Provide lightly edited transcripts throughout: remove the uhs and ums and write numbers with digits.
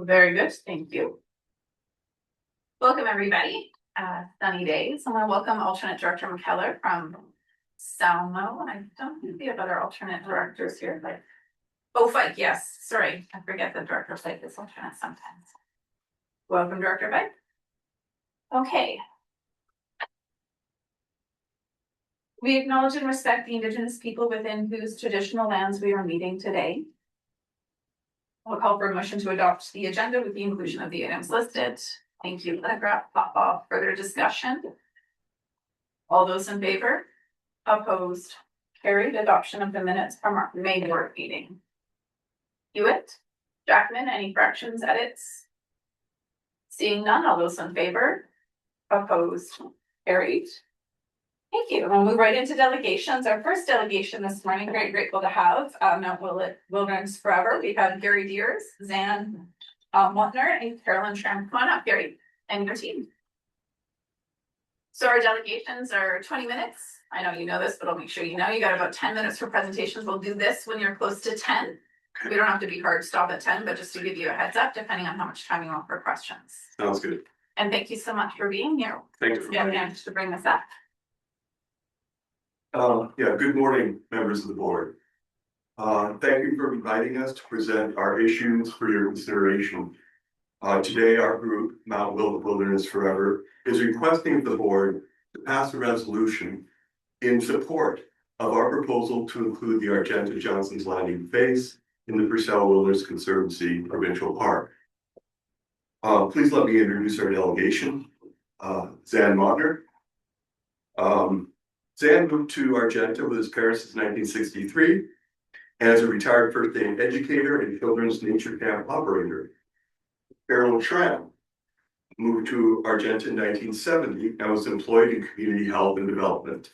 Very good, thank you. Welcome, everybody. Sunny days. I want to welcome alternate director McKellar from Salmo. I don't think we have other alternate directors here, but Fike, yes. Sorry, I forget the director site is alternate sometimes. Welcome, Director Fike. Okay. We acknowledge and respect the Indigenous people within whose traditional lands we are meeting today. We'll call for a motion to adopt the agenda with the inclusion of the items listed. Thank you, Linda. Further discussion? All those in favor? Opposed? Carried. Adoption of the minutes from our May board meeting. Hewitt? Jackman, any corrections, edits? Seeing none, all those in favor? Opposed? Carried. Thank you. We'll move right into delegations. Our first delegation this morning, very grateful to have Mount Willet Wilderness Forever. We've had Gary Deers, Zan Montner, and Carolyn Tram. Come on up, Gary, and your team. So our delegations are 20 minutes. I know you know this, but I'll make sure you know. You got about 10 minutes for presentations. We'll do this when you're close to 10. We don't have to be hard stop at 10, but just to give you a heads up, depending on how much time you want for questions. Sounds good. And thank you so much for being here. Thank you for managed to bring this up. Good morning, members of the board. Thank you for inviting us to present our issues for your consideration. Today, our group, Mount Willet Wilderness Forever, is requesting the board to pass a resolution in support of our proposal to include the Argenta Johnson's Landing face in the Purcell Wilderness Conservancy Provincial Park. Please let me introduce our delegation. Zan Montner. Zan moved to Argenta with his parents since 1963 as a retired first aid educator and children's nature camp operator. Carolyn Tram moved to Argenta in 1970 and was employed in community health and development.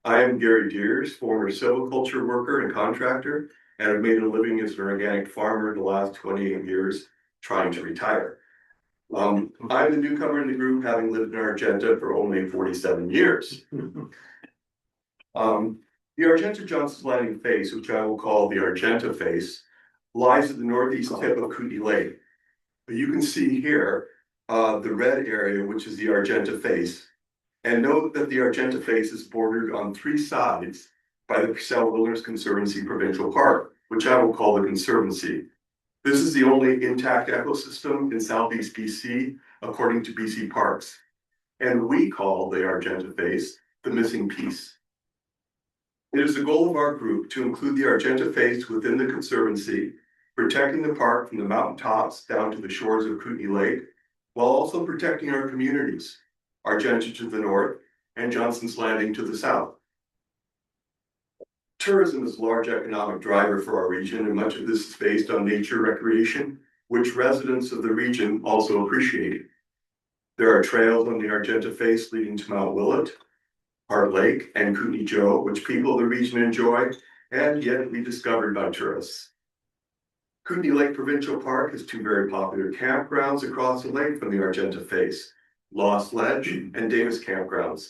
I am Gary Deers, former silviculture worker and contractor, and have made a living as an organic farmer the last 28 years, trying to retire. I'm the newcomer in the group, having lived in Argenta for only 47 years. The Argenta Johnson's Landing face, which I will call the Argenta face, lies at the northeast tip of Kootenay Lake. You can see here the red area, which is the Argenta face. And note that the Argenta face is bordered on three sides by the Purcell Wilderness Conservancy Provincial Park, which I will call the Conservancy. This is the only intact ecosystem in Southeast BC, according to BC Parks. And we call the Argenta face the missing piece. It is the goal of our group to include the Argenta face within the Conservancy, protecting the park from the mountaintops down to the shores of Kootenay Lake, while also protecting our communities, Argenta to the north and Johnson's Landing to the south. Tourism is a large economic driver for our region, and much of this is based on nature recreation, which residents of the region also appreciate. There are trails on the Argenta face leading to Mount Willet, Heart Lake, and Kootenay Joe, which people of the region enjoy and yet be discovered by tourists. Kootenay Lake Provincial Park has two very popular campgrounds across the lake from the Argenta face, Lost Ledge and Davis campgrounds.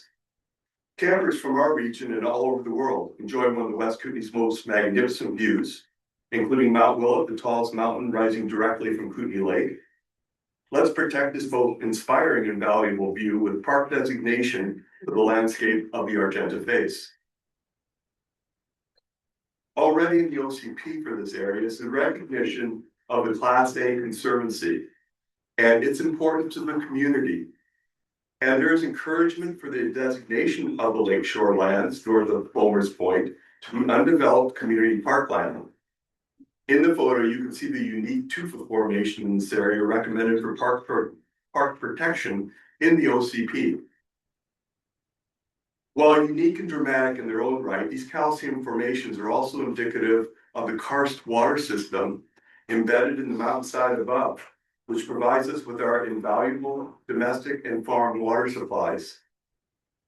Campers from our region and all over the world enjoy one of the West Kootenay's most magnificent views, including Mount Willet, the tallest mountain rising directly from Kootenay Lake. Let's protect this both inspiring and valuable view with park designation for the landscape of the Argenta face. Already in the OCP for this area is the recognition of the Class A Conservancy and its importance to the community. And there is encouragement for the designation of the lakeshore lands north of Bulmer's Point to be undeveloped community parkland. In the photo, you can see the unique tufa formation in this area recommended for park protection in the OCP. While unique and dramatic in their own right, these calcium formations are also indicative of the karst water system embedded in the mountainside above, which provides us with our invaluable domestic and farm water supplies.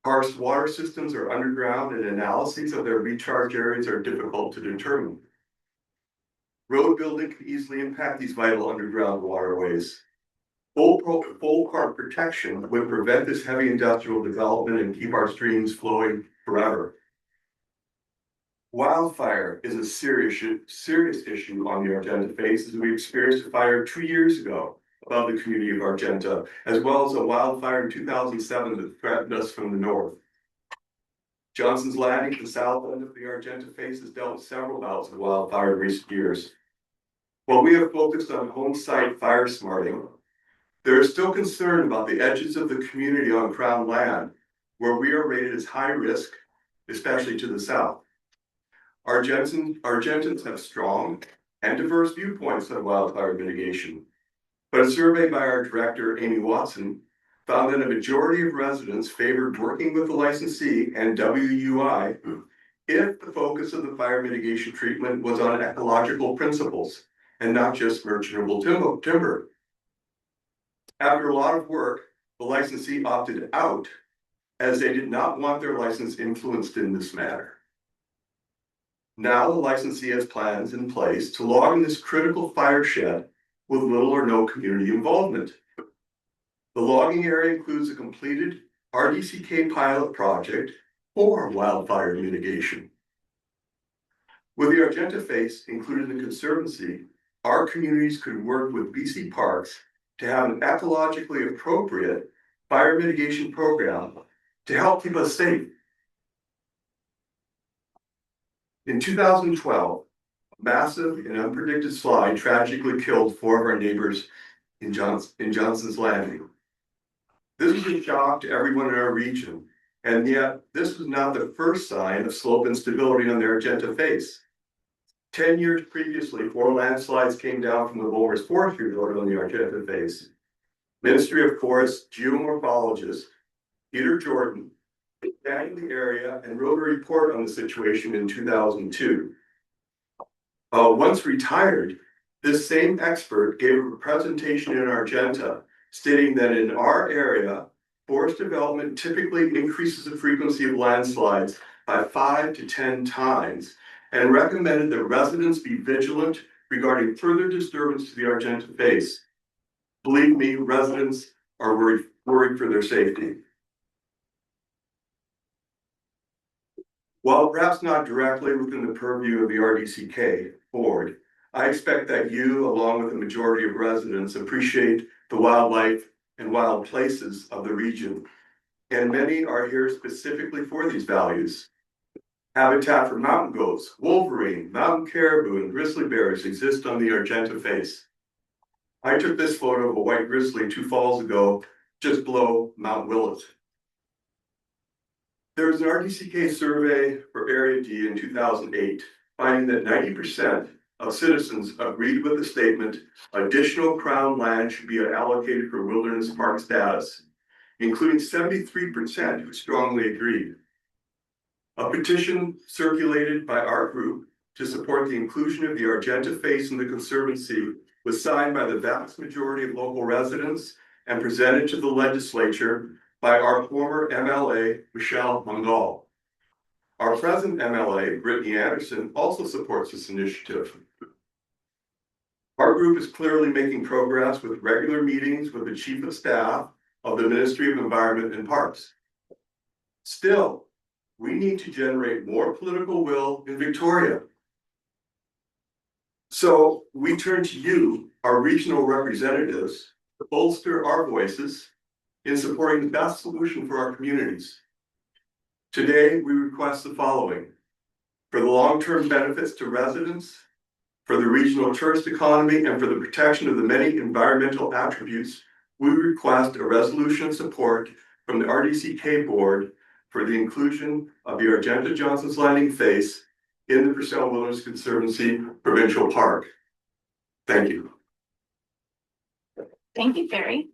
Karst water systems are underground, and analyses of their recharge areas are difficult to determine. Road building can easily impact these vital underground waterways. Full park protection would prevent this heavy industrial development and keep our streams flowing forever. Wildfire is a serious issue on the Argenta face, as we experienced a fire 2 years ago above the community of Argenta, as well as a wildfire in 2007 that threatened us from the north. Johnson's Landing, the south end of the Argenta face, has dealt with several bouts of wildfire in recent years. While we have focused on home site fire smarting, there is still concern about the edges of the community on Crown land, where we are rated as high risk, especially to the south. Argentans have strong and diverse viewpoints on wildfire mitigation, but a survey by our director, Amy Watson, found that a majority of residents favored working with the licensee and WUI if the focus of the fire mitigation treatment was on ecological principles and not just merchantable timber. After a lot of work, the licensee opted out as they did not want their license influenced in this manner. Now the licensee has plans in place to log in this critical fire shed with little or no community involvement. The logging area includes a completed RDCK pilot project for wildfire mitigation. With the Argenta face included in the Conservancy, our communities could work with BC Parks to have an ecologically appropriate fire mitigation program to help keep us safe. In 2012, a massive and unpredicted slide tragically killed 4 of our neighbors in Johnson's Landing. This was a shock to everyone in our region, and yet this was not the first sign of slope instability on the Argenta face. 10 years previously, 4 landslides came down from the Bulmers Forestry Road on the Argenta face. Ministry of Forests geomorphologist Peter Jordan examined the area and wrote a report on the situation in 2002. Once retired, this same expert gave a presentation in Argenta stating that in our area, forest development typically increases the frequency of landslides by 5 to 10 times and recommended that residents be vigilant regarding further disturbance to the Argenta face. Believe me, residents are worried for their safety. While perhaps not directly within the purview of the RDCK board, I expect that you, along with the majority of residents, appreciate the wildlife and wild places of the region. And many are here specifically for these values. Habitat for mountain goats, wolverine, mountain caribou, and grizzly bears exist on the Argenta face. I took this photo of a white grizzly 2 falls ago, just below Mount Willet. There was an RDCK survey for Area D in 2008, finding that 90% of citizens agreed with the statement, additional Crown land should be allocated for wilderness park status, including 73% who strongly agreed. A petition circulated by our group to support the inclusion of the Argenta face in the Conservancy was signed by the vast majority of local residents and presented to the legislature by our former MLA, Michelle Mungal. Our present MLA, Brittany Anderson, also supports this initiative. Our group is clearly making progress with regular meetings with the Chief of Staff of the Ministry of Environment and Parks. Still, we need to generate more political will in Victoria. So we turn to you, our regional representatives, to bolster our voices in supporting the best solution for our communities. Today, we request the following: for the long-term benefits to residents, for the regional tourist economy, and for the protection of the many environmental attributes, we request a resolution of support from the RDCK board for the inclusion of the Argenta Johnson's Landing face in the Purcell Wilderness Conservancy Provincial Park. Thank you. Thank you, Barry.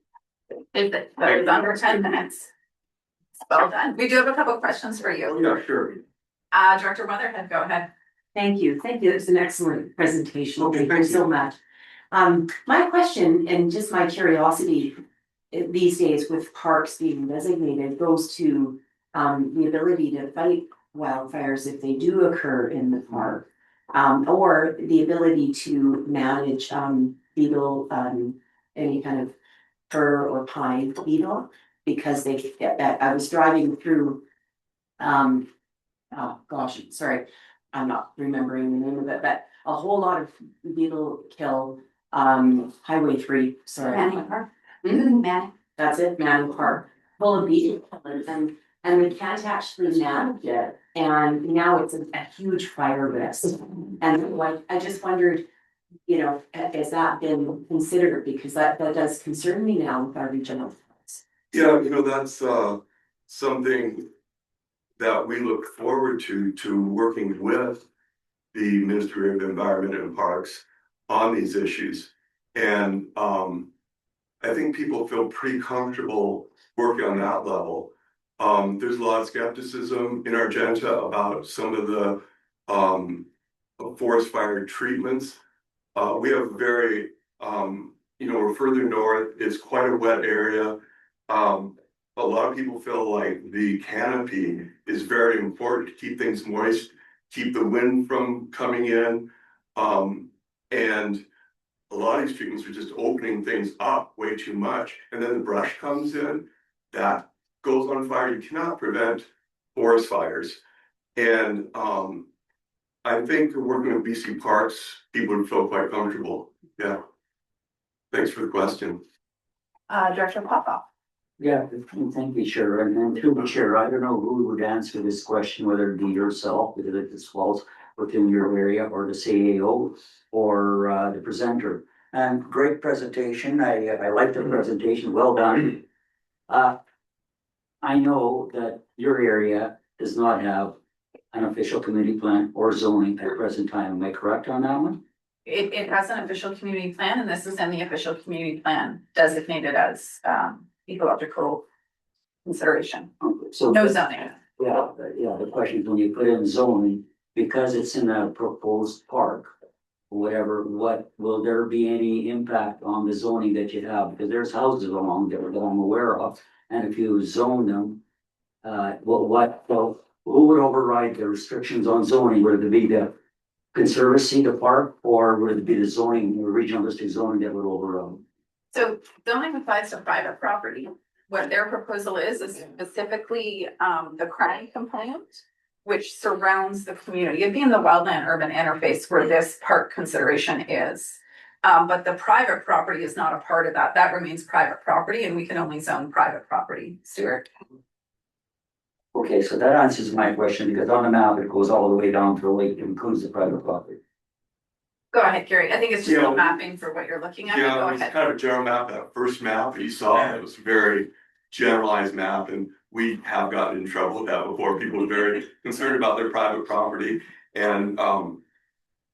That was under 10 minutes. Well done. We do have a couple of questions for you. Yeah, sure. Director Weatherhead, go ahead. Thank you. Thank you. It's an excellent presentation. Okay, Thank you so much. My question and just my curiosity these days with parks being designated goes to the ability to fight wildfires if they do occur in the park, or the ability to manage beetle, any kind of fir or pine beetle, because I was driving through, oh gosh, sorry. I'm not remembering the name of it, but a whole lot of beetle kill, Highway 3, sorry. Manning Park. Manning. That's it, Manning Park, full of beetle killers, and we can't actually manage it, and now it's a huge fire risk. And like, I just wondered, you know, has that been considered, because that does concern me now with our regional. Yeah, you know, that's something that we look forward to working with the Ministry of Environment and Parks on these issues. And I think people feel pretty comfortable working on that level. There's a lot of skepticism in Argenta about some of the forest fire treatments. We have very, you know, we're further north, it's quite a wet area. A lot of people feel like the canopy is very important to keep things moist, keep the wind from coming in. And a lot of these treatments are just opening things up way too much. And then the brush comes in, that goes on fire. You cannot prevent forest fires. And I think working with BC Parks, people would feel quite comfortable. Yeah. Thanks for the question. Director Popoff. Yeah, thank you, Chair, and then through the chair, I don't know who would answer this question, whether it be yourself, because it just falls within your area, or the CAO, or the presenter. And great presentation, I like the presentation, well done. I know that your area does not have an official community plan or zoning at present time, am I correct on that one? It has an official community plan, and this is in the official community plan designated as ecological consideration. Okay, so. No zoning. Yeah, the question is when you put in zoning, because it's in a proposed park. Whatever, what, will there be any impact on the zoning that you have? Because there's houses along there that I'm aware of, and if you zone them. Well, who would override the restrictions on zoning? Would it be the conservancy, the park, or would it be the zoning, the regional district zoning that would override? So zoning applies to private property. What their proposal is specifically the crime component, which surrounds the community. It'd be in the wildland urban interface where this park consideration is. But the private property is not a part of that. That remains private property, and we can only zone private property. Stuart. Okay, so that answers my question, because on the map, it goes all the way down to the lake and includes the private property. Go ahead, Gary. I think it's just Yeah. a mapping for what you're looking at. Yeah, Go it was ahead. kind of a general map, that first map that you saw, it was a very generalized map, and we have gotten in trouble with that before. People are very concerned about their private property, and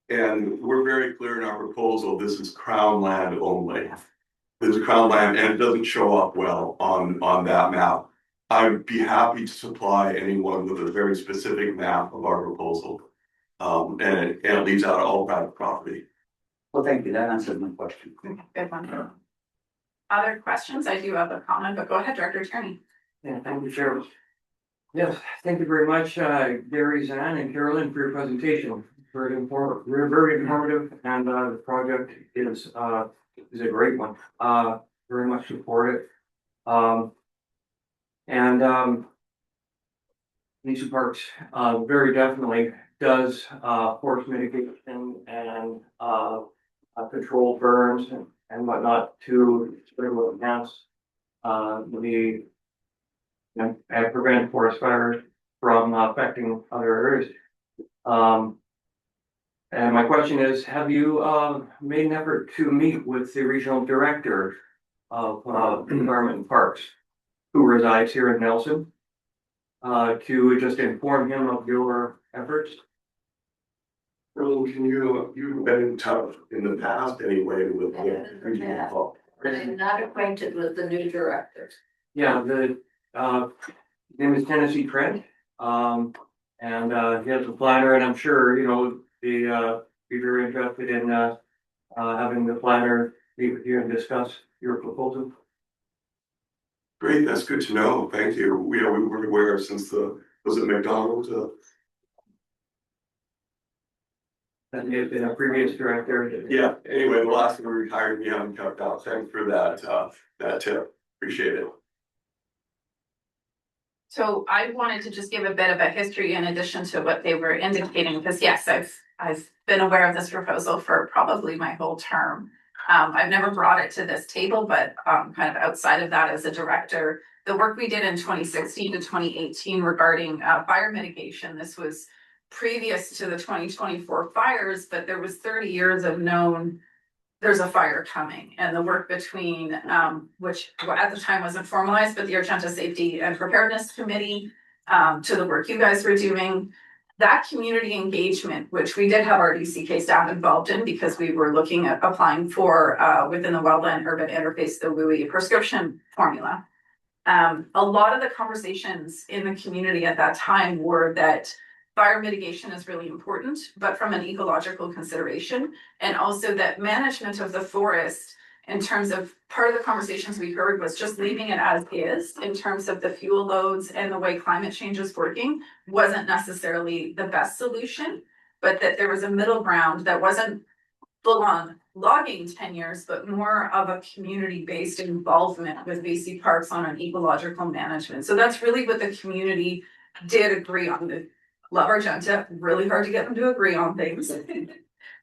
we're very clear in our proposal, this is crown land only. This is crown land, and it doesn't show up well on that map. I would be happy to supply anyone with a very specific map of our proposal. And it leaves out all private property. Well, thank you, that answered my question. Good one. Other questions? I do have a comment, but go ahead, Director Tierney. Yeah, thank you, Chair. Yes, thank you very much, Gary, Zan, and Carolyn, for your presentation. Very informative, and the project is a great one. Very much support it. BC Parks very definitely does forest mitigation and control burns and whatnot to sort of enhance the and prevent forest fires from affecting other areas. And my question is, have you made an effort to meet with the regional director of Environment and Parks, who resides here in Nelson, to just inform him of your efforts? So can you've been in touch in the past anyway with Yeah. I'm not acquainted with the new director. Yeah, the name is Tennessee Trent, and he has a planner, and I'm sure, you know, be very interested in having the planner meet with you and discuss your proposal. Great, that's good to know. Thank you. We weren't aware since was it McDonald's? That may have been a previous director. Yeah, anyway, the last one we retired, we haven't kept out. Thanks for that tip. Appreciate it. So I wanted to just give a bit of a history in addition to what they were indicating, because yes, I've been aware of this proposal for probably my whole term. I've never brought it to this table, but kind of outside of that as a director, the work we did in 2016 to 2018 regarding fire mitigation, this was previous to the 2024 fires, but there was 30 years of known there's a fire coming, and the work between which at the time wasn't formalized, but the Argenta Safety and Preparedness Committee to the work you guys were doing, that community engagement, which we did have our RDCK staff involved in because we were looking at applying for within the wildland urban interface, the WUI prescription formula. A lot of the conversations in the community at that time were that fire mitigation is really important, but from an ecological consideration, and also that management of the forest in terms of part of the conversations we heard was just leaving it as is in terms of the fuel loads and the way climate change is working wasn't necessarily the best solution, but that there was a middle ground that wasn't full on logging tenures, but more of a community-based involvement with BC Parks on an ecological management. So that's really what the community did agree on. Love Argenta, really hard to get them to agree on things.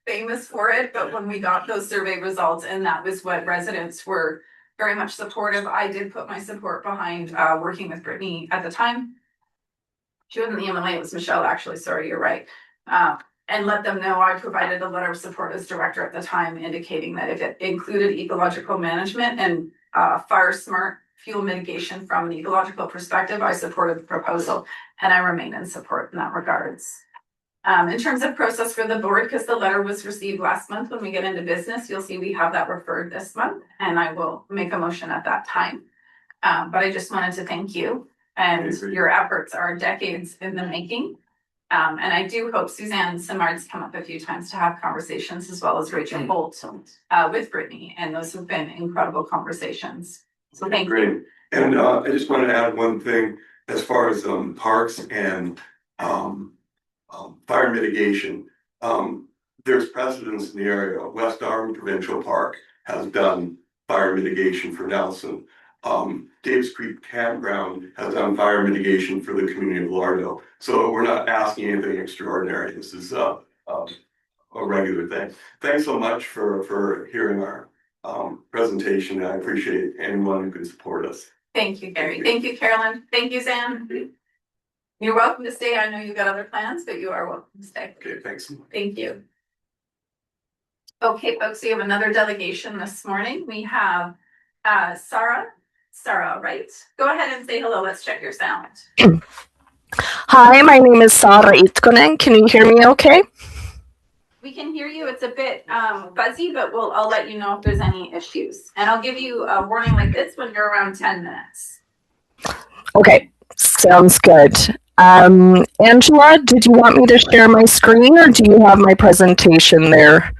Famous for it, but when we got those survey results, and that was what residents were very much supportive. I did put my support behind working with Brittany at the time. She wasn't the MLA, it was Michelle, actually. Sorry, you're right. And let them know I provided a letter of support as director at the time, indicating that if it included ecological management and fire smart fuel mitigation from an ecological perspective, I supported the proposal, and I remain in support in that regards. In terms of process for the board, because the letter was received last month, when we get into business, you'll see we have that referred this month, and I will make a motion at that time. But I just wanted to thank you, and your efforts are decades in the making. And I do hope Suzanne Simard's come up a few times to have conversations, as well as Rachel Holt with Brittany, and those have been incredible conversations. So thank you. And I just wanted to add one thing as far as parks and fire mitigation. There's precedence in the area. West Arm Provincial Park has done fire mitigation for Nelson. Davis Creek Campground has done fire mitigation for the community of Lardo. So we're not asking anything extraordinary. This is a regular thing. Thanks so much for hearing our presentation. I appreciate anyone who can support us. Thank you, Gary. Thank you, Carolyn. Thank you, Zan. You're welcome to stay. I know you've got other plans, but you are welcome to stay. Okay, thanks. Thank you. Okay, folks, we have another delegation this morning. We have Sarah, right? Go ahead and say hello. Let's check your sound. Hi, my name is Sarah Itkonen. Can you hear me okay? We can hear you. It's a bit fuzzy, but I'll let you know if there's any issues. And I'll give you a warning like this when you're around 10 minutes. Okay, sounds good. Angela, did you want me to share my screen, or do you have my presentation there?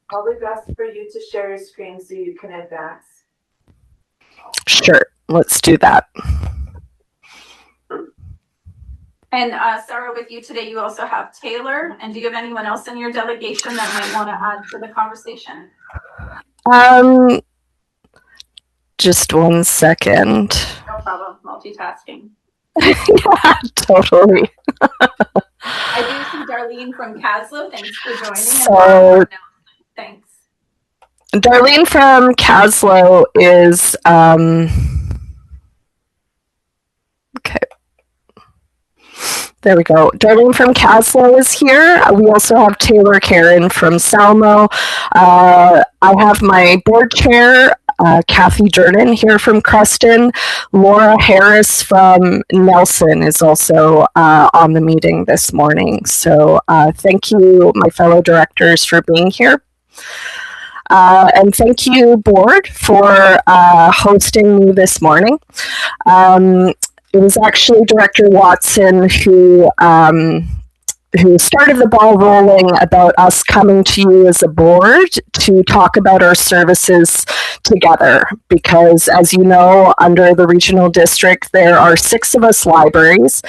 Probably best for you to share your screen so you can advance. Sure, let's do that. And Sarah, with you today, you also have Taylor. And do you have anyone else in your delegation that might want to add to the conversation? Just 1 second. No problem. Multitasking. Yeah, totally. I do see Darlene from Caslo. Thanks for joining. So, thanks. Darlene from Caslo is okay. There we go. Darlene from Caslo is here. We also have Taylor Karen from Salmo. I have my board chair, Kathy Durnan, here from Creston. Laura Harris from Nelson is also on the meeting this morning. So thank you, my fellow directors, for being here. And thank you, board, for hosting me this morning. It was actually Director Watson who started the ball rolling about us coming to you as a board to talk about our services together. Because as you know, under the regional district, there are 6 of us libraries.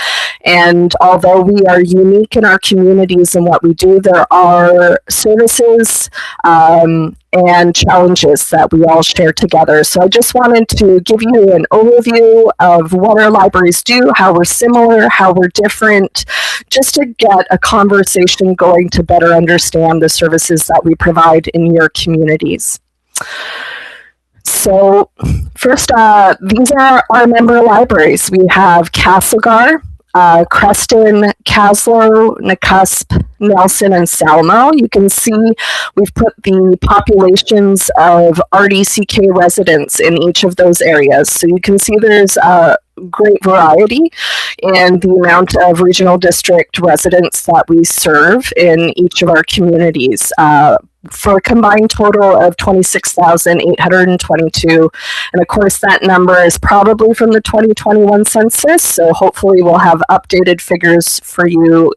And although we are unique in our communities and what we do, there are services and challenges that we all share together. So I just wanted to give you an overview of what our libraries do, how we're similar, how we're different, just to get a conversation going to better understand the services that we provide in your communities. So first, these are our member libraries. We have Castlegar, Creston, Caslow, Nakusp, Nelson, and Salmo. You can see we've put the populations of RDCK residents in each of those areas. So you can see there's a great variety in the amount of regional district residents that we serve in each of our communities. For a combined total of 26,822. And of course, that number is probably from the 2021 census. So hopefully we'll have updated figures for you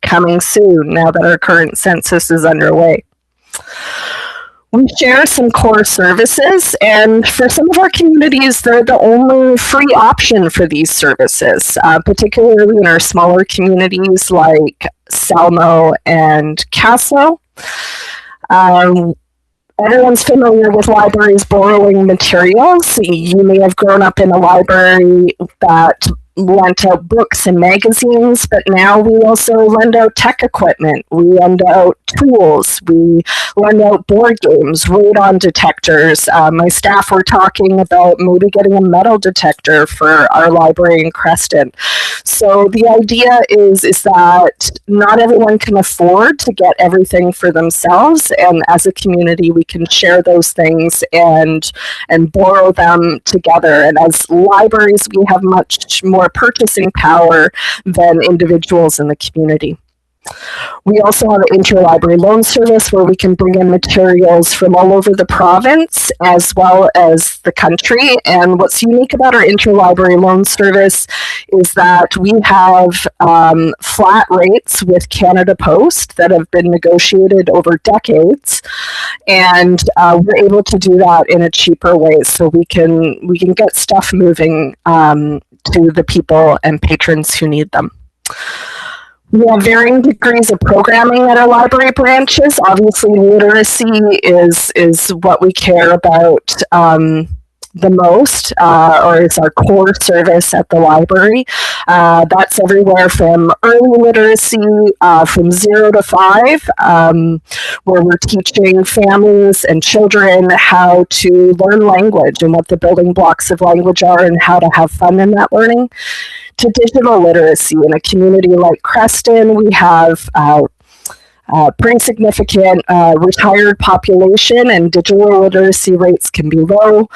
coming soon now that our current census is underway. We share some core services, and for some of our communities, they're the only free option for these services, particularly in our smaller communities like Salmo and Caslow. Everyone's familiar with libraries borrowing materials. You may have grown up in a library that lent out books and magazines, but now we also lend out tech equipment. We lend out tools. We lend out board games, radon detectors. My staff were talking about maybe getting a metal detector for our library in Creston. So the idea is that not everyone can afford to get everything for themselves, and as a community we can share those things and borrow them together. And as libraries, we have much more purchasing power than individuals in the community. We also have an interlibrary loan service where we can bring in materials from all over the province as well as the country. And what's unique about our interlibrary loan service is that we have flat rates with Canada Post that have been negotiated over decades, and we're able to do that in a cheaper way, so we can get stuff moving to the people and patrons who need them. We have varying degrees of programming at our library branches. Obviously, literacy is what we care about the most, or is our core service at the library. That's everywhere from early literacy, from 0 to 5, where we're teaching families and children how to learn language and what the building blocks of language are and how to have fun in that learning, to digital literacy. In a community like Creston, we have pretty significant retired population, and digital literacy rates can be low.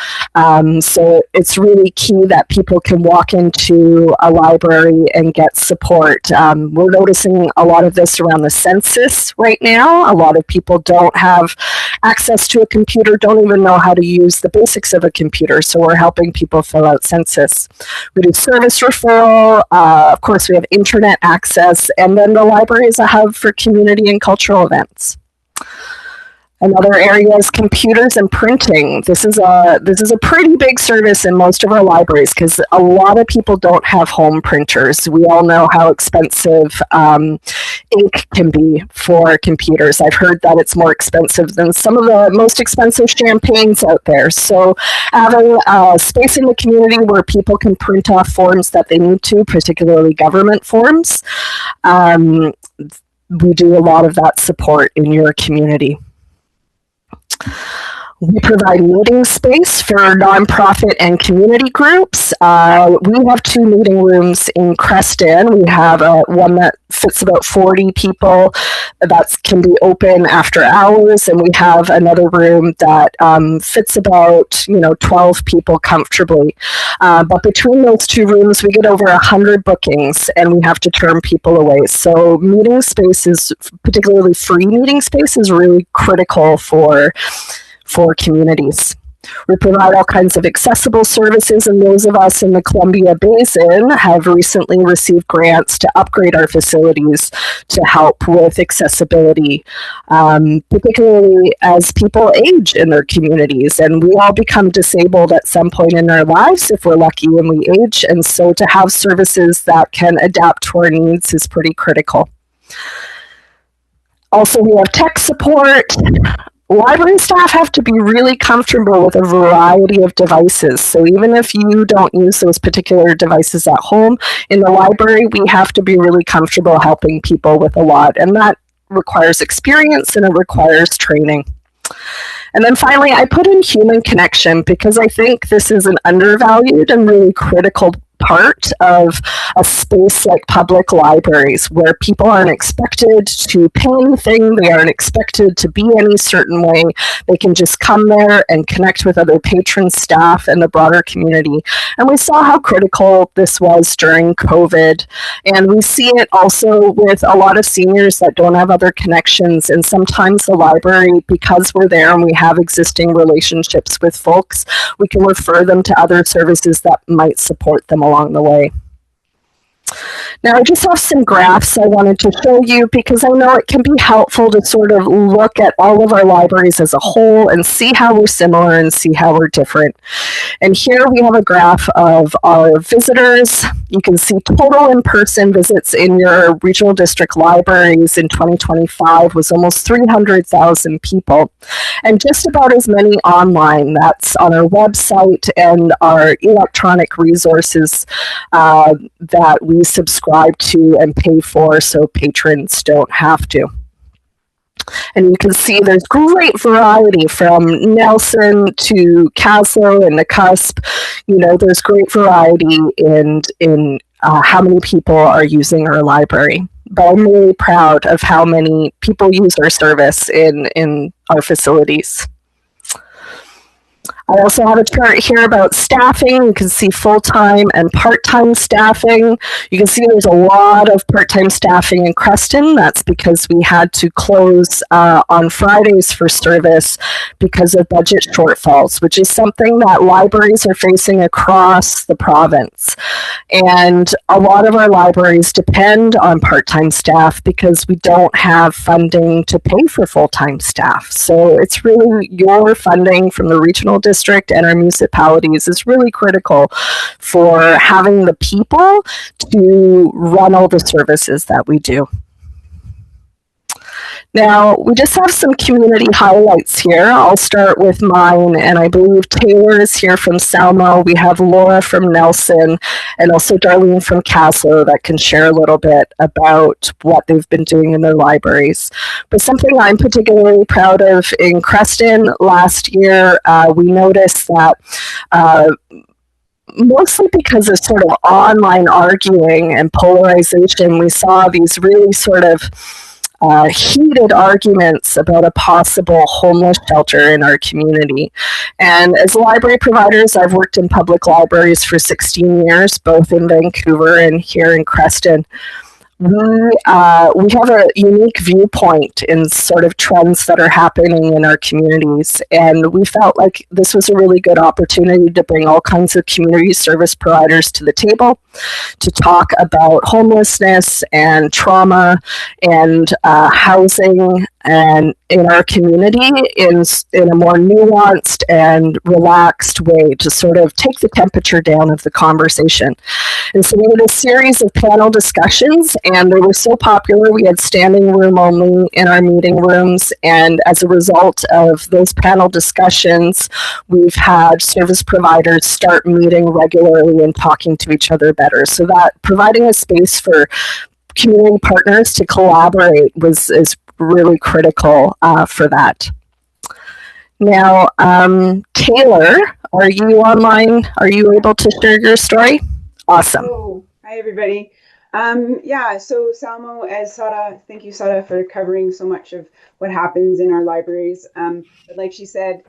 So it's really key that people can walk into a library and get support. We're noticing a lot of this around the census right now. A lot of people don't have access to a computer, don't even know how to use the basics of a computer. So we're helping people fill out census. We do service referral. Of course, we have internet access, and then the library is a hub for community and cultural events. Another area is computers and printing. This is a pretty big service in most of our libraries because a lot of people don't have home printers. We all know how expensive ink can be for computers. I've heard that it's more expensive than some of the most expensive champagnes out there. So having space in the community where people can print off forms that they need to, particularly government forms, we do a lot of that support in your community. We provide meeting space for nonprofit and community groups. We have 2 meeting rooms in Creston. We have one that fits about 40 people that can be open after hours, and we have another room that fits about 12 people comfortably. But between those 2 rooms, we get over 100 bookings, and we have to turn people away. So meeting spaces, particularly free meeting space, is really critical for communities. We provide all kinds of accessible services, and those of us in the Columbia Basin have recently received grants to upgrade our facilities to help with accessibility, particularly as people age in their communities, and we all become disabled at some point in our lives if we're lucky when we age, and so to have services that can adapt to our needs is pretty critical. Also, we have tech support. library staff have to be really comfortable with a variety of devices. So even if you don't use those particular devices at home, in the library, we have to be really comfortable helping people with a lot. And that requires experience and it requires training. And then finally, I put in human connection because I think this is an undervalued and really critical part of a space like public libraries where people aren't expected to pay anything, they aren't expected to be any certain way. They can just come there and connect with other patrons, staff, and the broader community. And we saw how critical this was during COVID. And we see it also with a lot of seniors that don't have other connections. And sometimes the library, because we're there and we have existing relationships with folks, we can refer them to other services that might support them along the way. Now, I just have some graphs I wanted to show you because I know it can be helpful to sort of look at all of our libraries as a whole and see how we're similar and see how we're different. And here we have a graph of our visitors. You can see total in-person visits in your regional district libraries in 2025 was almost 300,000 people, and just about as many online. That's on our website and our electronic resources that we subscribe to and pay for so patrons don't have to. And you can see there's great variety from Nelson to Caslow and the Cusp. You know, there's great variety in how many people are using our library. But I'm really proud of how many people use our service in our facilities. I also have a chart here about staffing. You can see full-time and part-time staffing. You can see there's a lot of part-time staffing in Creston. That's because we had to close on Fridays for service because of budget shortfalls, which is something that libraries are facing across the province. And a lot of our libraries depend on part-time staff because we don't have funding to pay for full-time staff. So it's really your funding from the regional district and our municipalities is really critical for having the people to run all the services that we do. Now, we just have some community highlights here. I'll start with mine, and I believe Taylor is here from Salmo. We have Laura from Nelson, and also Darlene from Caslow that can share a little bit about what they've been doing in their libraries. But something I'm particularly proud of in Creston last year, we noticed that mostly because of sort of online arguing and polarization, we saw these really sort of heated arguments about a possible homeless shelter in our community. And as library providers, I've worked in public libraries for 16 years, both in Vancouver and here in Creston. We have a unique viewpoint in sort of trends that are happening in our communities, and we felt like this was a really good opportunity to bring all kinds of community service providers to the table to talk about homelessness and trauma and housing and in our community in a more nuanced and relaxed way to sort of take the temperature down of the conversation. And so we did a series of panel discussions, and they were so popular, we had standing room only in our meeting rooms. And as a result of those panel discussions, we've had service providers start meeting regularly and talking to each other better. So that providing a space for community partners to collaborate is really critical for that. Now, Taylor, are you online? Are you able to share your story? Awesome. Oh, hi, everybody. Yeah, so Salmo, as Sara, thank you, Sara, for covering so much of what happens in our libraries. But like she said,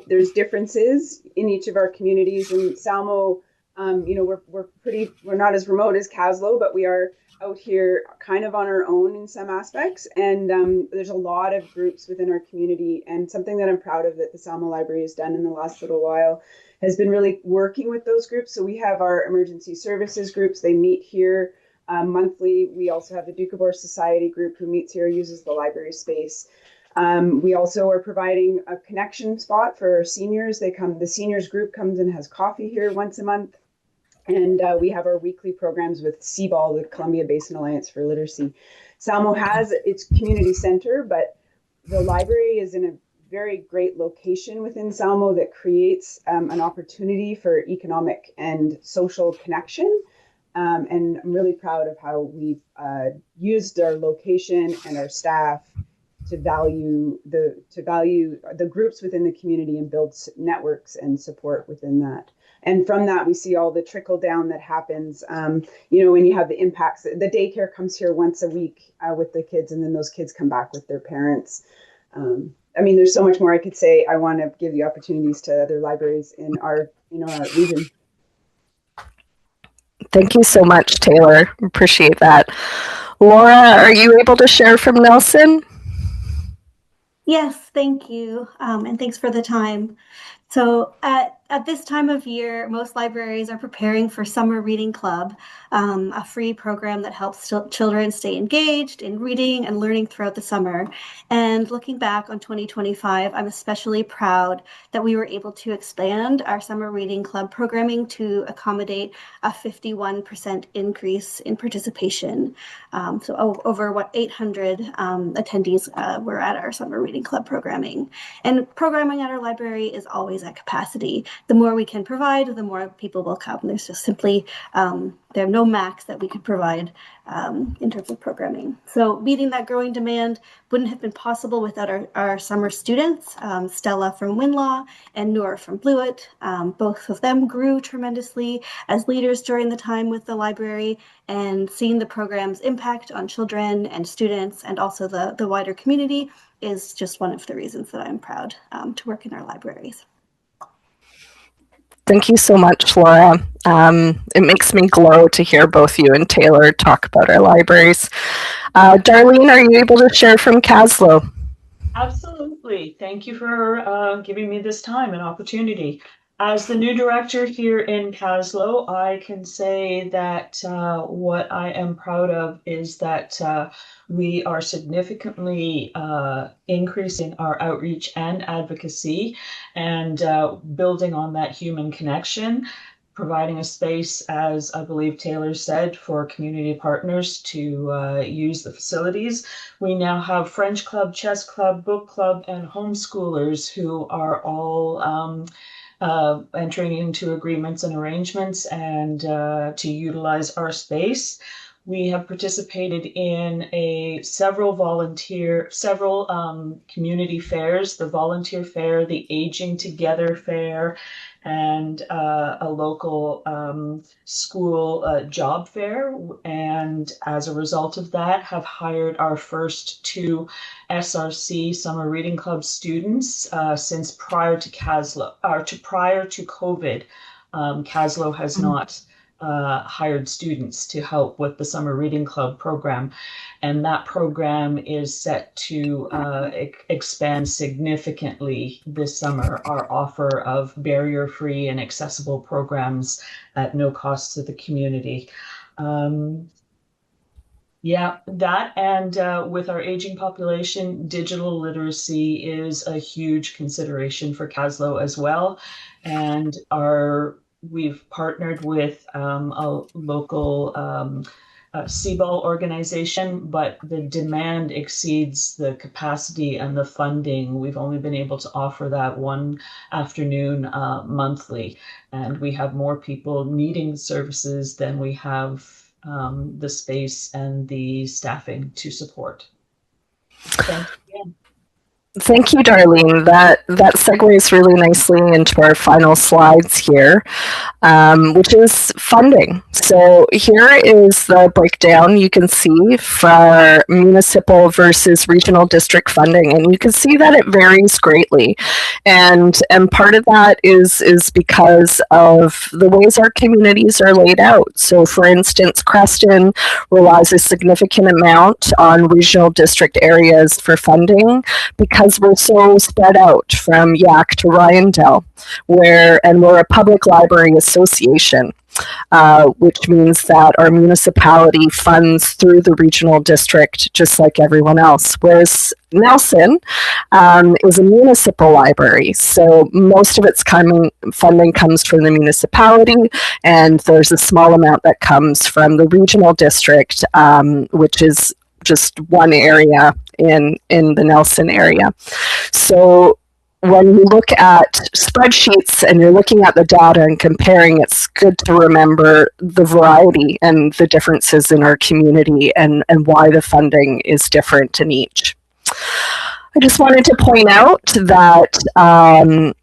there's differences in each of our communities. And Salmo, you know, we're not as remote as Caslow, but we are out here kind of on our own in some aspects. And there's a lot of groups within our community, and something that I'm proud of that the Salmo Library has done in the last little while has been really working with those groups. So we have our emergency services groups. They meet here monthly. We also have the Doukhobor Society group who meets here, uses the library space. We also are providing a connection spot for our seniors. The seniors group comes and has coffee here once a month. And we have our weekly programs with CBAL, the Columbia Basin Alliance for Literacy. Salmo has its community center, but the library is in a very great location within Salmo that creates an opportunity for economic and social connection. And I'm really proud of how we've used our location and our staff to value the groups within the community and build networks and support within that. And from that, we see all the trickle down that happens. You know, when you have the impacts, the daycare comes here once a week with the kids, and then those kids come back with their parents. I mean, there's so much more I could say. I want to give the opportunities to other libraries in our region. Thank you so much, Taylor. Appreciate that. Laura, are you able to share from Nelson? Yes, thank you. And thanks for the time. So at this time of year, most libraries are preparing for Summer Reading Club, a free program that helps children stay engaged in reading and learning throughout the summer. And looking back on 2025, I'm especially proud that we were able to expand our Summer Reading Club programming to accommodate a 51% increase in participation. So over 800 attendees were at our Summer Reading Club programming. And programming at our library is always at capacity. The more we can provide, the more people will come. There's just simply, there are no max that we could provide in terms of programming. So meeting that growing demand wouldn't have been possible without our summer students, Stella from Winlaw and Noor from Willet. Both of them grew tremendously as leaders during the time with the library, and seeing the program's impact on children and students and also the wider community is just one of the reasons that I'm proud to work in our libraries. Thank you so much, Laura. It makes me glow to hear both you and Taylor talk about our libraries. Darlene, are you able to share from Caslow? Absolutely. Thank you for giving me this time and opportunity. As the new director here in Caslow, I can say that what I am proud of is that we are significantly increasing our outreach and advocacy and building on that human connection, providing a space, as I believe Taylor said, for community partners to use the facilities. We now have French Club, Chess Club, Book Club, and homeschoolers who are all entering into agreements and arrangements and to utilize our space. We have participated in several community fairs, the volunteer fair, the Aging Together fair, and a local school job fair. And as a result of that, have hired our first 2 SRC Summer Reading Club students since prior to COVID. Caslow has not hired students to help with the Summer Reading Club program, and that program is set to expand significantly this summer. Our offer of barrier-free and accessible programs at no cost to the community. Yeah, that and with our aging population, digital literacy is a huge consideration for Caslow as well, and we've partnered with a local CBOL organization, but the demand exceeds the capacity and the funding. We've only been able to offer that one afternoon monthly, and we have more people needing services than we have the space and the staffing to support. Thank you again. Thank you, Darlene. That segues really nicely into our final slides here, which is funding. So here is the breakdown you can see for municipal versus regional district funding, and you can see that it varies greatly. And part of that is because of the ways our communities are laid out. So for instance, Creston relies a significant amount on regional district areas for funding because we're so spread out from Yak to Ryandale, we're a public library association, which means that our municipality funds through the regional district just like everyone else. Whereas Nelson is a municipal library, so most of its funding comes from the municipality, and there's a small amount that comes from the regional district, which is just one area in the Nelson area. So when you look at spreadsheets and you're looking at the data and comparing, it's good to remember the variety and the differences in our community and why the funding is different in each. I just wanted to point out that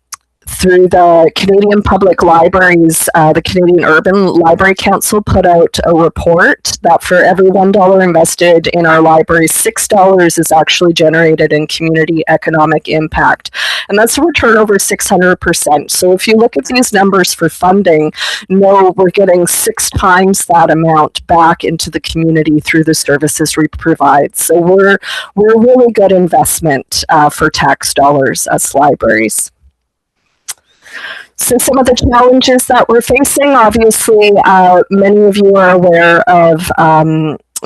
through the Canadian Public Libraries, the Canadian Urban Library Council put out a report that for every $1 invested in our library, $6 is actually generated in community economic impact. And that's a return over 600%. So if you look at these numbers for funding, no, we're getting 6 times that amount back into the community through the services we provide. So we're a really good investment for tax dollars as libraries. So some of the challenges that we're facing, obviously, many of you are aware of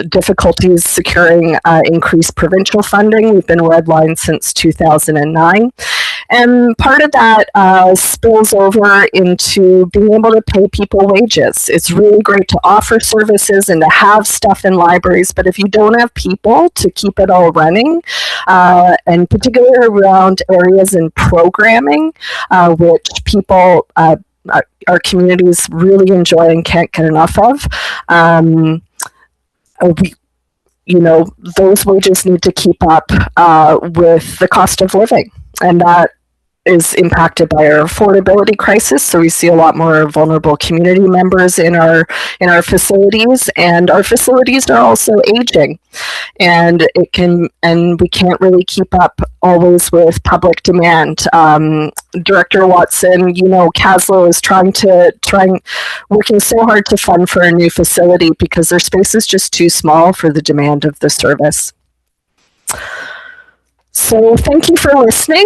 difficulties securing increased provincial funding. We've been redlined since 2009. And part of that spills over into being able to pay people wages. It's really great to offer services and to have stuff in libraries, but if you don't have people to keep it all running, and particularly around areas in programming, which people, our communities really enjoy and can't get enough of, those wages need to keep up with the cost of living. And that is impacted by our affordability crisis. So we see a lot more vulnerable community members in our facilities, and our facilities are also aging. And we can't really keep up always with public demand. Director Watson, Caslow is working so hard to fund for a new facility because their space is just too small for the demand of the service. So thank you for listening.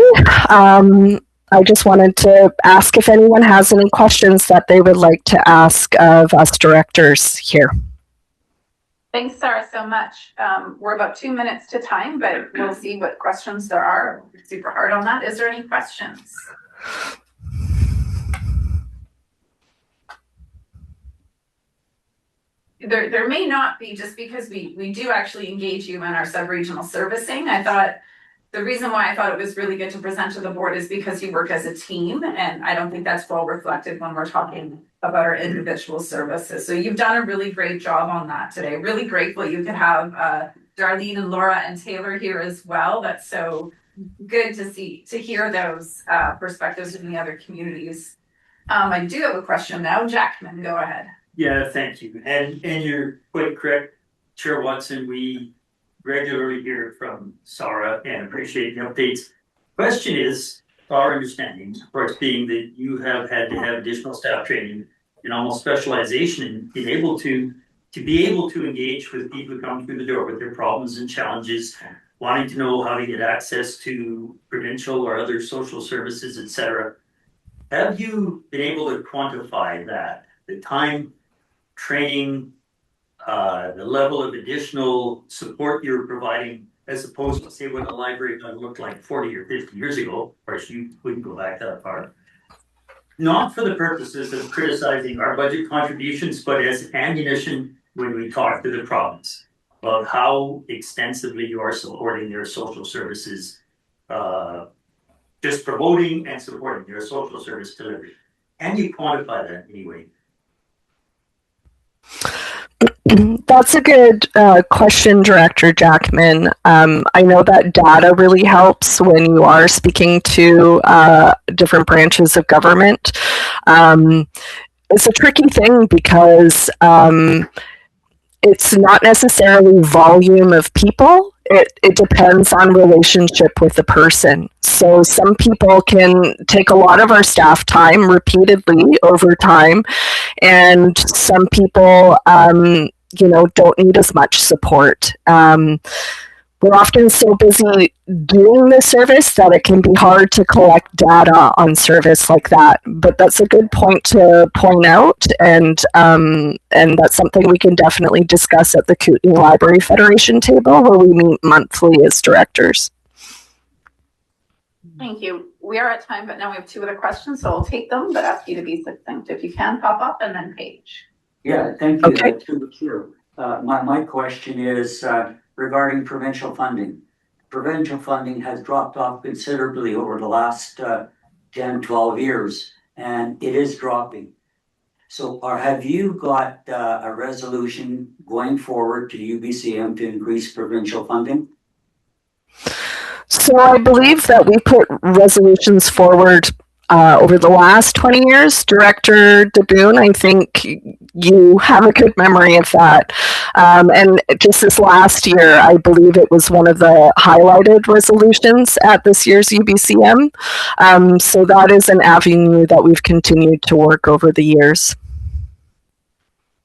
I just wanted to ask if anyone has any questions that they would like to ask of us directors here. Thanks, Sarah, so much. We're about 2 minutes to time, but we'll see what questions there are. We're super hard on that. Is there any questions? There may not be, just because we do actually engage you in our sub-regional servicing. I thought the reason why I thought it was really good to present to the board is because you work as a team, and I don't think that's well reflected when we're talking about our individual services. So you've done a really great job on that today. Really grateful you could have Darlene and Laura and Taylor here as well. That's so good to hear those perspectives in the other communities. I do have a question now. Jackman, go ahead. Yeah, thank you. And you're quite correct, Chair Watson. We regularly hear from Sarah and appreciate the updates. Question is, our understanding, of course, being that you have had to have additional staff training and almost specialization in being able to be able to engage with people who come through the door with their problems and challenges, wanting to know how to get access to provincial or other social services, etc. Have you been able to quantify that, the time, training, the level of additional support you're providing, as opposed to, say, what a library might look like 40 or 50 years ago? Of course, you wouldn't go back that far. Not for the purposes of criticizing our budget contributions, but as ammunition when we talk to the province about how extensively you are supporting their social services, just promoting and supporting their social service delivery. Can you quantify that anyway? That's a good question, Director Jackman. I know that data really helps when you are speaking to different branches of government. It's a tricky thing because it's not necessarily volume of people. It depends on relationship with the person. So some people can take a lot of our staff time repeatedly over time, and some people don't need as much support. We're often so busy doing the service that it can be hard to collect data on service like that. But that's a good point to point out, and that's something we can definitely discuss at the Kootenay Library Federation table, where we meet monthly as directors. Thank you. We are at time, but now we have 2 other questions, so I'll take them, but ask you to be succinct. If you can, pop up, and then Paige. Yeah, thank you. Okay. My question is regarding provincial funding. provincial funding has dropped off considerably over the last 10, 12 years, and it is dropping. So have you got a resolution going forward to UBCM to increase provincial funding? So I believe that we put resolutions forward over the last 20 years. Director DeBoon, I think you have a good memory of that. And just this last year, I believe it was one of the highlighted resolutions at this year's UBCM. So that is an avenue that we've continued to work over the years.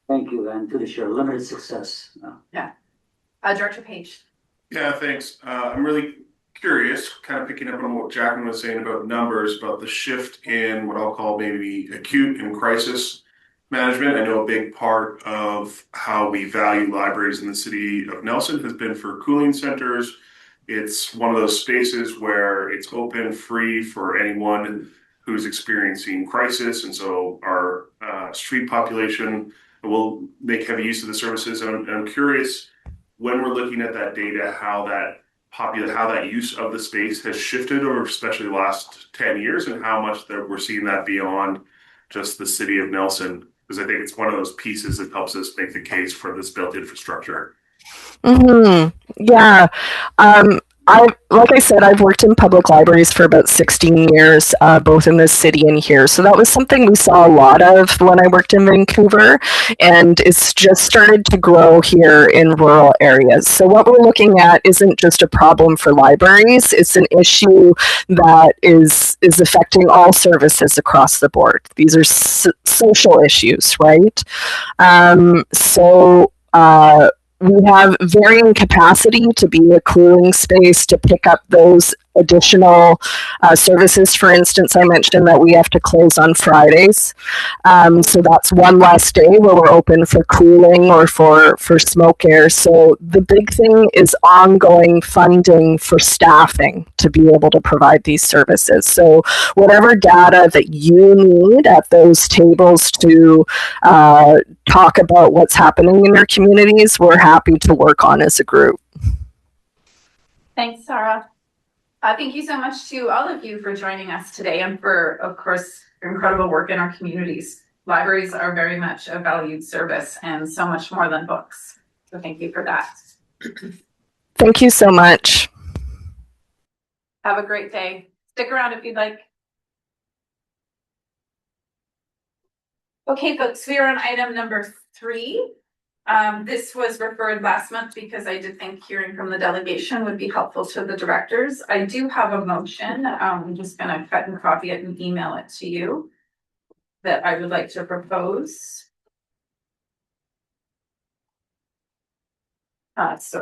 Thank you, and to the chair, limited success. Director Page. Yeah, thanks. I'm really curious, kind of picking up on what Jacqueline was saying about numbers, about the shift in what I'll call maybe acute and crisis management. I know a big part of how we value libraries in the city of Nelson has been for cooling centers. It's one of those spaces where it's open, free for anyone who's experiencing crisis. And so our street population will make heavy use of the services. And I'm curious, when we're looking at that data, how that use of the space has shifted over especially the last 10 years, and how much that we're seeing that beyond just the city of Nelson, because I think it's one of those pieces that helps us make the case for this built infrastructure. Yeah. Like I said, I've worked in public libraries for about 16 years, both in this city and here. So that was something we saw a lot of when I worked in Vancouver, and it's just started to grow here in rural areas. So what we're looking at isn't just a problem for libraries, it's an issue that is affecting all services across the board. These are social issues, right? We have varying capacity to be a cooling space to pick up those additional services. For instance, I mentioned that we have to close on Fridays. So that's one less day where we're open for cooling or for smoke air. So the big thing is ongoing funding for staffing to be able to provide these services. So whatever data that you need at those tables to talk about what's happening in your communities, we're happy to work on as a group. Thanks, Sarah. Thank you so much to all of you for joining us today, and for, of course, your incredible work in our communities. Libraries are very much a valued service and so much more than books. So thank you for that. Thank you so much. Have a great day. Stick around if you'd like. Okay, folks, we are on item number 3. This was referred last month because I did think hearing from the delegation would be helpful to the directors. I do have a motion. I'm just going to cut and copy it and email it to you that I would like to propose. Yes,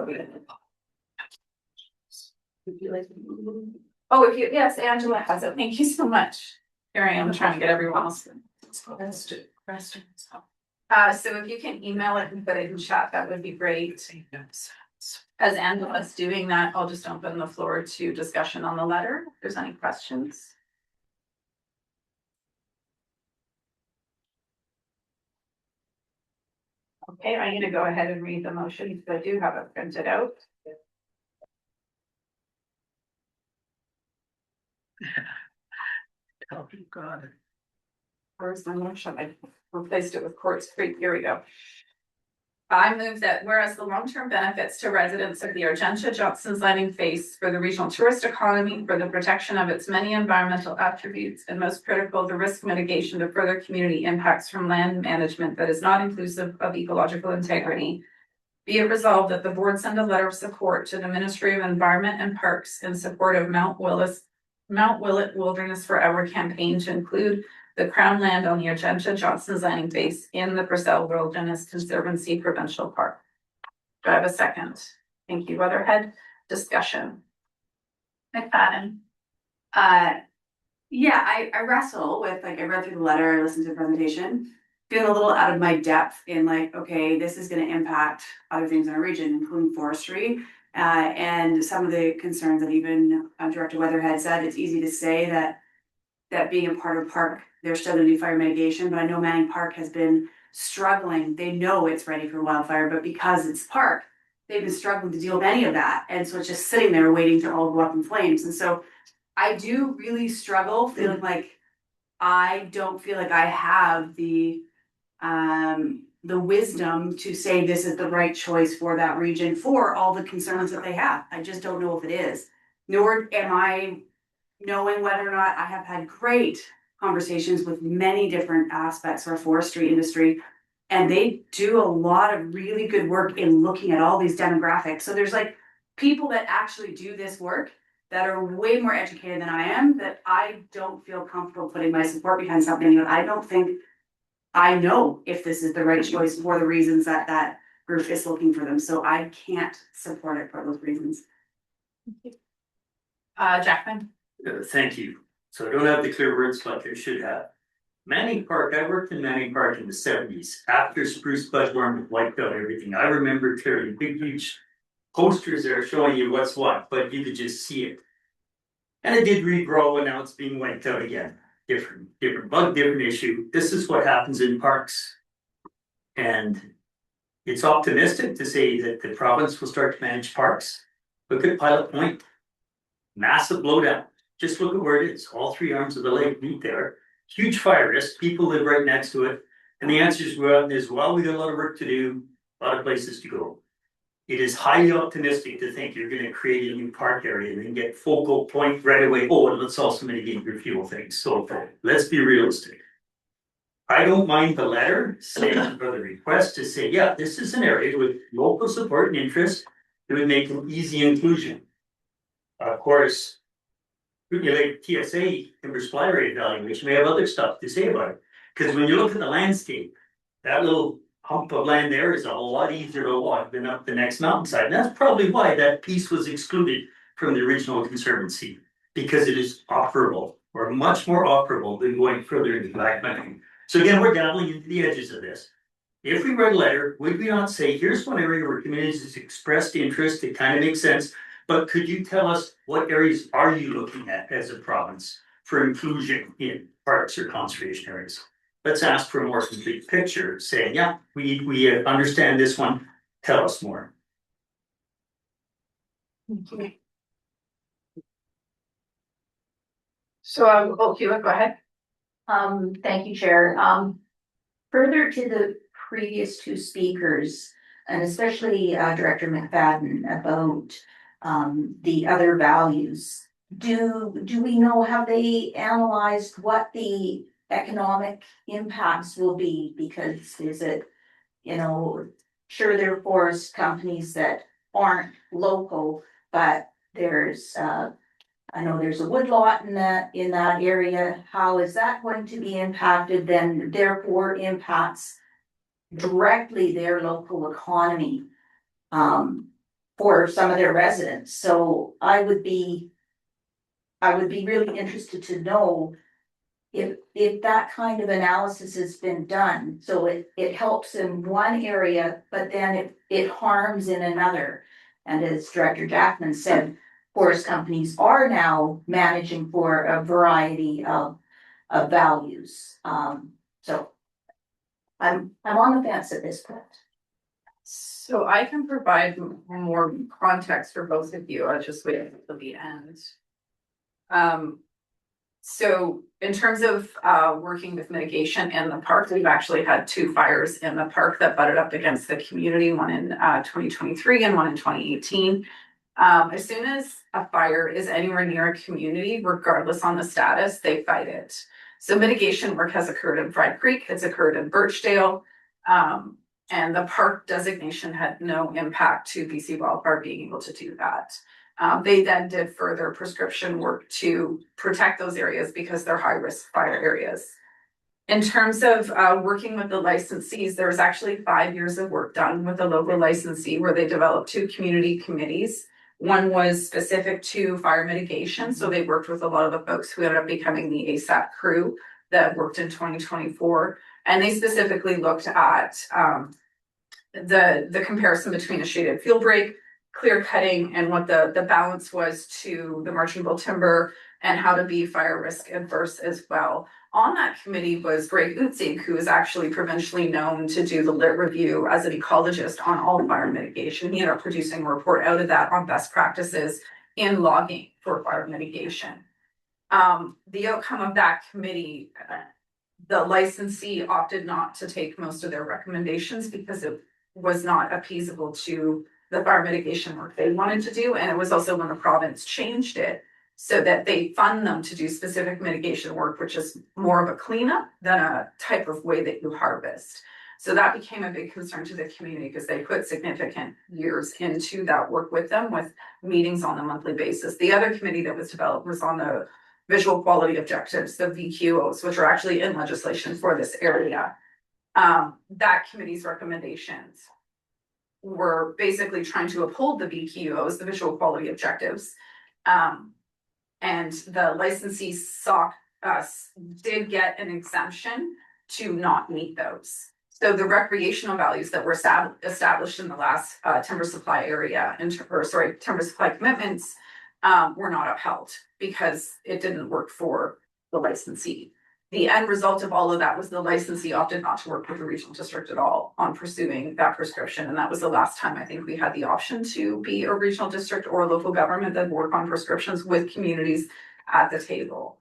Angela has it. Thank you so much. Here I am trying to get everyone else. So if you can email it and put it in chat, that would be great. As Angela's doing that, I'll just open the floor to discussion on the letter. If there's any questions. Okay, I'm going to go ahead and read the motion because I do have it printed out. Oh, God. Where's my motion? I replaced it with Courts Creek. Here we go. I move that whereas the long-term benefits to residents of the Argentia Johnson's Landing face for the regional tourist economy, for the protection of its many environmental attributes, and most critical, the risk mitigation to further community impacts from land management that is not inclusive of ecological integrity, be it resolved that the board send a letter of support to the Ministry of Environment and Parks in support of Mount Willet Wilderness Forever campaign to include the Crown land on the Argentia Johnson's Landing base in the Purcell Wilderness Conservancy Provincial Park. Do I have a second? Thank you, Weatherhead. Discussion. McFadden. Yeah, I wrestle with, like, I read through the letter, I listened to the presentation, feeling a little out of my depth in, like, okay, this is going to impact other things in our region, including forestry. And some of the concerns that even Director Weatherhead said, it's easy to say that being a part of park, they're still going to do fire mitigation, but I know Manning Park has been struggling. They know it's ready for wildfire, but because it's park, they've been struggling to deal with any of that, and so it's just sitting there waiting to all go up in flames. And so I do really struggle feeling like I don't feel like I have the wisdom to say this is the right choice for that region for all the concerns that they have. I just don't know if it is. Nor am I knowing whether or not. I have had great conversations with many different aspects of our forestry industry, and they do a lot of really good work in looking at all these demographics. So there's like people that actually do this work that are way more educated than I am, that I don't feel comfortable putting my support behind something that I don't think I know if this is the right choice for the reasons that that group is looking for them. So I can't support it for those reasons. Jackman? Thank you. So I don't have the clear words like I should have. Manning Park, I worked in Manning Park in the 70s. After spruce budworm wiped out everything, I remember clearly big, huge posters there showing you what's what, but you could just see it. And it did regrow, and now it's being wiped out again. Different bug, different issue. This is what happens in parks. And it's optimistic to say that the province will start to manage parks. Look at Pilot Point. Massive blowdown. Just look at where it is. All three arms of the lake meet there. Huge fire risk. People live right next to it. And the answer is, well, we got a lot of work to do, a lot of places to go. It is highly optimistic to think you're going to create a new park area and then get focal point right away. Oh, and let's also mitigate your fuel things. So let's be realistic. I don't mind the letter saying, or the request to say, yeah, this is an area with local support and interest that would make an easy inclusion. Of course, Kootenay TSA timber supply rate evaluation may have other stuff to say about it. Because when you look at the landscape, that little hump of land there is a lot easier to walk than up the next mountainside. And that's probably why that piece was excluded from the original conservancy, because it is operable, or much more operable than going further into the back country. So again, we're dabbling into the edges of this. If we write a letter, would we not say, here's one area where communities has expressed interest, it kind of makes sense, but could you tell us what areas are you looking at as a province for inclusion in parks or conservation areas? Let's ask for a more complete picture, saying, yeah, we understand this one, tell us more. Okay. So, Hewlett, go ahead. Thank you, Chair. Further to the previous two speakers, and especially Director McFadden, about the other values. Do we know, have they analyzed what the economic impacts will be? Because is it, sure, there are forest companies that aren't local, but there's I know there's a woodlot in that area. How is that going to be impacted? Then therefore impacts directly their local economy for some of their residents. So I would be really interested to know if that kind of analysis has been done. So it helps in one area, but then it harms in another. And as Director Jackman said, forest companies are now managing for a variety of values. So I'm on the fence at this point. So I can provide more context for both of you. I'll just wait until the end. So in terms of working with mitigation in the park, we've actually had 2 fires in the park that butted up against the community, one in 2023 and one in 2018. As soon as a fire is anywhere near a community, regardless on the status, they fight it. So mitigation work has occurred in Fried Creek, it's occurred in Birchdale, and the park designation had no impact to BC Wildfire being able to do that. They then did further prescription work to protect those areas because they're high risk fire areas. In terms of working with the licensees, there was actually 5 years of work done with the local licensee where they developed 2 community committees. One was specific to fire mitigation, so they worked with a lot of the folks who ended up becoming the ASAP crew that worked in 2024, and they specifically looked at the comparison between a shaded field break, clear cutting, and what the balance was to the marginable timber and how to be fire risk adverse as well. On that committee was Greg Utzig, who is actually provincially known to do the lit review as an ecologist on all fire mitigation. He ended up producing a report out of that on best practices in logging for fire mitigation. The outcome of that committee, the licensee opted not to take most of their recommendations because it was not appeasable to the fire mitigation work they wanted to do. And it was also when the province changed it so that they fund them to do specific mitigation work, which is more of a cleanup than a type of way that you harvest. So that became a big concern to the community because they put significant years into that work with them with meetings on a monthly basis. The other committee that was developed was on the visual quality objectives, the VQOs, which are actually in legislation for this area. That committee's recommendations were basically trying to uphold the VQOs, the visual quality objectives. And the licensee did get an exemption to not meet those. So the recreational values that were established in the last timber supply area, timber supply commitments were not upheld because it didn't work for the licensee. The end result of all of that was the licensee opted not to work with the regional district at all on pursuing that prescription. And that was the last time I think we had the option to be a regional district or a local government that work on prescriptions with communities at the table.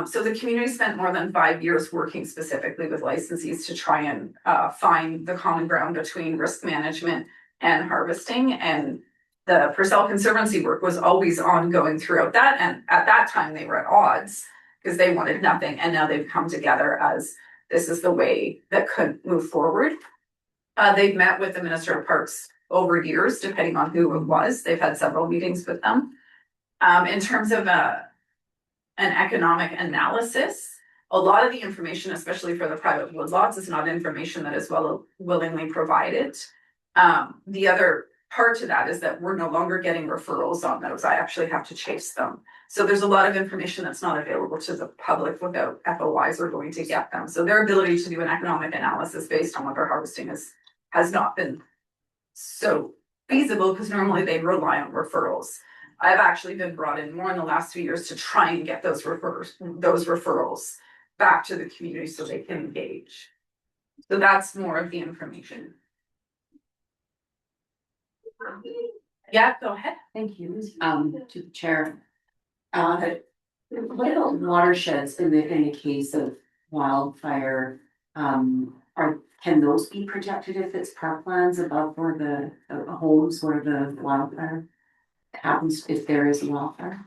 So the community spent more than 5 years working specifically with licensees to try and find the common ground between risk management and harvesting. And the Purcell Conservancy work was always ongoing throughout that. And at that time they were at odds because they wanted nothing. And now they've come together as this is the way that could move forward. They've met with the Minister of Parks over years, depending on who it was. They've had several meetings with them. In terms of an economic analysis, a lot of the information, especially for the private woodlots, is not information that is willingly provided. The other part to that is that we're no longer getting referrals on those. I actually have to chase them. So there's a lot of information that's not available to the public without FOIs are going to get them. So their ability to do an economic analysis based on what they're harvesting has not been so feasible because normally they rely on referrals. I've actually been brought in more in the last 2 years to try and get those referrals back to the community so they can engage. So that's more of the information. Yeah, go ahead. Thank you. To the chair. What about watersheds in the case of wildfire? Can those be protected if it's parklands above where the homes where the wildfire happens if there is a wildfire?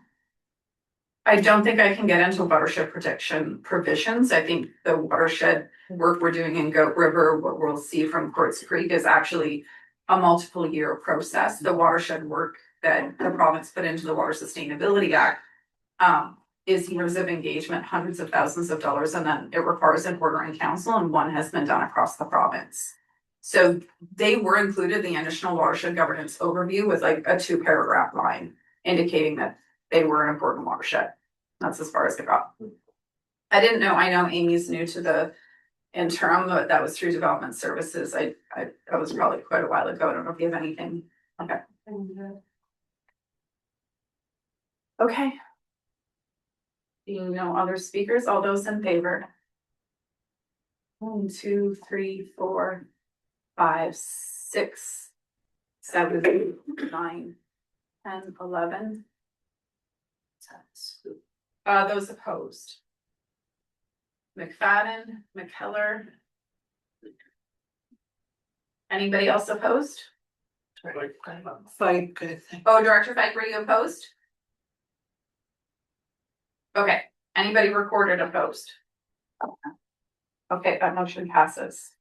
I don't think I can get into watershed protection provisions. I think the watershed work we're doing in Goat River, what we'll see from Quartz Creek is actually a multiple year process. The watershed work that the province put into the Water Sustainability Act is years of engagement, hundreds of thousands of dollars, and then it requires an ordering council, and one has been done across the province. So they were included in the initial watershed governance overview with like a 2-paragraph line indicating that they were an important watershed. That's as far as they got. I know Amy's new to the interim, but that was through development services. That was probably quite a while ago. I don't know if you have anything. Okay. Okay. Being no other speakers, all those in favor? 1, 2, 3, 4, 5, 6, 7, 9, 10, 11. Those opposed. McFadden, McKellar. Anybody else opposed? Fike, I think. Oh, Director Fike, were you opposed? Okay, anybody recorded opposed? Okay, that motion passes.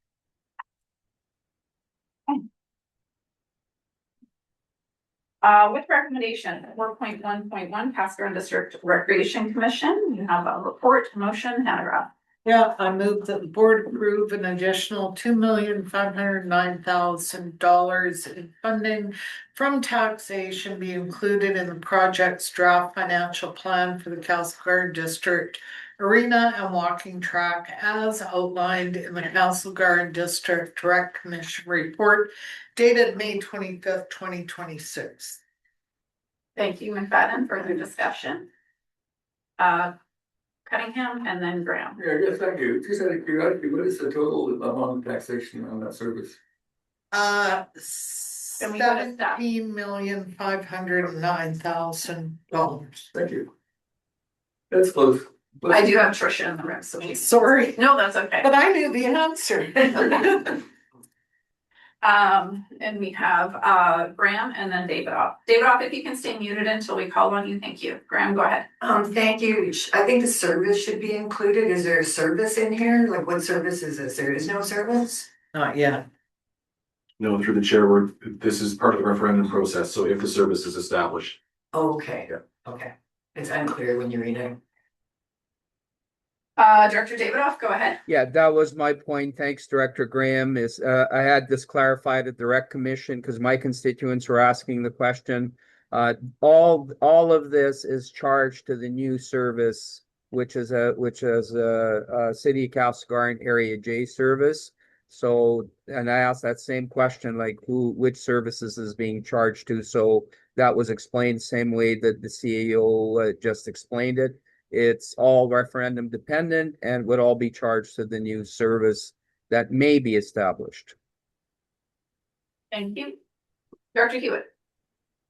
With recommendation 4.1.1, Pasco and District Recreation Commission, you have a report, motion, Hannah. Yeah, I move that the board approve an additional $2,509,000 in funding from taxation be included in the project's draft financial plan for the Castle Garden District arena and walking track as outlined in the Castle Garden District Direct Commission report dated May 25th, 2026. Thank you, McFadden, for your discussion. Cunningham, and then Graham. Yeah, yes, thank you. Just out of curiosity, what is the total amount of taxation on that service? $17,509,000. Thank you. That's close. I do have Trisha in the room, so she's. Sorry, No, that's okay. but I knew the answer. And we have Graham and then David off. David off, if you can stay muted until we call on you, thank you. Graham, go ahead. Thank you. I think the service should be included. Is there a service in here? Like what service is this? There is no service? Not yet. No, through the chair, this is part of the referendum process, so if the service is established. Okay, okay. It's unclear when you read it. Director Davidoff, go ahead. Yeah, that was my point. Thanks, Director Graham. I had this clarified at the Rec Commission because my constituents were asking the question. All of this is charged to the new service, which is a City of Castlegar Area J service. So, and I asked that same question, like which services is being charged to. So that was explained the same way that the CAO just explained it. It's all referendum dependent and would all be charged to the new service that may be established. Thank you. Director Hewitt.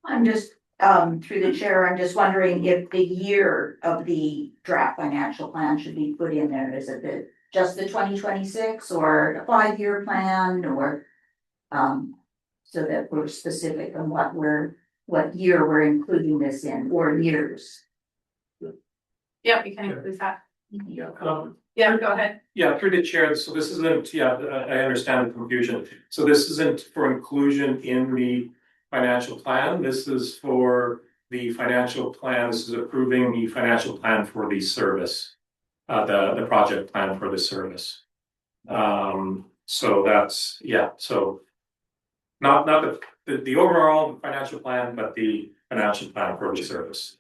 I'm just, through the chair, I'm just wondering if the year of the draft financial plan should be put in there. Is it just the 2026 or a 5-year plan, or so that we're specific on what year we're including this in, or years? Yeah, we can include that. Yeah, go ahead. Yeah, through the chair, so this isn't, I understand the confusion. So this isn't for inclusion in the financial plan. This is for the financial plan. This is approving the financial plan for the service, the project plan for the service. So that's, so not the overall financial plan, but the financial plan for the service.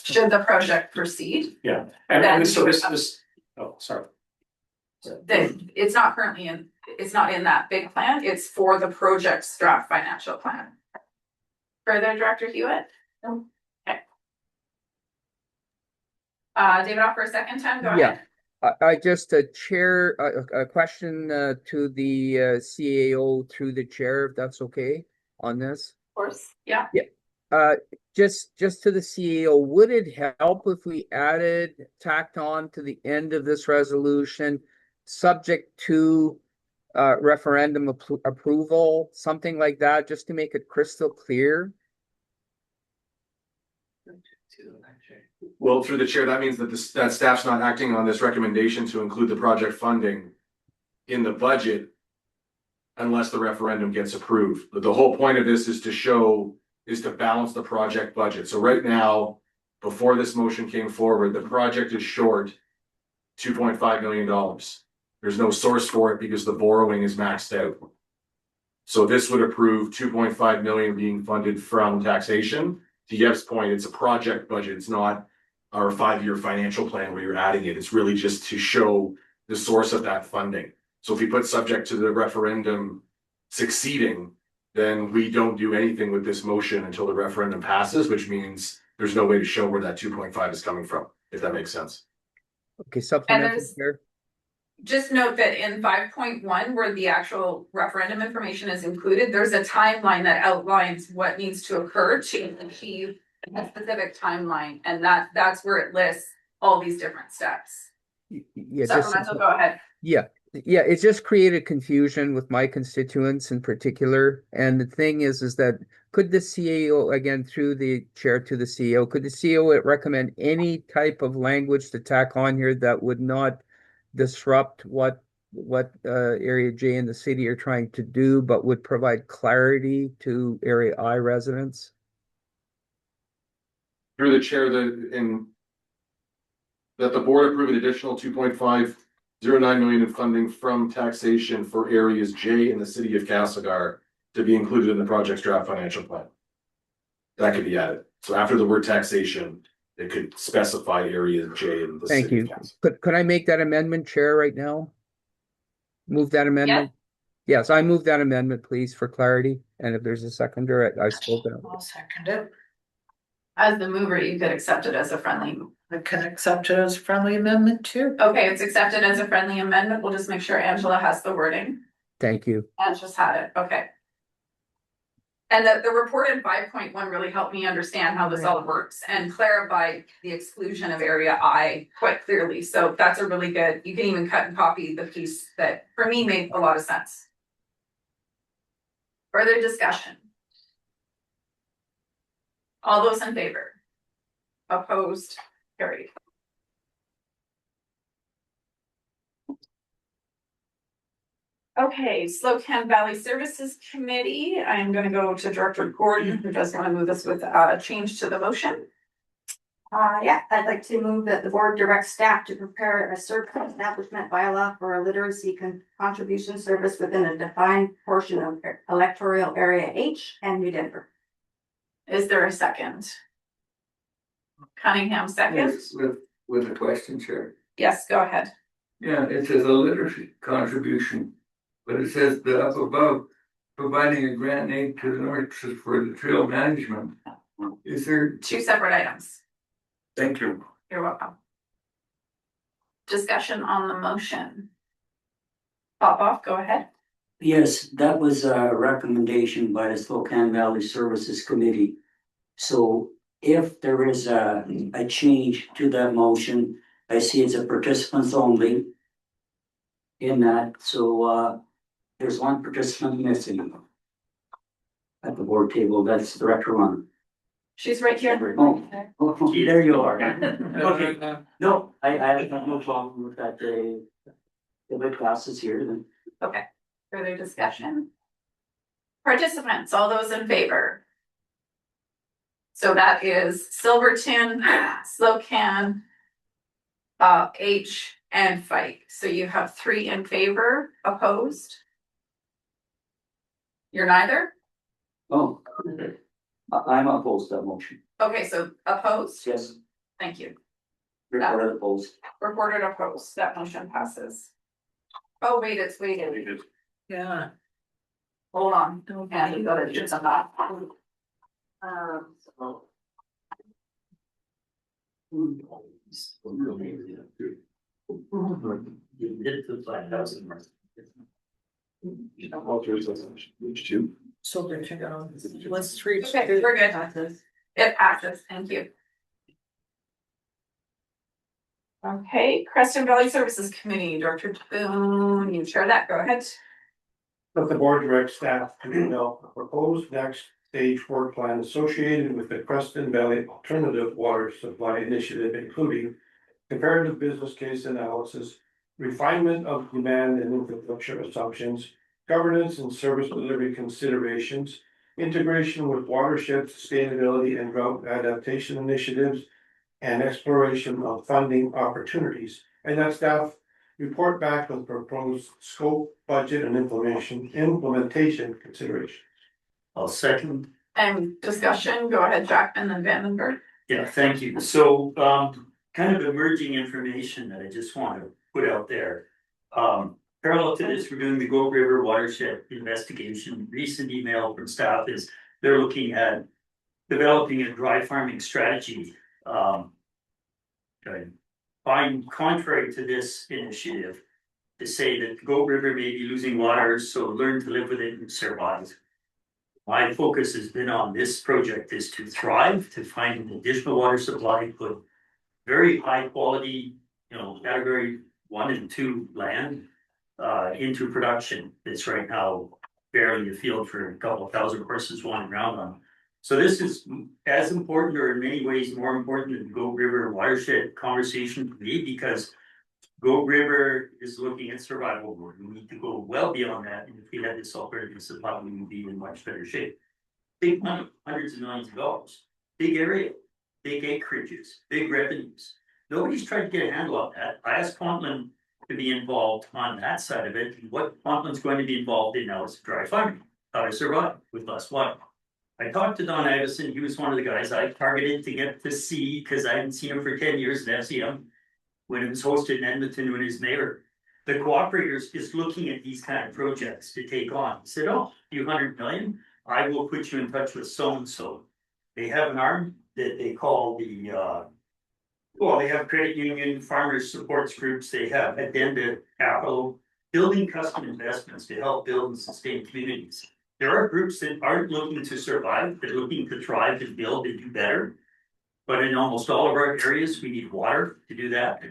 Should the project proceed? Yeah, and so this, oh, sorry. It's not currently it's not in that big plan, it's for the project's draft financial plan. Further, Director Hewitt? No. Okay. David off for a second time, go ahead. I just chair a question to the CAO through the chair, if that's okay on this. Of course, yeah. Just to the CAO, would it help if we tacked on to the end of this resolution, subject to referendum approval, something like that, just to make it crystal clear? Well, through the chair, that means that that staff's not acting on this recommendation to include the project funding in the budget unless the referendum gets approved. But the whole point of this is to balance the project budget. So right now, before this motion came forward, the project is short $2.5 million. There's no source for it because the borrowing is maxed out. So this would approve $2.5 million being funded from taxation. To Yev's point, it's a project budget. It's not our 5-year financial plan where you're adding it. It's really just to show the source of that funding. So if we put subject to the referendum succeeding, then we don't do anything with this motion until the referendum passes, which means there's no way to show where that 2.5 is coming from, if that makes sense. Okay, supplemental here. Just note that in 5.1, where the actual referendum information is included, there's a timeline that outlines what needs to occur to achieve a specific timeline, and that's where it lists all these different steps. Supplemental, go ahead. Yeah, it just created confusion with my constituents in particular. And the thing is that could the CAO, again, through the chair to the CEO, could the CEO recommend any type of language to tack on here that would not disrupt what Area J and the city are trying to do, but would provide clarity to Area I residents? Through the chair, that the board approve an additional $2.509 million in funding from taxation for areas J in the city of Castlegar to be included in the project's draft financial plan. That could be added. So after the word taxation, it could specify areas J in the city. Thank you. Could I make that amendment, Chair, right now? Move that amendment? Yeah. Yes, I move that amendment, please, for clarity. And if there's a seconder, I spoke out. I'll second it. As the mover, you could accept it as a friendly. I can accept it as a friendly amendment too. Okay, it's accepted as a friendly amendment. We'll just make sure Angela has the wording. Thank you. Angela's had it, okay. And the report in 5.1 really helped me understand how this all works and clarified the exclusion of area I quite clearly. So that's a really good, you can even cut and copy the piece that for me made a lot of sense. Further discussion? All those in favor? Opposed? Carried. Okay, Slocan Valley Services Committee. I'm gonna go to Director Gordon, who does want to move this with a change to the motion. Yeah, I'd like to move that the board directs staff to prepare a certificate establishment bylaw for a literacy contribution service within a defined portion of electoral area H and New Denver. Is there a second? Cunningham seconds. With a question, Chair. Yes, go ahead. Yeah, it says a literacy contribution, but it says the up above, providing a grant aid to the north for the trail management. Is there? Two separate items. Thank you. You're welcome. Discussion on the motion. Popoff, go ahead. Yes, that was a recommendation by the Spokane Valley Services Committee. So if there is a change to that motion, I see it's a participants only in that, so there's one participant missing at the board table, that's Director One. She's right here. Oh, there you are. Okay, no, I have no problem with that, the class is here then. Okay, further discussion? Participants, all those in favor? So that is Silverton, Slocan, H, and Fike. So you have 3 in favor, opposed? You're neither? Oh, I'm opposed to that motion. Okay, so opposed? Yes. Thank you. Recorded opposed. Reported opposed, that motion passes. Oh, wait, it's waited. Yeah. Hold on, and you gotta do some that. So. So there you go. Let's reach. Okay, we're good. It passes, thank you. Okay, Creston Valley Services Committee, Director Boone, you chair that, go ahead. That the board directs staff to develop a proposed next stage work plan associated with the Creston Valley Alternative Water Supply Initiative, including comparative business case analysis, refinement of demand and infrastructure assumptions, governance and service delivery considerations, integration with watershed sustainability and drought adaptation initiatives, and exploration of funding opportunities, and that staff report back with proposed scope, budget, and implementation considerations. I'll second. And discussion, go ahead, Jack, and then Vandenberg. Yeah, thank you. So, kind of emerging information that I just want to put out there. Parallel to this, we're doing the Gold River watershed investigation. Recent email from staff is they're looking at developing a dry farming strategy. I find contrary to this initiative to say that the Gold River may be losing water, so learn to live with it and survive. My focus has been on this project is to thrive, to find an additional water supply, put very high quality, category 1 and 2 land into production. It's right now barely a field for a couple of thousand horses wandering around on. So this is as important, or in many ways more important than the Gold River watershed conversation for me, because Gold River is looking at survival mode. We need to go well beyond that, and if we had this alternative supply, we would be in much better shape. Big money, hundreds of millions of dollars, big area, big acreages, big revenues. Nobody's tried to get a handle on that. I asked Quantland to be involved on that side of it. What Quantland's going to be involved in now is dry farming, how to survive with less water. I talked to Don Addison. He was one of the guys I targeted to get to see, because I hadn't seen him for 10 years at FCM when it was hosted in Edmonton when he was mayor. The cooperators is looking at these kind of projects to take on. He said, oh, a few $100 million, I will put you in touch with so-and-so. They have an arm that they call well, they have credit union, farmers supports groups, they have addenda capital, building custom investments to help build and sustain communities. There are groups that aren't looking to survive, they're looking to thrive and build and do better. But in almost all of our areas, we need water to do that.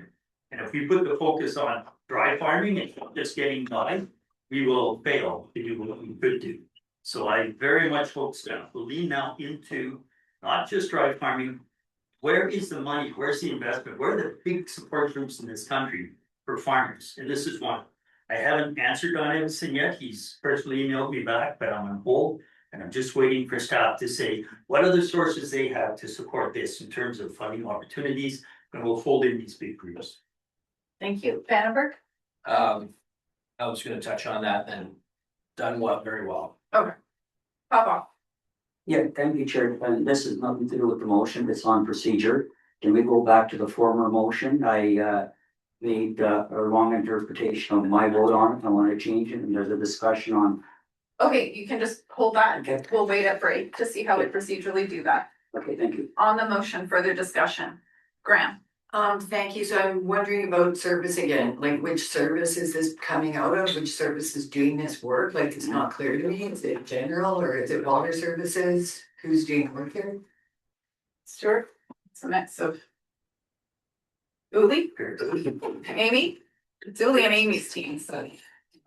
And if we put the focus on dry farming and just getting by, we will fail to do what we could do. So I very much hope staff will lean now into not just dry farming. Where is the money? Where's the investment? Where are the big support groups in this country for farmers? And this is one. I haven't answered Don Edison yet. He's personally emailed me back, but I'm on hold. And I'm just waiting for staff to say what other sources they have to support this in terms of funding opportunities. And we'll fold in these big groups. Thank you. Vandenberg? I was gonna touch on that and done very well. Okay. Papa. Yeah, thank you, Chair. And this has nothing to do with the motion. It's on procedure. Can we go back to the former motion? I made a wrong interpretation of my vote on it. I want to change it, and there's a discussion on. Okay, you can just hold that. Okay. We'll wait at break to see how we procedurally do that. Okay, thank you. On the motion, further discussion. Graham? Thank you. So I'm wondering about service again, like which service is this coming out of? Which service is doing this work? Like it's not clear to me. Is it general or is it water services? Who's doing work here? Stuart? It's a mix of Uli? Amy? It's Uli and Amy's team, so.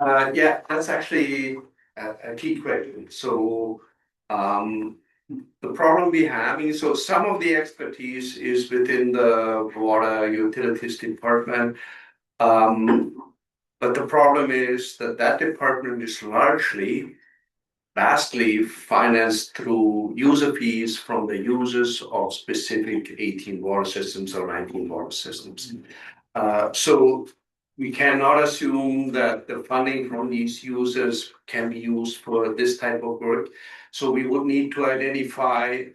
Yeah, that's actually a key question. So, the problem we having, so some of the expertise is within the water utilities department. But the problem is that that department is vastly financed through user fees from the users of specific 18 water systems or 19 water systems. So we cannot assume that the funding from these users can be used for this type of work. So we would need to identify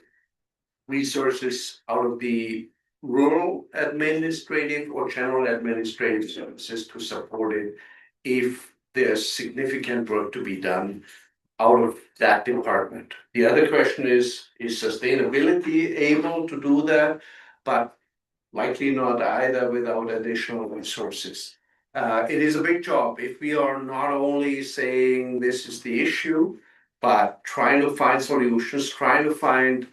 resources out of the rural administrative or general administrative services to support it if there's significant work to be done out of that department. The other question is sustainability able to do that? But likely not either without additional resources. It is a big job if we are not only saying this is the issue, but trying to find solutions, trying to find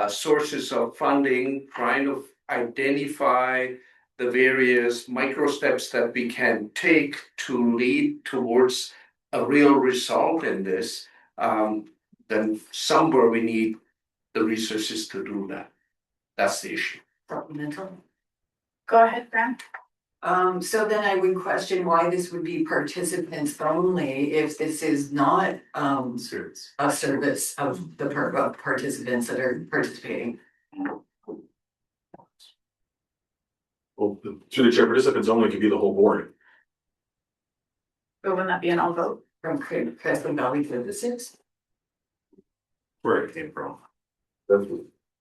sources of funding, trying to identify the various micro steps that we can take to lead towards a real result in this, then somewhere we need the resources to do that. That's the issue. Supplemental. Go ahead, Graham. So then I would question why this would be participants only if this is not a service of the participants that are participating. Well, through the chair, participants only could be the whole board. But wouldn't that be an all vote? From Crescent Valley Services? Where it came from.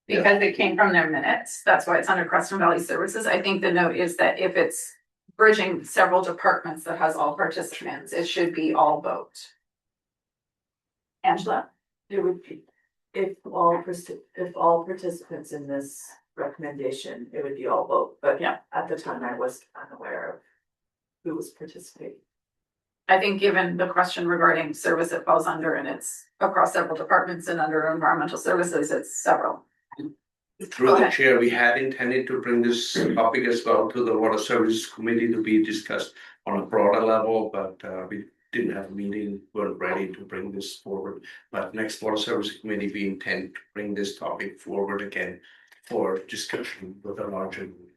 Because it came from their minutes, that's why it's under Creston Valley Services. I think the note is that if it's bridging several departments that has all participants, it should be all vote. Angela? It would be, if all participants in this recommendation, it would be all vote, but Yeah. at the time I was unaware of who was participating. I think given the question regarding service it falls under and it's across several departments and under environmental services, it's several. Through the chair, we had intended to bring this topic as well to the Water Services Committee to be discussed on a broader level, but we didn't have a meeting, weren't ready to bring this forward. But next Water Services Committee, we intend to bring this topic forward again for discussion with a larger group.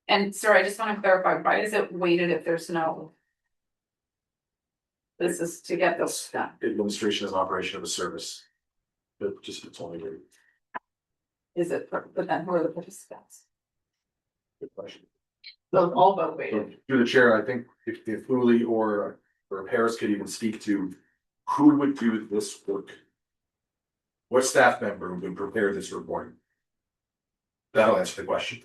And sorry, I just want to clarify, why is it weighted if there's no? This is to get those done. Administration is operation of a service. But participants only do. Is it, but then who are the participants? Good question. So all vote weighted. Through the chair, I think if Uli or Paris could even speak to who would do this work. What staff member would prepare this report? That'll answer the question.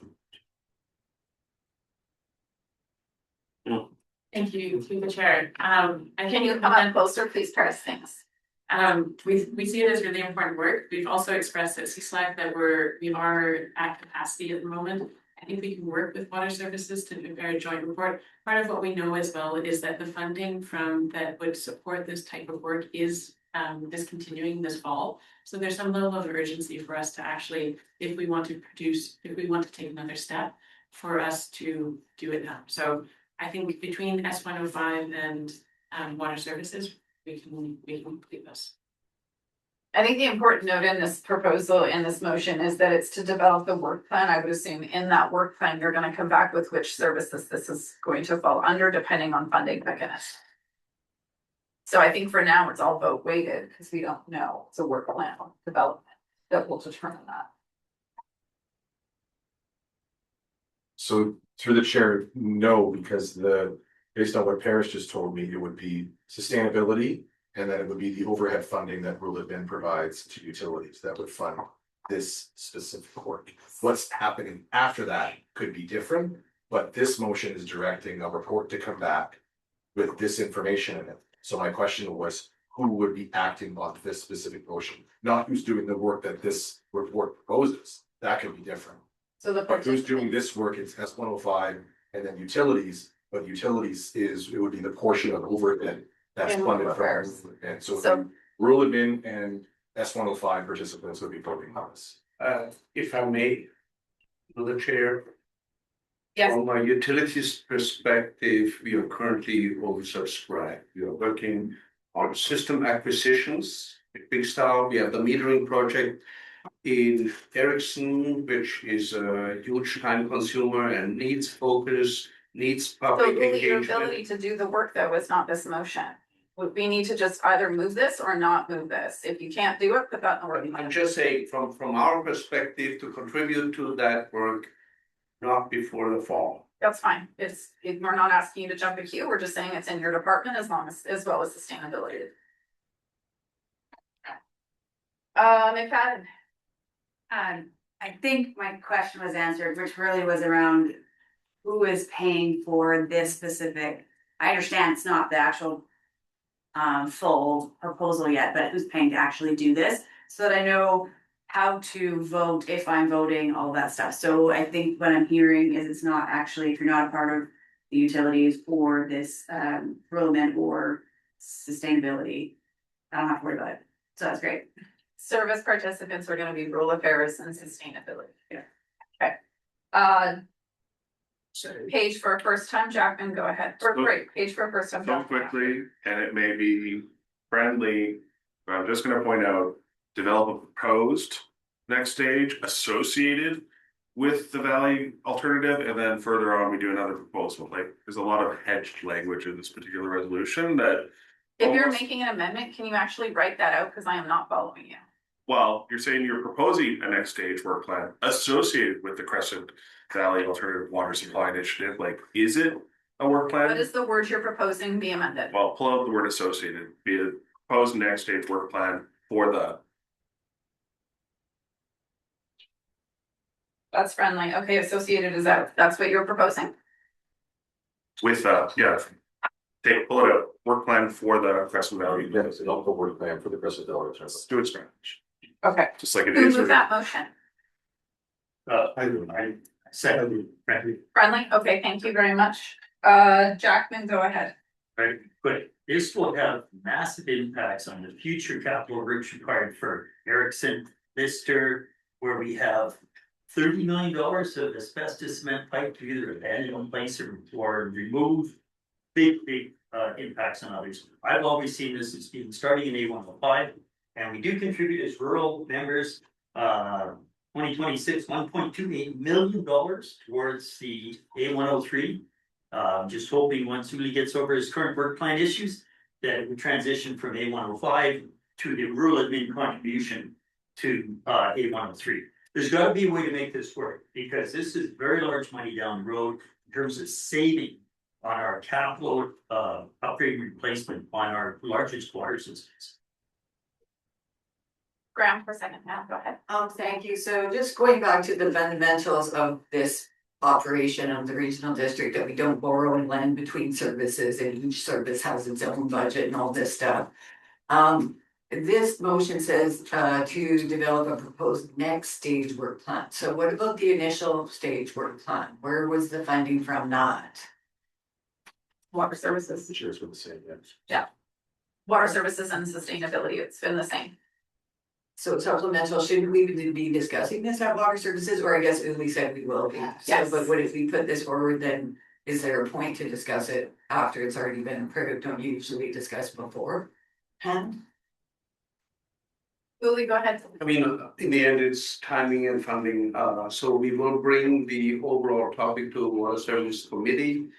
Thank you, through the chair. Can you come on closer, please, Paris? Thanks. We see it as really important work. We've also expressed at CSLAC that we are at capacity at the moment. I think we can work with water services to prepare a joint report. Part of what we know as well is that the funding that would support this type of work is discontinuing this fall. So there's some level of urgency for us to actually, if we want to take another step, for us to do it now. So I think between S105 and water services, we can complete this. I think the important note in this proposal, in this motion, is that it's to develop the work plan. I would assume in that work plan, you're gonna come back with which services this is going to fall under, depending on funding mechanism. So I think for now, it's all vote weighted, because we don't know. It's a work plan development that will determine that. So through the chair, no, because based on what Paris just told me, it would be sustainability. And then it would be the overhead funding that Willet provides to utilities that would fund this specific work. What's happening after that could be different, but this motion is directing a report to come back with this information in it. So my question was, who would be acting on this specific motion? Not who's doing the work that this report proposes. That could be different. So But who's doing this work, it's S105 and then utilities, but utilities it would be the portion of overhead that's funded from, and so rural admin and S105 participants would be voting on this. If I may, to the chair. Yes. From a utilities perspective, we are currently oversubscribed. We are working on system acquisitions. At Big Star, we have the metering project in Erickson, which is a huge time consumer and needs focus, needs public So really your engagement. ability to do the work though is not this motion. We need to just either move this or not move this. If you can't do it, put that in the wording. I'm just saying, from our perspective, to contribute to that work, not before the fall. That's fine. We're not asking you to jump a queue. We're just saying it's in your department as well as sustainability. McFadden. I think my question was answered, which really was around who is paying for this specific. I understand it's not the actual full proposal yet, but who's paying to actually do this, so that I know how to vote if I'm voting, all that stuff. So I think what I'm hearing is it's not actually, if you're not a part of the utilities or this rural or sustainability, I don't have to worry about it. So that's great. Service participants are gonna be rural affairs and sustainability. Yeah. Okay. Page for a first time, Jackman, go ahead. Page for a first time. So quickly, and it may be friendly, but I'm just gonna point out, develop a proposed next stage associated with the Valley alternative, and then further on, we do another proposal. Like, there's a lot of hedged language in this particular resolution that. If you're making an amendment, can you actually write that out? Because I am not following you. Well, you're saying you're proposing a next stage work plan associated with the Crescent Valley Alternative Water Supply Initiative. Like, is it a work plan? What is the word you're proposing be amended? Well, pull out the word associated, be a proposed next stage work plan for the. That's friendly. Okay, associated is out. That's what you're proposing. With yeah. Pull it out, work plan for the Crescent Valley. Yes, it's also work plan for the Crescent Valley. Do it Spanish. Okay. Just like it Who is. moved that motion? I second, frankly. Friendly? Okay, thank you very much. Jackman, go ahead. Right, but this will have massive impacts on the future capital works required for Erickson, Lister, where we have $30 million of asbestos cement pipe to either abandon in place or remove. Big impacts on others. I've always seen this as being starting in A105, and we do contribute as rural members. 2026, $1.28 million towards the A103. Just hoping once Uli gets over his current work plan issues, that it would transition from A105 to the rural admin contribution to A103. There's got to be a way to make this work, because this is very large money down the road in terms of saving on our capital upgrade and replacement on our largest water systems. Graham for a second now, go ahead. Thank you. So just going back to the fundamentals of this operation of the regional district, that we don't borrow and lend between services and each service has its own budget and all this stuff. this motion says to develop a proposed next stage work plan. So what about the initial stage work plan? Where was the funding from not? Water services. The chairs were the same, yes. Yeah. Water services and sustainability, it's been the same. So supplemental, shouldn't we be discussing this at water services, or I guess as we said we will be. Yes. So, but what if we put this forward, then is there a point to discuss it after it's already been approved? Don't you usually discuss before? And Lily, go ahead. I mean, in the end, it's timing and funding, so we will bring the overall topic to Water Service Committee.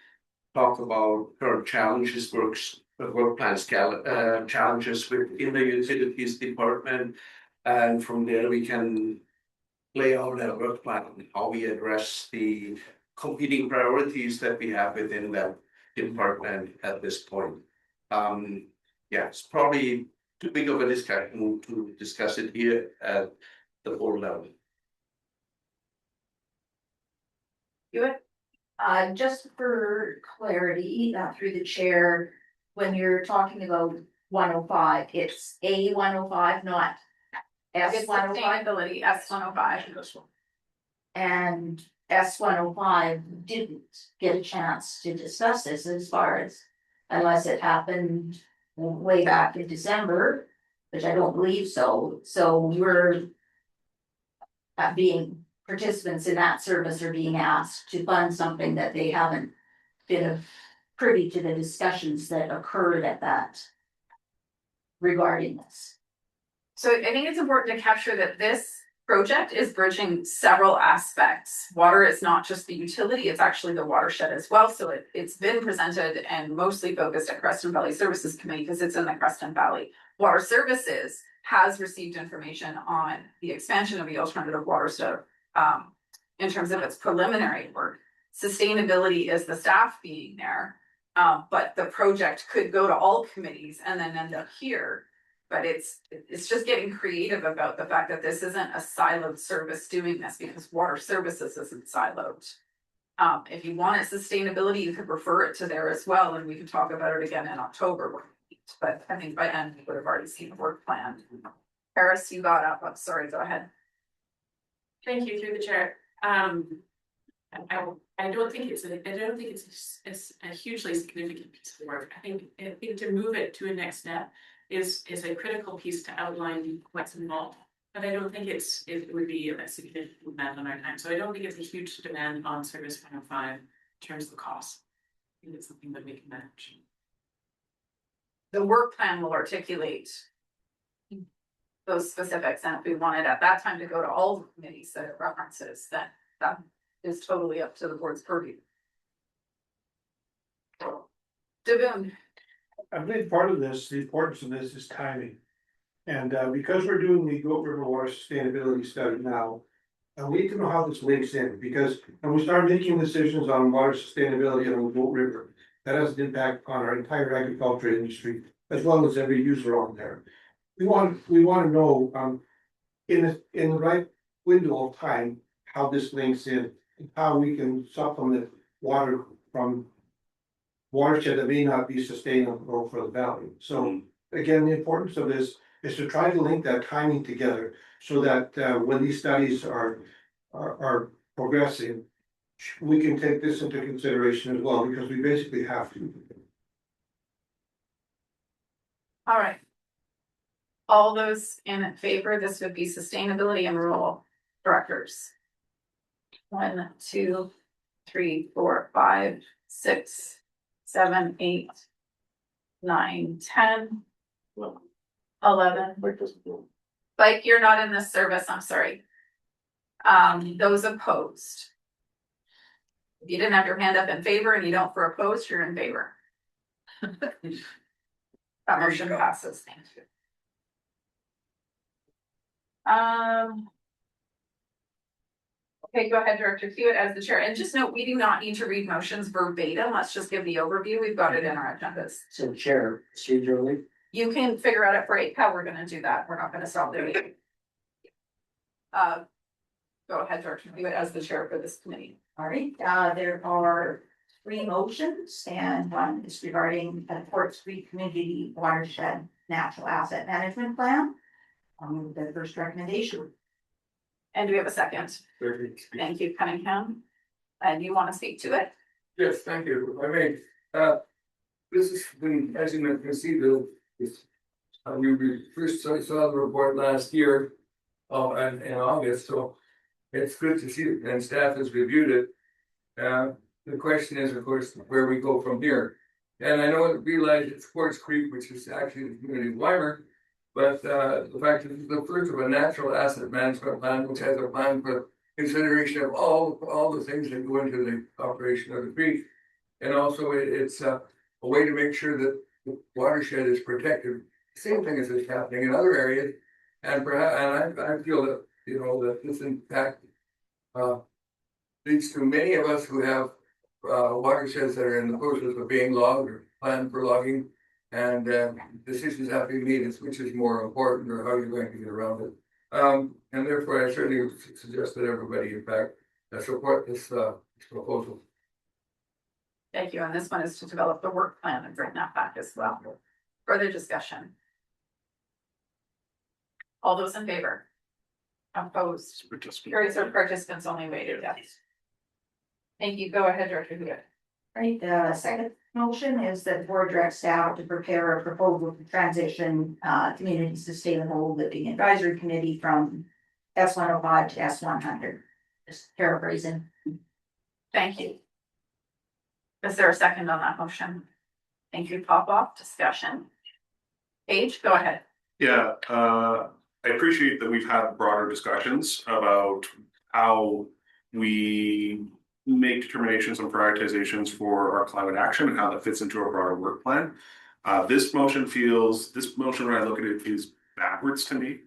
Talk about current challenges, work plans, challenges within the utilities department. And from there, we can lay out a work plan, how we address the competing priorities that we have within that department at this point. Yeah, it's probably too big of a discussion to discuss it here at the board level. Willet? Just for clarity, through the chair, when you're talking about 105, it's A 105, not S It's 105. sustainability, S105. And S 105 didn't get a chance to discuss this as far as, unless it happened way back in December, which I don't believe so. So we're being participants in that service are being asked to fund something that they haven't been privy to the discussions that occurred at that regarding this. So I think it's important to capture that this project is bridging several aspects. Water is not just the utility, it's actually the watershed as well. So it's been presented and mostly focused at Creston Valley Services Committee because it's in the Creston Valley. Water Services has received information on the expansion of the alternative water stuff in terms of its preliminary work. Sustainability is the staff being there, but the project could go to all committees and then end up here. But it's just getting creative about the fact that this isn't a siloed service doing this because water services isn't siloed. If you wanted sustainability, you could refer it to there as well, and we can talk about it again in October. But I think by then we would have already seen the work plan. Paris, you got up. I'm sorry, go ahead. Thank you, through the chair. I don't think it's a hugely significant piece of work. I think to move it to a next step is a critical piece to outline what's involved. But I don't think it would be a significant demand on our time. So I don't think it's a huge demand on Service 105 in terms of the cost. I think it's something that we can manage. The work plan will articulate those specifics, and if we wanted at that time to go to all the committees that it references, then that is totally up to the board's purview. Devon. I believe part of this, the importance of this is timing. And because we're doing the Goat River Water Sustainability Study now, we need to know how this links in, because when we start making decisions on water sustainability on the Goat River, that has an impact on our entire agriculture industry, as well as every user on there. We want to know in the right window of time how this links in, and how we can supplement water from watershed that may not be sustainable for the valley. So again, the importance of this is to try to link that timing together so that when these studies are progressing, we can take this into consideration as well, because we basically have to. All right. All those in favor, this would be sustainability and rural directors. 1, 2, 3, 4, 5, 6, 7, 8, 9, 10, 11. Like, you're not in this service, I'm sorry. Those opposed. If you didn't have your hand up in favor and you don't for opposed, you're in favor. That motion passes. Thank you. Okay, go ahead, Director Hewitt as the chair. And just note, we do not need to read motions verbatim. Let's just give the overview. We've got it in our agendas. So chair, procedurally. You can figure out at break how we're gonna do that. We're not gonna stop doing it. Go ahead, Director Hewitt as the chair for this committee. All right, there are 3 motions, and one is regarding the Port Street Community Watershed natural asset management plan. I'll move the first recommendation. And do we have a second? Thank you, Cunningham. And you want to speak to it? Yes, thank you. I mean, this has been, as you can see, we first saw the report last year, and in August, so it's good to see it, and staff has reviewed it. The question is, of course, where we go from here. And I know it realized it's Quartz Creek, which is actually the community of Weimer, but the fact that it's the first of a natural asset management plan, which has a plan for consideration of all the things that go into the operation of the creek. And also it's a way to make sure that the watershed is protected. Same thing as is happening in other areas. And perhaps, and I feel that, that this in fact leads to many of us who have watersheds that are in the process of being logged or planned for logging, and decisions have to be made as which is more important or how you're going to get around it. And therefore, I certainly would suggest that everybody, in fact, support this proposal. Thank you. And this one is to develop the work plan and bring that back as well. Further discussion. All those in favor? Opposed? Carries or participants only weighted yes. Thank you. Go ahead, Director Willet. Right, the second motion is that the board directs staff to prepare a proposal to transition community sustainable living advisory committee from S105 to S100. Just paraphrasing. Thank you. Is there a second on that motion? Thank you, Popoff. Discussion. Paige, go ahead. Yeah, I appreciate that we've had broader discussions about how we make determinations and prioritizations for our climate action and how that fits into our broader work plan. This motion, when I look at it, feels backwards to me,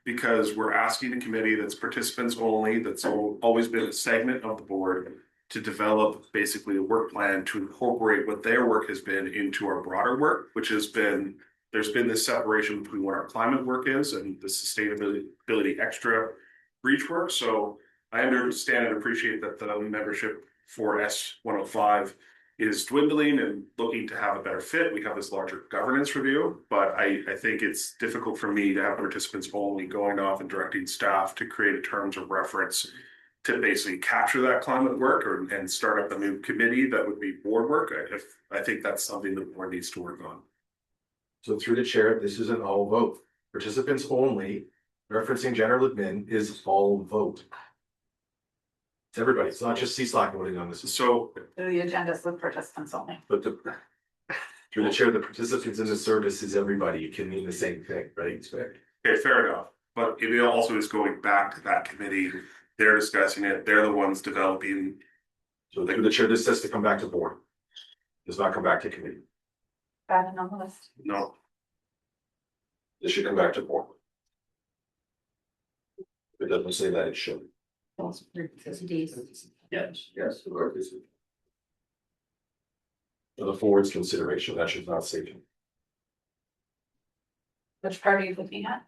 because we're asking a committee that's participants only, that's always been a segment of the board, to develop basically a work plan to incorporate what their work has been into our broader work, which has been, there's been this separation between what our climate work is and the sustainability extra reach work. So I understand and appreciate that the membership for S105 is dwindling and looking to have a better fit. We have this larger governance review, but I think it's difficult for me to have participants only going off and directing staff to create a terms of reference to basically capture that climate work and start up a new committee that would be board work. I think that's something the board needs to work on. So through the chair, this is an all vote. Participants only, referencing general admin, is all vote. It's everybody. It's not just CSLAC voting on this. So The agenda is with participants only. But through the chair, the participants in the service is everybody. It can mean the same thing, right? Okay, fair enough. But it also is going back to that committee. They're discussing it. They're the ones developing. So through the chair, this says to come back to board. Does not come back to committee. Bad on the list. No. This should come back to board. It doesn't say that it should. Yes. For the board's consideration, that should not say. Which part are you looking at?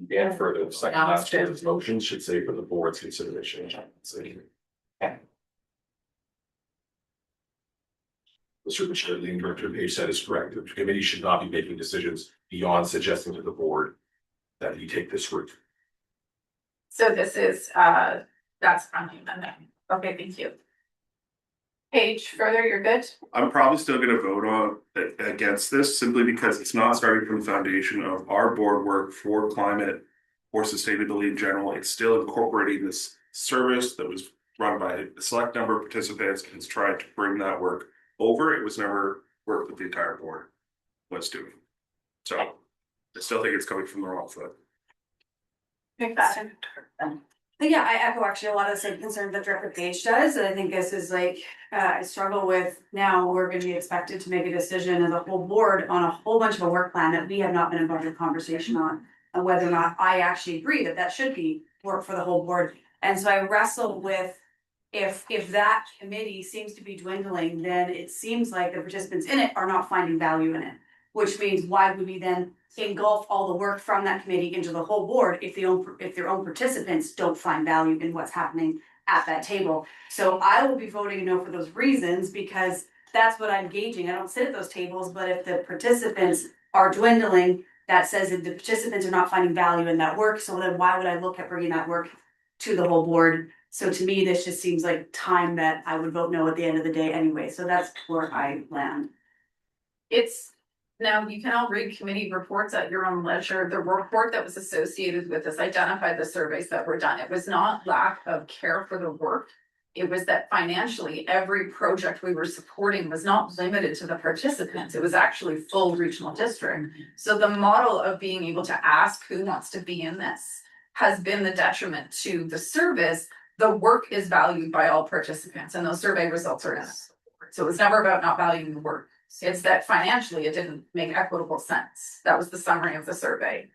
And for the second last of the motion should say for the board's consideration. Okay. Mr. the Chair, the Director Page said is correct. The committee should not be making decisions beyond suggesting to the board that you take this route. So this is, that's from the amendment. Okay, thank you. Paige, further, you're good? I'm probably still going to vote on against this simply because it's not starting from the foundation of our board work for climate or sustainability in general. It's still incorporating this service that was run by a select number of participants and it's trying to bring that work over. It was never work that the entire board was doing. So I still think it's coming from the wrong foot. Yeah, I echo actually a lot of the same concerns that Director Page does, and I think this is like, I struggle with now we're gonna be expected to make a decision as a whole board on a whole bunch of a work plan that we have not been involved in conversation on, and whether or not I actually agree that that should be work for the whole board. And so I wrestle with if that committee seems to be dwindling, then it seems like the participants in it are not finding value in it. Which means why would we then engulf all the work from that committee into the whole board if their own participants don't find value in what's happening at that table? So I will be voting no for those reasons because that's what I'm gauging. I don't sit at those tables, but if the participants are dwindling, that says that the participants are not finding value in that work, so then why would I look at bringing that work to the whole board? So to me, this just seems like time that I would vote no at the end of the day anyway, so that's where I land. It's, now you can all read committee reports at your own leisure. The report that was associated with this identified the surveys that were done. It was not lack of care for the work. It was that financially, every project we were supporting was not limited to the participants. It was actually full regional district. So the model of being able to ask who wants to be in this has been the detriment to the service. The work is valued by all participants and those survey results are not. So it's never about not valuing the work. It's that financially it didn't make equitable sense. That was the summary of the survey.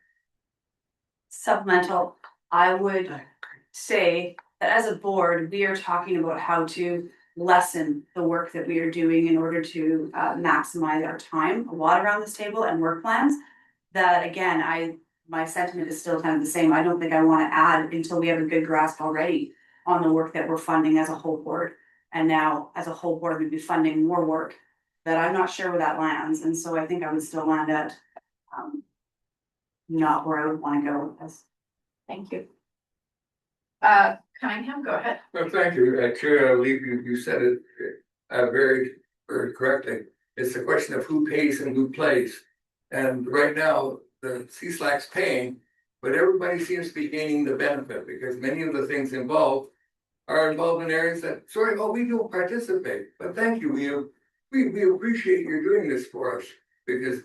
Supplemental, I would say that as a board, we are talking about how to lessen the work that we are doing in order to maximize our time, a lot around this table and work plans. That again, my sentiment is still kind of the same. I don't think I want to add until we have a good grasp already on the work that we're funding as a whole board. And now as a whole board, we'd be funding more work that I'm not sure where that lands. And so I think I would still land at not where I would want to go with this. Thank you. Cunningham, go ahead. Well, thank you, Chair. I believe you said it very correctly. It's a question of who pays and who plays. And right now, the CSLAC's paying, but everybody seems to be gaining the benefit because many of the things involved are involved in areas that, we don't participate. But thank you, we appreciate you doing this for us because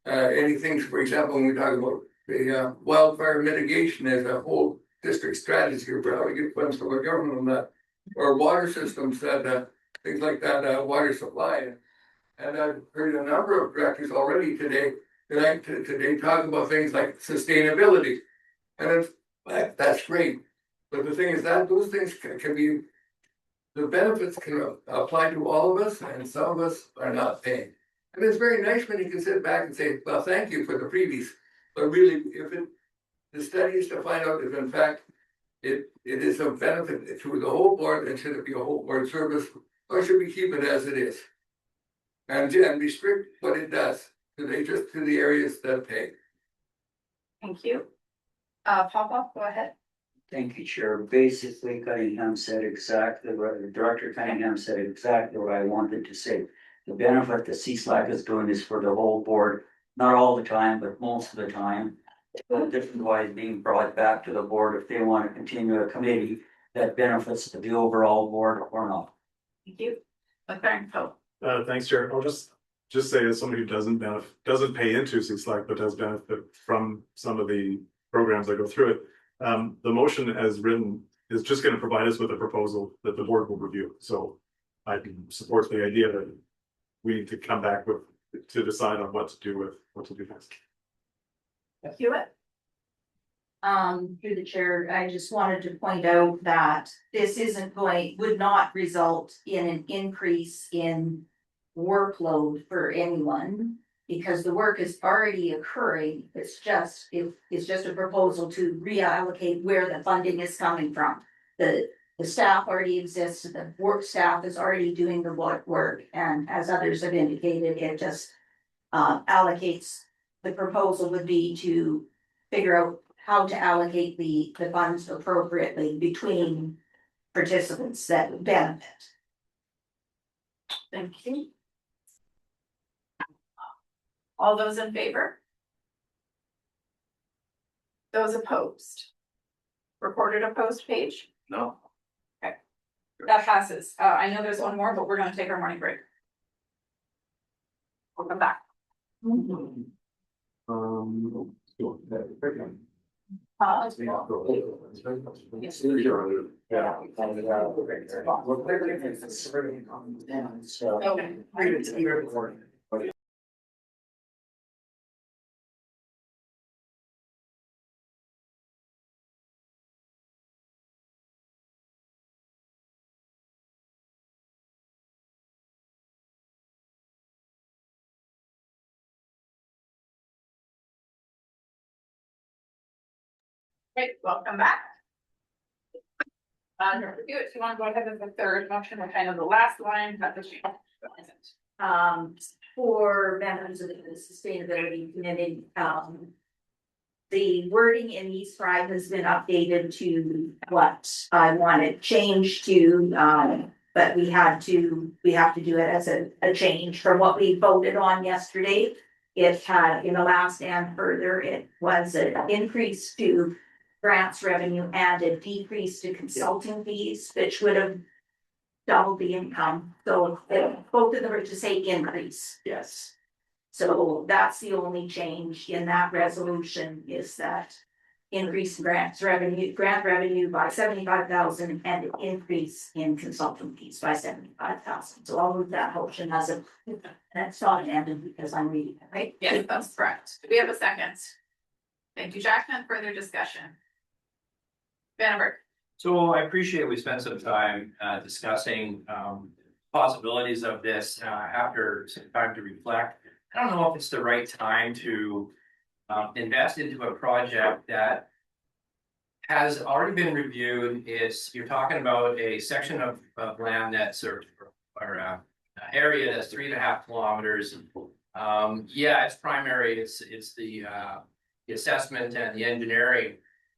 any things, for example, when we talk about the wildfire mitigation as a whole district strategy for how to get funds from our government on that, or water systems that things like that, water supply. And I've heard a number of directors already today talk about things like sustainability, and that's great. But the thing is that those things can be, the benefits can apply to all of us, and some of us are not paying. And it's very nice when you can sit back and say, well, thank you for the freebies. But really, the study is to find out if in fact it is of benefit to the whole board, and should it be a whole board service, or should we keep it as it is? And restrict what it does to the areas that pay. Thank you. Papa, go ahead. Thank you, Chair. Basically, Cunningham said exactly what Director Cunningham said exactly what I wanted to say. The benefit that CSLAC is doing is for the whole board, not all the time, but most of the time. Different wise being brought back to the board if they want to continue a committee that benefits the overall board or not. Thank you. Thanks, Chair. I'll just say as somebody who doesn't pay into CSLAC but does benefit from some of the programs that go through it. The motion as written is just going to provide us with a proposal that the board will review. So I can support the idea that we need to come back to decide on what to do next. Hewitt. Through the chair, I just wanted to point out that this would not result in an increase in workload for anyone. Because the work is already occurring, it's just a proposal to reallocate where the funding is coming from. The staff already exists, the work staff is already doing the work, and as others have indicated, it just allocates. The proposal would be to figure out how to allocate the funds appropriately between participants that would benefit. Thank you. All those in favor? Those opposed? Recorded opposed page? No. Okay. That passes. I know there's one more, but we're gonna take our morning break. We'll come back. Okay. Great, welcome back. Director Hewitt, if you want to go ahead with the third motion, or kind of the last line, that the change. For members of the sustainability committee, the wording in East Drive has been updated to what I wanted changed to, but we have to do it as a change from what we voted on yesterday. It had in the last and further, it was an increase to grants revenue and a decrease to consulting fees, which would have doubled the income. So both of them are to say increase. Yes. So that's the only change in that resolution is that increase in grant revenue by 75,000 and an increase in consulting fees by 75,000. So I'll move that motion as a, that's not ended because I'm reading it, right? Yes, that's correct. Do we have a second? Thank you, Jackman. Further discussion? Vandenberg. So I appreciate we spent some time discussing possibilities of this after some time to reflect. I don't know if it's the right time to invest into a project that has already been reviewed. You're talking about a section of land that's or area that's 3.5 kilometers. Yeah, it's primary. It's the assessment and the engineering.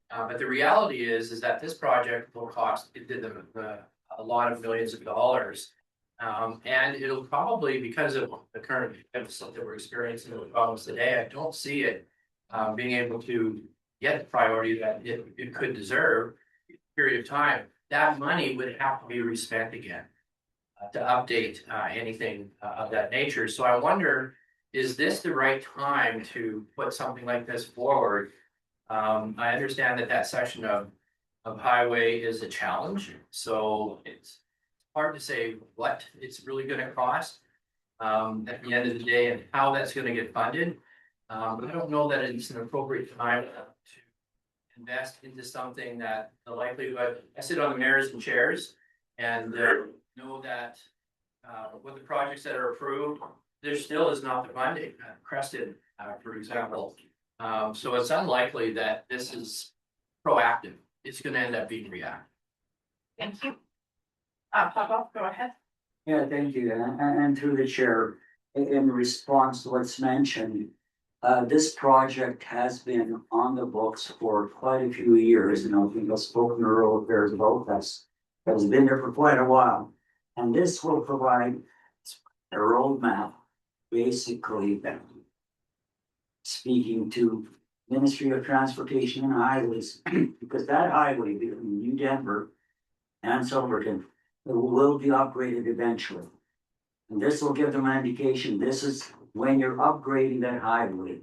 But the reality is that this project will cost a lot of millions of dollars. And it'll probably, because of the current deficit that we're experiencing with problems today, I don't see it being able to get the priority that it could deserve in a period of time. That money would have to be respent again to update anything of that nature. So I wonder, is this the right time to put something like this forward? I understand that section of highway is a challenge, so it's hard to say what it's really going to cost at the end of the day and how that's going to get funded. But I don't know that it's an appropriate time to invest into something that the likelihood. I sit on the mayors and chairs and know that with the projects that are approved, there still is not the funding. Crested, for example. So it's unlikely that this is proactive. It's going to end up being reactive. Thank you. Papa, go ahead. Yeah, thank you. And through the chair, in response to what's mentioned, this project has been on the books for quite a few years. You know, people spoken to rural affairs about this. It's been there for quite a while. And this will provide a roadmap, basically, speaking to Ministry of Transportation and Highways, because that highway between New Denver and Silverton will be upgraded eventually. And this will give them an indication, this is when you're upgrading that highway,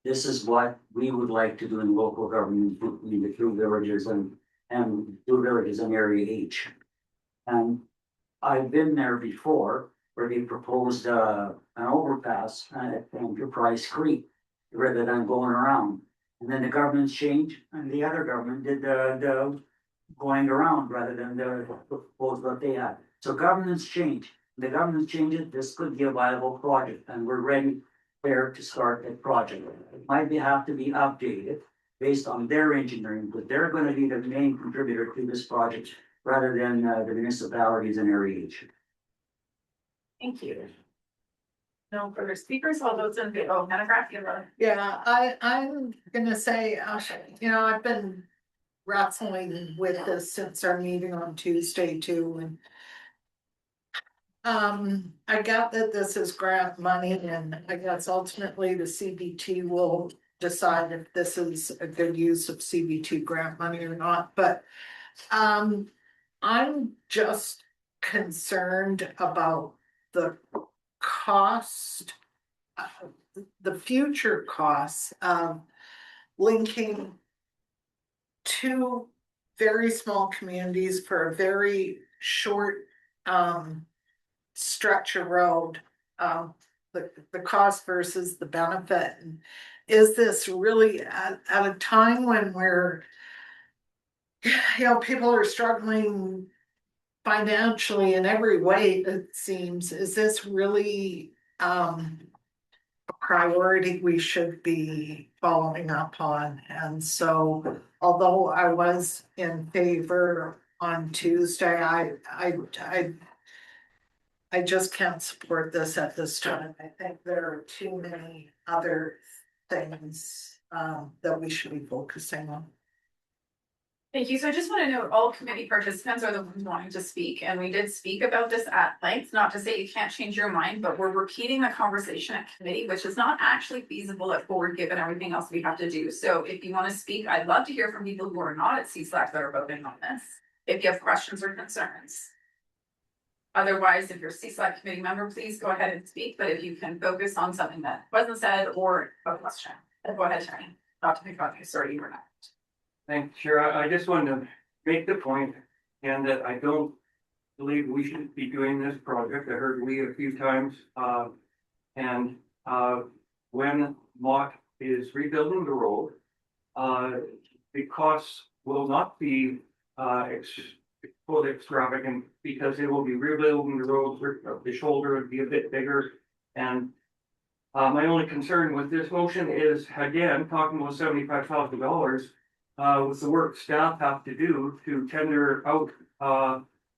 this is what we would like to do in local government, in the two villages and two villages in Area H. And I've been there before, where they proposed an overpass at Enterprise Creek, rather than going around. And then the governments changed, and the other government did the going around rather than the proposal that they had. So governments change. The government changes, this could be a viable project, and we're ready there to start that project. It might have to be updated based on their engineering, but they're going to be the main contributor to this project rather than the municipalities in Area H. Thank you. No further speakers, all those in favor, Yeah, I'm gonna say, you know, I've been wrestling with this since our meeting on Tuesday too, and I got that this is grant money, and I guess ultimately the CBT will decide if this is a good use of CBT grant money or not, but I'm just concerned about the cost, the future costs of linking two very small communities for a very short stretch of road, the cost versus the benefit. And is this really at a time when we're, you know, people are struggling financially in every way, it seems, is this really a priority we should be following up on? And so although I was in favor on Tuesday, I just can't support this at this time. I think there are too many other things that we should be focusing on. Thank you. So I just want to note all committee participants are the ones wanting to speak, and we did speak about this at length, not to say you can't change your mind, but we're repeating the conversation at committee, which is not actually feasible at board given everything else we have to do. So if you want to speak, I'd love to hear from people who are not at CSLAC that are voting on this, if you have questions or concerns. Otherwise, if you're a CSLAC committee member, please go ahead and speak, but if you can focus on something that wasn't said or a question, go ahead, Terry. Not to pick on you, sorry, you were not. Thanks, Chair. I just wanted to make the point, and that I don't believe we should be doing this project. I heard we a few times, when Mott is rebuilding the road, the costs will not be fully extravagant because they will be rebuilding the road. The shoulder would be a bit bigger, and my only concern with this motion is, again, talking about $75,000. With the work staff have to do to tender out,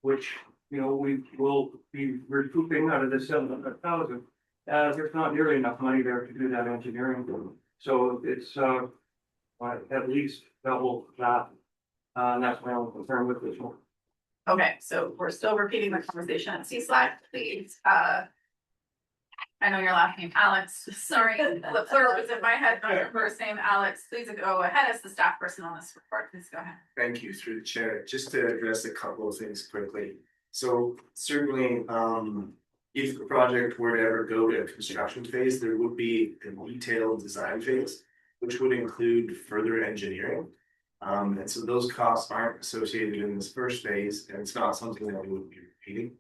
which, you know, we will be recouping out of the 700,000. There's not nearly enough money there to do that engineering. So it's, at least double that. And that's my only concern with this one. Okay, so we're still repeating the conversation at CSLAC, please. I know you're laughing, Alex. Sorry, the plural was in my head, not your first name, Alex. Please go ahead as the staff person on this report. Please go ahead. Thank you, through the chair. Just to address a couple of things quickly. So certainly, if the project were to ever go to construction phase, there would be a detailed design phase, which would include further engineering. And so those costs aren't associated in this first phase, and it's not something that we would be repeating.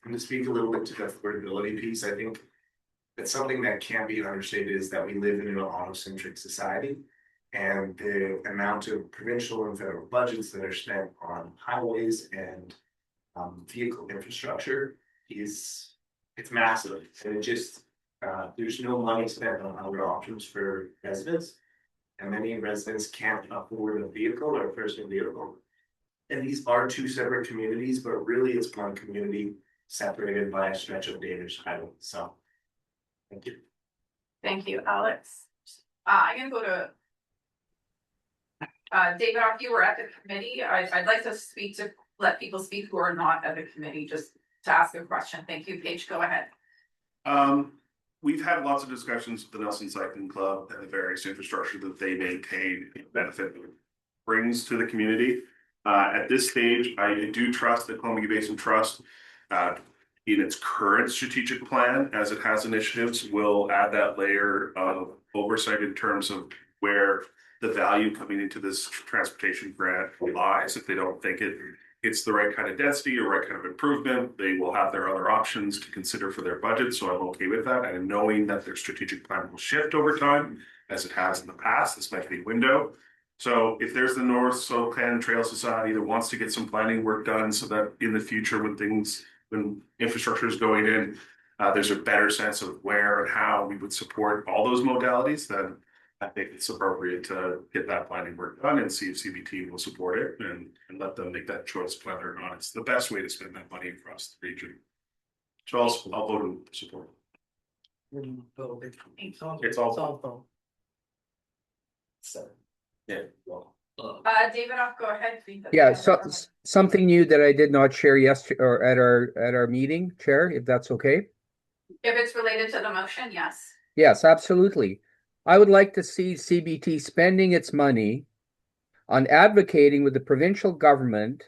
And to speak a little bit to the affordability piece, I think that's something that can't be understated is that we live in an auto-centric society, and the amount of provincial and federal budgets that are spent on highways and vehicle infrastructure it's massive, and it just there's no money spent on other options for residents, and many residents can't afford a vehicle or a personal vehicle. And these are two separate communities, but really it's one community separated by a stretch of Danish highway. So thank you. Thank you, Alex. I'm gonna go to David, if you were at the committee, I'd like to let people speak who are not at the committee, just to ask a question. Thank you, Paige, go ahead. We've had lots of discussions with the Nelson Cycling Club and the various infrastructure that they maintain and benefit brings to the community. At this stage, I do trust the Columbia Basin Trust in its current strategic plan, as it has initiatives, will add that layer of oversight in terms of where the value coming into this transportation grant lies. If they don't think it's the right kind of density or right kind of improvement, they will have their other options to consider for their budget. So I'm okay with that. And knowing that their strategic plan will shift over time, as it has in the past, this might be a window. So if there's the North Spokane Trail Society that wants to get some planning work done so that in the future when infrastructure is going in, there's a better sense of where and how we would support all those modalities, then I think it's appropriate to get that planning work done and see if CBT will support it and let them make that choice whether or not it's the best way to spend that money across the region. So I'll vote in support. It's all. So, yeah, well. David, I'll go ahead. Yeah, so something new that I did not share yesterday or at our meeting, Chair, if that's okay. If it's related to the motion, yes. Yes, absolutely. I would like to see CBT spending its money on advocating with the provincial government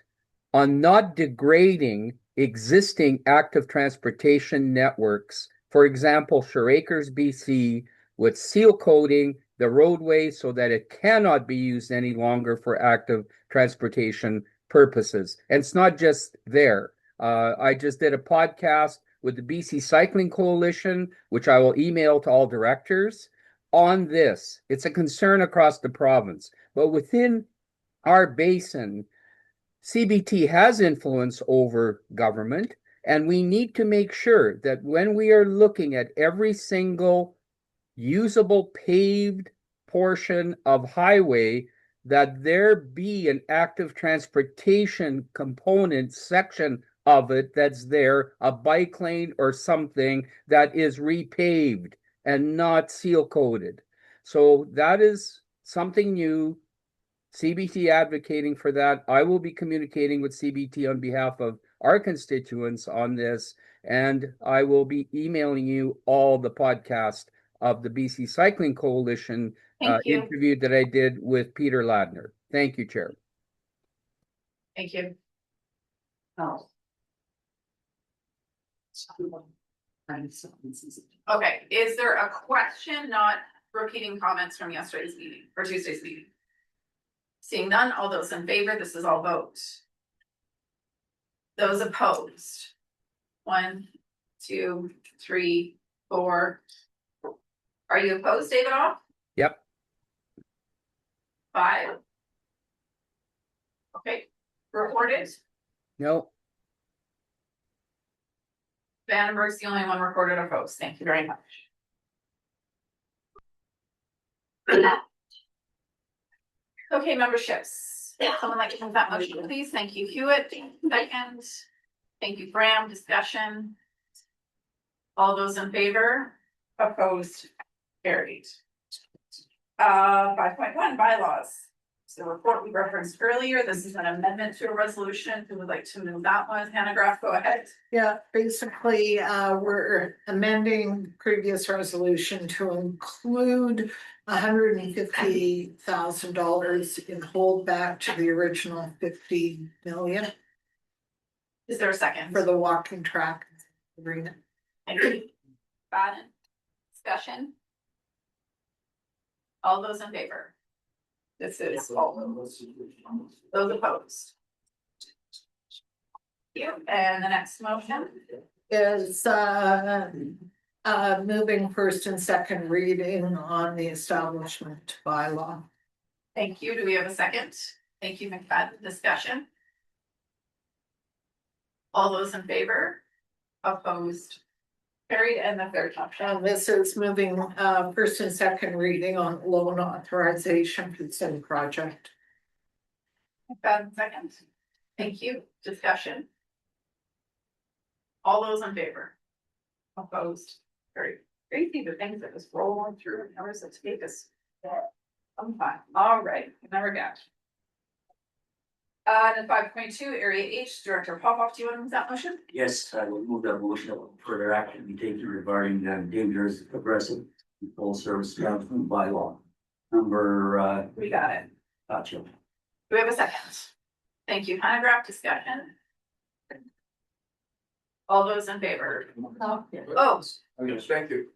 on not degrading existing active transportation networks. For example, Acres, BC, with seal coating the roadway so that it cannot be used any longer for active transportation purposes. And it's not just there. I just did a podcast with the BC Cycling Coalition, which I will email to all directors on this. It's a concern across the province, but within our basin, CBT has influence over government, and we need to make sure that when we are looking at every single usable paved portion of highway, that there be an active transportation component section of it that's there, a bike lane or something that is repaved and not seal coated. So that is something new. CBT advocating for that. I will be communicating with CBT on behalf of our constituents on this, and I will be emailing you all the podcast of the BC Cycling Coalition Thank you. interview that I did with Peter Ladner. Thank you, Chair. Thank you. Oh. Okay, is there a question, not repeating comments from yesterday's meeting or Tuesday's meeting? Seeing none, all those in favor, this is all vote. Those opposed? 1, 2, 3, 4. Are you opposed, David Off? Yep. 5. Okay, recorded. No. Vandenberg's the only one recorded opposed. Thank you very much. Okay, memberships. Someone like to move that motion, please. Thank you, Hewitt. Second. Thank you, Graham. Discussion. All those in favor? Opposed? Carried. 5.1 bylaws. So the report we referenced earlier, this is an amendment to a resolution. Who would like to move that one? Hannah Graff, go ahead. Yeah, basically, we're amending previous resolution to include $150,000 in holdback to the original 50 million. Is there a second? For the walking track arena. Thank you. Baden. Discussion. All those in favor? This is all those opposed. Yeah, and the next motion is moving first and second reading on the establishment bylaw. Thank you. Do we have a second? Thank you, McFadden. Discussion. All those in favor? Opposed? Carried. And the third option. And this is moving first and second reading on loan authorization for the same project. McFadden, second. Thank you. Discussion. All those in favor? Opposed? Very crazy, the things that just roll through and hours that take us. I'm fine. All right, never got. And 5.2, Area H, Director Popoff, do you want to move that motion? Yes, I will move that motion that further action be taken regarding dangerous, aggressive, full service management bylaw. Number, we got it. Gotcha. Do we have a second? Thank you. Hannah Graff, discussion. All those in favor? Oh. Yes, thank you.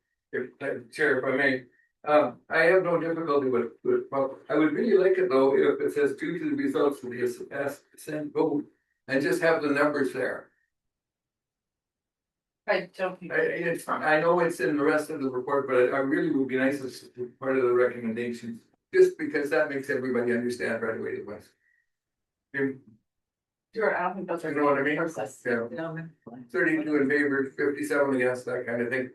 Chair, if I may, I have no difficulty with, I would really like it though, if it says due to the results of the assent vote, and just have the numbers there. I don't think. I know it's in the rest of the report, but I really would be nice as part of the recommendations, just because that makes everybody understand right away it was. Sure, I don't think those are. You know what I mean? Process. Yeah. 32 in favor, 57 against, that kind of thing.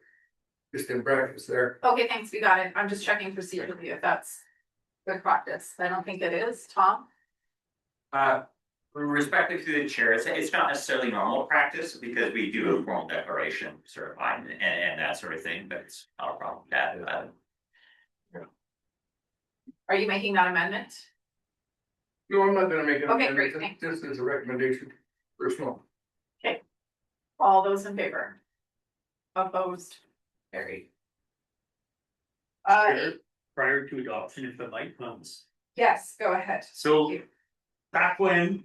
Just in practice there. Okay, thanks, we got it. I'm just checking procedurally if that's good practice. I don't think it is. Tom? Respective to the chair, it's not necessarily normal practice because we do a formal declaration certifying and that sort of thing, but it's not a problem. Are you making that amendment? No, I'm not gonna make it. Okay, great, thanks. Just as a recommendation, personal. Okay. All those in favor? Opposed? Carried. Prior to adoption, if the light comes. Yes, go ahead. So back when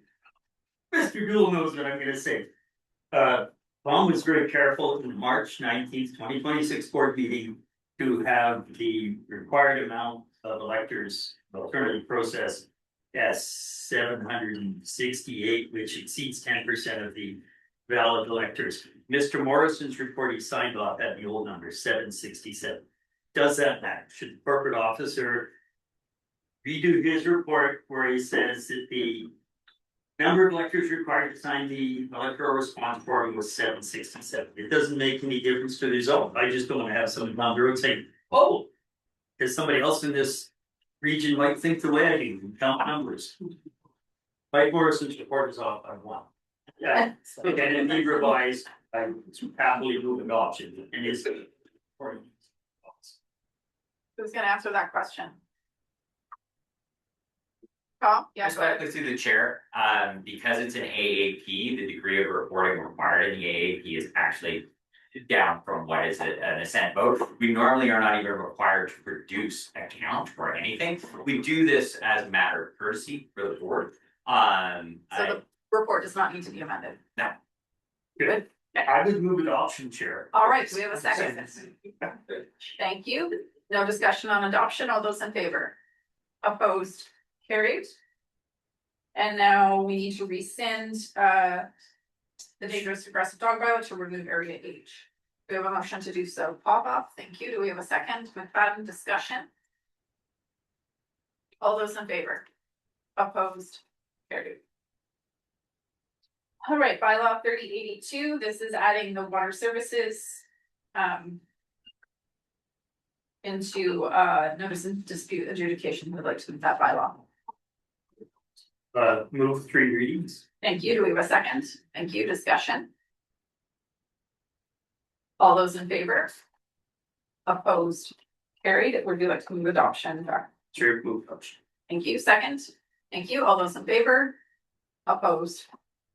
Mr. Gould knows what I'm gonna say. Tom was very careful in the March 19th, 2026 board meeting to have the required amount of electors alternative process as 768, which exceeds 10% of the valid electors. Mr. Morrison's report he signed off at the old number, 767. Does that matter? Should the corporate officer redo his report where he says that the number of electors required to sign the electoral response form was 767? It doesn't make any difference to the result. I just don't want to have someone down the road saying, oh, because somebody else in this region might think the way I do and count numbers. Mike Morrison's report is off by 1. Yeah, and then he revised, I happily move adoption and his Who's gonna answer that question? Tom? Yeah, go ahead. Respectfully through the chair, because it's an AAP, the degree of reporting required in the AAP is actually down from what is an assent vote. We normally are not even required to produce a count or anything. We do this as a matter of courtesy for the board. So the report does not need to be amended. No. Good. I would move adoption, Chair. All right, do we have a second? Thank you. No discussion on adoption. All those in favor? Opposed? Carried. And now we need to rescind the dangerous aggressive dog bylaw to remove area H. We have a motion to do so. Pop up. Thank you. Do we have a second? McFadden, discussion? All those in favor? Opposed? Carried. All right, bylaw 3082. This is adding the water services into notice and dispute adjudication. Would like to move that bylaw. Move 3 readings. Thank you. Do we have a second? Thank you. Discussion? All those in favor? Opposed? Carried. Would you like to move adoption? Chair, move adoption. Thank you. Second. Thank you. All those in favor? Opposed?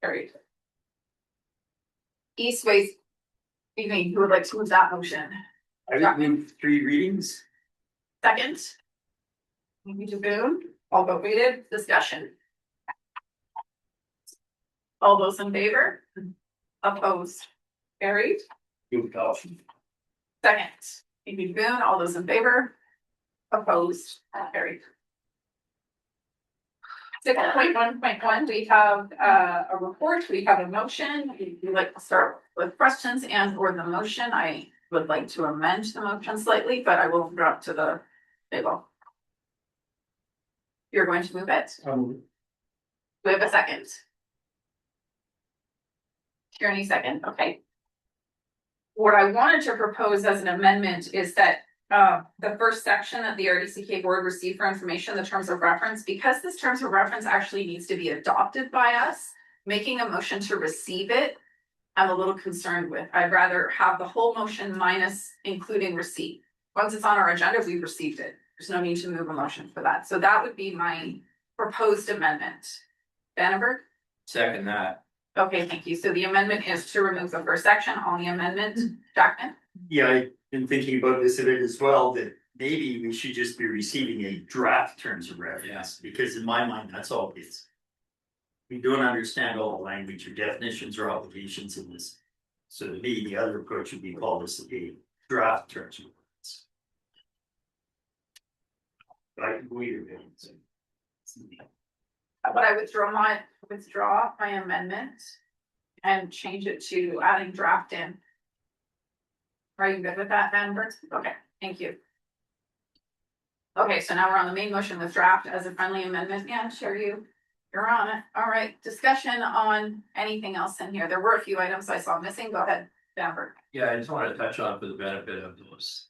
Carried. East Waste, who would like to move that motion? I would move 3 readings. Second. Thank you, Boone. All vote weighted. Discussion. All those in favor? Opposed? Carried. Move adoption. Second. Thank you, Boone. All those in favor? Opposed? Carried. 6.1.1, we have a report, we have a motion. We'd like to start with questions and or the motion. I would like to amend the motion slightly, but I will drop to the table. You're going to move it? We have a second. Tierney second, okay. What I wanted to propose as an amendment is that the first section that the RDCK board received for information, the terms of reference, because this terms of reference actually needs to be adopted by us, making a motion to receive it, I'm a little concerned with. I'd rather have the whole motion minus including receipt. Once it's on our agenda, we've received it. There's no need to move a motion for that. So that would be my proposed amendment. Vandenberg? Second that. Okay, thank you. So the amendment is to remove the first section on the amendment. Jackman? Yeah, I've been thinking about this a bit as well, that maybe we should just be receiving a draft terms of reference, because in my mind, that's all it is. We don't understand all the language or definitions or obligations in this. So to me, the other approach would be called this a draft terms of reference. But I can go either way. But I withdraw my amendment and change it to adding draft in. Are you good with that, Vandenberg? Okay, thank you. Okay, so now we're on the main motion with draft as a friendly amendment. Yeah, sure, you're on it. All right, discussion on anything else in here. There were a few items I saw missing. Go ahead, Vandenberg. Yeah, I just wanted to touch on for the benefit of those.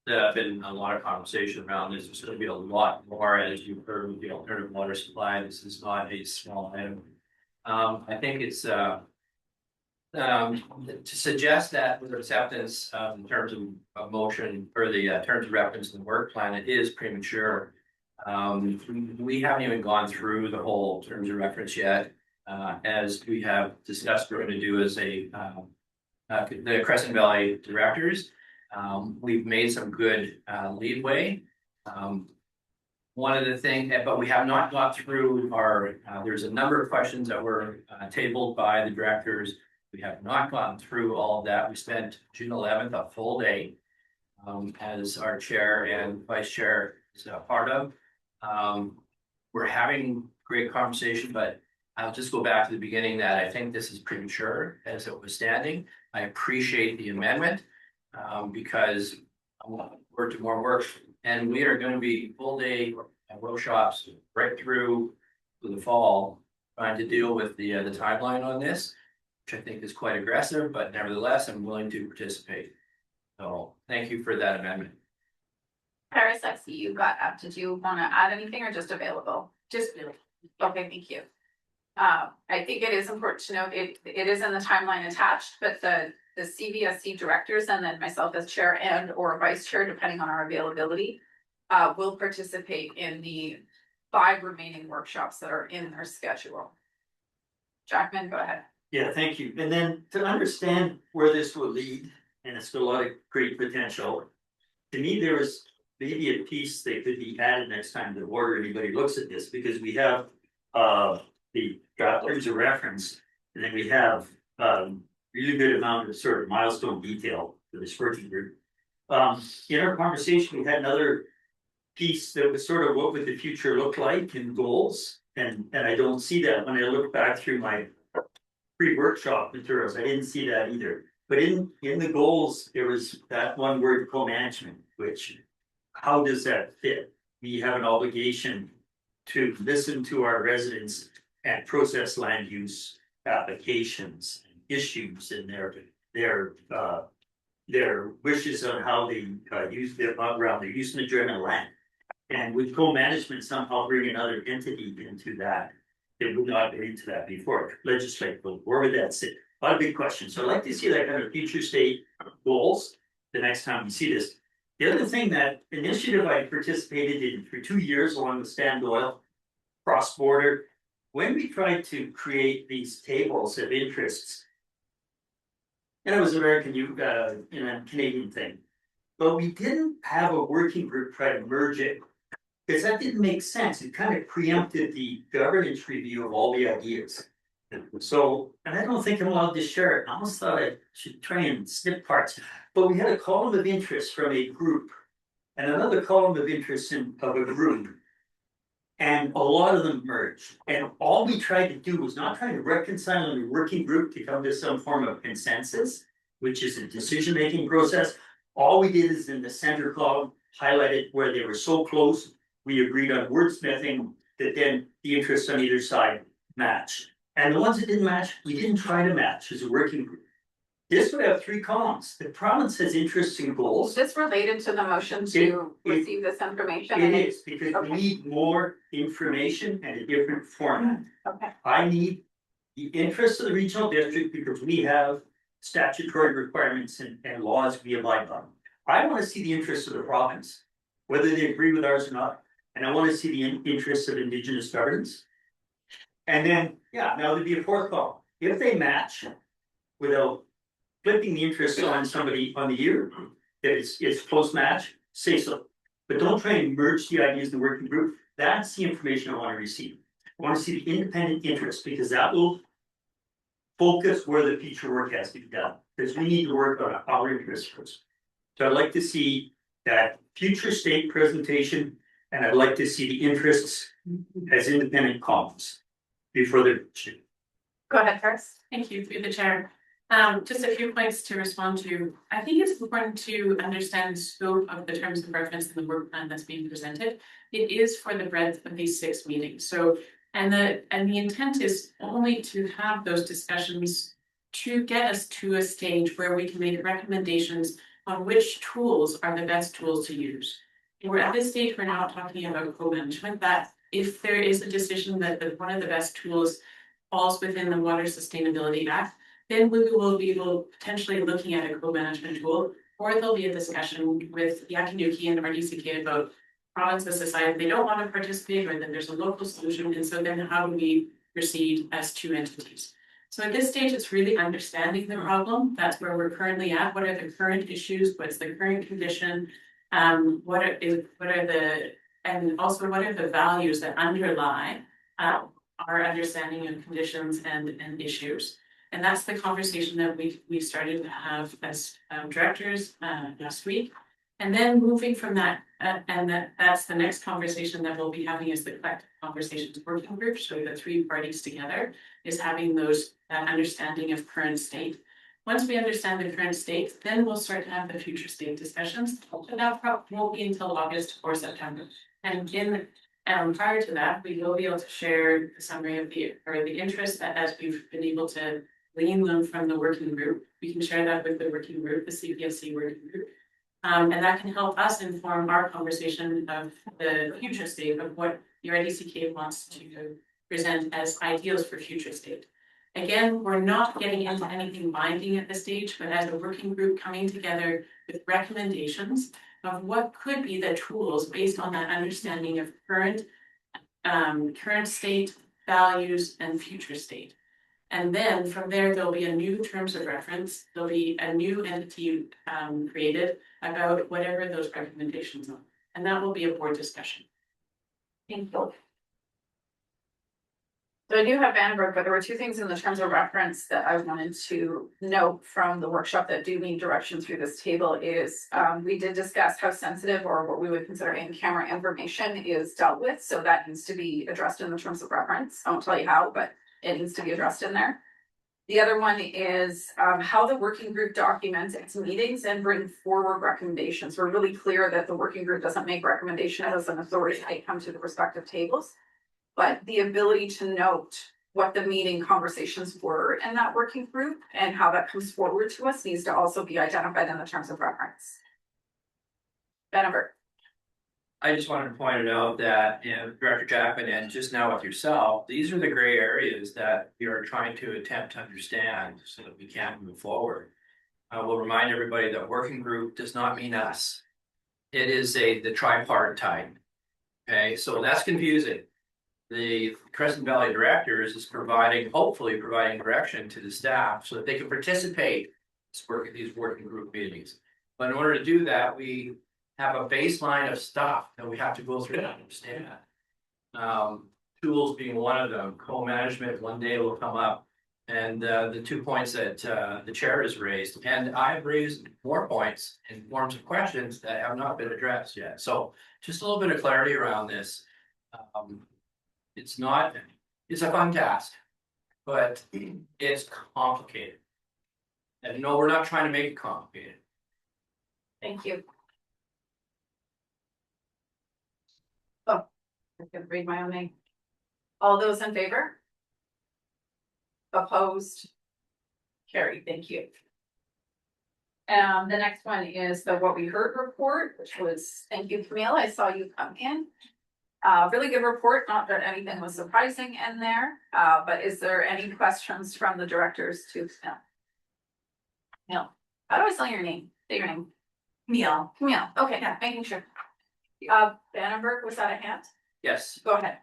There's been a lot of conversation around this. There's going to be a lot more, as you've heard, with the alternative water supply. This is not a small item. I think it's to suggest that with acceptance in terms of a motion or the terms of reference in the work plan, it is premature. We haven't even gone through the whole terms of reference yet. As we have discussed, we're going to do as the Crescent Valley directors. We've made some good leadway. One of the things, but we have not got through our, there's a number of questions that were tabled by the directors. We have not gotten through all of that. We spent June 11th, a full day, as our chair and vice chair is a part of. We're having great conversation, but I'll just go back to the beginning that I think this is premature as it was standing. I appreciate the amendment. Because I want to work to more work, and we are going to be full day workshops right through to the fall, trying to deal with the timeline on this, which I think is quite aggressive, but nevertheless, I'm willing to participate. So thank you for that amendment. Paris, I see you got up. Did you want to add anything or just available? Just really. Okay, thank you. I think it is important to note it is in the timeline attached, but the CVSC directors and then myself as chair and or vice chair, depending on our availability, will participate in the 5 remaining workshops that are in their schedule. Jackman, go ahead. Yeah, thank you. And then to understand where this will lead, and it's got a lot of great potential. To me, there is maybe a piece that could be added next time the board or anybody looks at this, because we have the draft terms of reference, and then we have really good amount of sort of milestone detail for this working group. In our conversation, we had another piece that was sort of what would the future look like in goals, and I don't see that when I look back through my pre-workshop materials. I didn't see that either. But in the goals, there was that one word, co-management, which, how does that fit? We have an obligation to listen to our residents and process land use applications and issues and their wishes on how they use their around their use and enjoyment of land. And with co-management, somehow bring another entity into that. It would not get into that before. Legislate, where would that sit? A lot of big questions. So I'd like to see that kind of future state goals the next time we see this. The other thing, that initiative I participated in for 2 years along with Stan Doyle, cross-border, when we tried to create these tables of interests, and it was American, Canadian thing, but we didn't have a working group try to merge it, because that didn't make sense. It kind of preempted the governance review of all the ideas. So, and I don't think I'm allowed to share it. I almost thought I should try and snip parts. But we had a column of interest from a group and another column of interest of a group. And a lot of them merged. And all we tried to do was not try to reconcile in a working group to come to some form of consensus, which is a decision-making process. All we did is in the center column, highlighted where they were so close. We agreed on wordsmithing that then the interests on either side matched. And the ones that didn't match, we didn't try to match as a working group. This would have 3 columns. The province has interests and goals. Is this related to the motion to receive this information? It is, because we need more information and a different format. Okay. I need the interests of the regional district because we have statutory requirements and laws we abide by. I want to see the interests of the province, whether they agree with ours or not. And I want to see the interests of Indigenous governance. And then, yeah, now there'd be a 4th column. If they match without flipping the interest on somebody on the year, that it's close match, say so. But don't try and merge the ideas in the working group. That's the information I want to receive. I want to see the independent interest, because that will focus where the future work has to be done. Because we need to work on our interests first. So I'd like to see that future state presentation, and I'd like to see the interests as independent columns before the. Go ahead, Chris. Thank you, through the chair. Just a few points to respond to. I think it's important to understand the scope of the terms of reference in the work plan that's being presented. It is for the breadth of these 6 meetings. So, and the intent is only to have those discussions to get us to a stage where we can make recommendations on which tools are the best tools to use. We're at this stage, we're now talking about co-management, that if there is a decision that one of the best tools falls within the Water Sustainability Act, then we will be potentially looking at a co-management tool, or there'll be a discussion with Yakinuki and RDCK about provinces decide they don't want to participate, or that there's a local solution, and so then how do we proceed as 2 entities? So at this stage, it's really understanding the problem. That's where we're currently at. What are the current issues? What's the current condition? What are the values that underlie our understanding of conditions and issues? And that's the conversation that we started to have as directors last week. And then moving from that, that's the next conversation that we'll be having is the collective conversations working group. So the 3 parties together is having that understanding of current state. Once we understand the current state, then we'll start to have the future state discussions. But that probably won't be until August or September. And prior to that, we will be able to share the summary of the interest that as we've been able to glean them from the working group. We can share that with the working group, the CPSC working group. And that can help us inform our conversation of the future state of what the RDCK wants to present as ideals for future state. Again, we're not getting into anything binding at this stage, but as a working group coming together with recommendations of what could be the tools based on that understanding of current state, values, and future state. And then from there, there'll be a new terms of reference, there'll be a new entity created about whatever those recommendations are. And that will be a board discussion. Thank you. So I do have Vandenberg, but there were two things in the terms of reference that I wanted to note from the workshop that do need direction through this table is, we did discuss how sensitive or what we would consider in-camera information is dealt with. So that needs to be addressed in the terms of reference. I won't tell you how, but it needs to be addressed in there. The other one is how the working group documents its meetings and bring forward recommendations. We're really clear that the working group doesn't make recommendations as an authority that come to the respective tables. But the ability to note what the meeting conversations were in that working group and how that comes forward to us needs to also be identified in the terms of reference. Vandenberg. I just wanted to point it out that, Director Jackman and just now with yourself, these are the gray areas that we are trying to attempt to understand so that we can move forward. I will remind everybody that working group does not mean us. It is the tripartite. Okay, so that's confusing. The Crescent Valley directors is hopefully providing direction to the staff so that they can participate in these working group meetings. But in order to do that, we have a baseline of stuff that we have to go through to understand. Tools being one of them, co-management one day will come up. And the 2 points that the chair has raised, and I've raised more points in forms of questions that have not been addressed yet. So just a little bit of clarity around this. It's a fun task, but it's complicated. And no, we're not trying to make it complicated. Thank you. Oh, I could read my own name. All those in favor? Opposed? Carried, thank you. The next one is the what we heard report, which was, thank you, Camille, I saw you come in. Really good report, not that anything was surprising in there, but is there any questions from the directors to Camille? Camille, how do I spell your name? Say your name. Camille. Camille, okay, yeah, making sure. Vandenberg, was that a hand? Yes. Go ahead.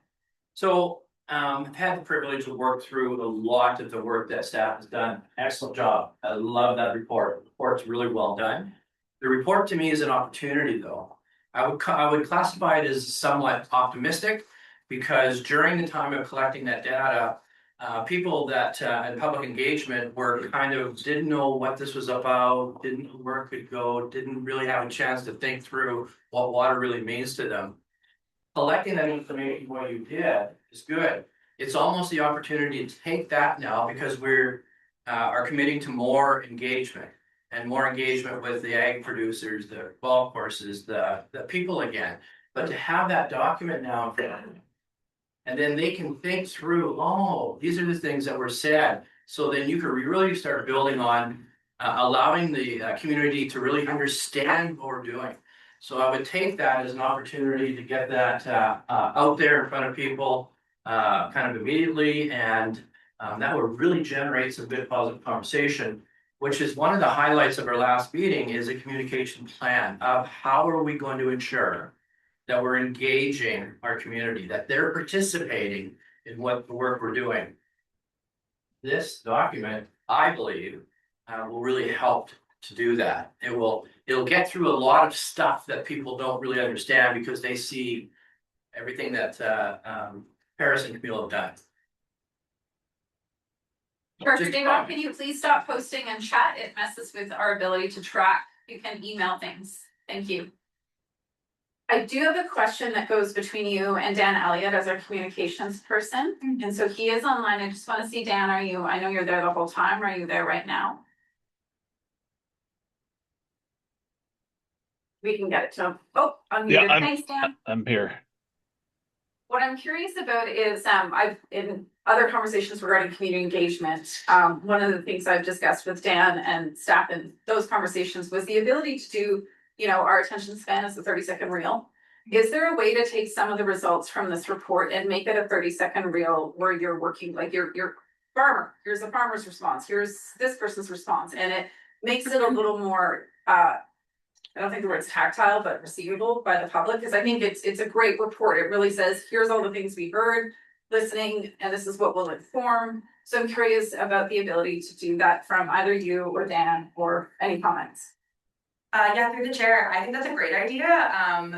So I've had the privilege to work through a lot of the work that staff has done. Excellent job. I love that report. The report's really well done. The report to me is an opportunity though. I would classify it as somewhat optimistic because during the time of collecting that data, people that in public engagement were didn't know what this was about, didn't know where it could go, didn't really have a chance to think through what water really means to them. Collecting that information, what you did, is good. It's almost the opportunity to take that now because we're are committing to more engagement. And more engagement with the ag producers, the golf courses, the people again. But to have that document now, and then they can think through, oh, these are the things that were said. So then you can really start building on allowing the community to really understand what we're doing. So I would take that as an opportunity to get that out there in front of people kind of immediately. And that would really generate some good positive conversation, which is one of the highlights of our last meeting is a communication plan of how are we going to ensure that we're engaging our community, that they're participating in what the work we're doing. This document, I believe, will really help to do that. It'll get through a lot of stuff that people don't really understand because they see everything that Paris and Camille have done. Director Dingwall, can you please stop posting and chat? It messes with our ability to track. You can email things. Thank you. I do have a question that goes between you and Dan Elliott as our communications person. And so he is online. I just want to see, Dan, I know you're there the whole time. Are you there right now? We can get it to him. Oh, unmuted. Yeah, Thanks, Dan. I'm here. What I'm curious about is, I've in other conversations regarding community engagement, one of the things I've discussed with Dan and staff in those conversations was the ability to do, our attention span is a 30-second reel. Is there a way to take some of the results from this report and make it a 30-second reel where you're working like your farmer? Here's a farmer's response. Here's this person's response, and it makes it a little more I don't think the word's tactile, but receivable by the public, because I think it's a great report. It really says, here's all the things we heard, listening, and this is what will inform. So I'm curious about the ability to do that from either you or Dan, or any comments. Yeah, through the chair, I think that's a great idea.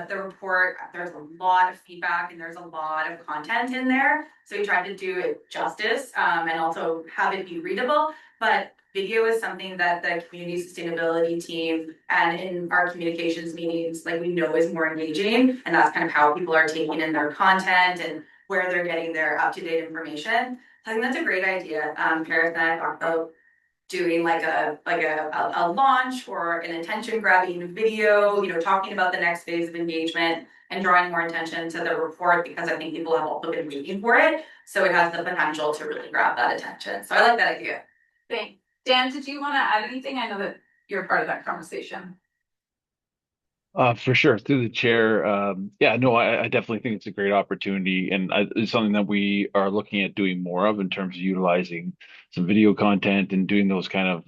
The report, there's a lot of feedback and there's a lot of content in there. So we tried to do it justice, and also have it be readable. But video is something that the community sustainability team and in our communications meetings, like we know is more engaging. And that's kind of how people are taking in their content and where they're getting their up-to-date information. So I think that's a great idea. Paris and I talked about doing like a launch or an attention grabbing video, you know, talking about the next phase of engagement and drawing more attention to the report, because I think people have also been waiting for it. So it has the potential to really grab that attention. So I like that idea. Thanks. Dan, did you want to add anything? I know that you're part of that conversation. For sure, through the chair. Yeah, no, I definitely think it's a great opportunity, and it's something that we are looking at doing more of in terms of utilizing some video content and doing those kind of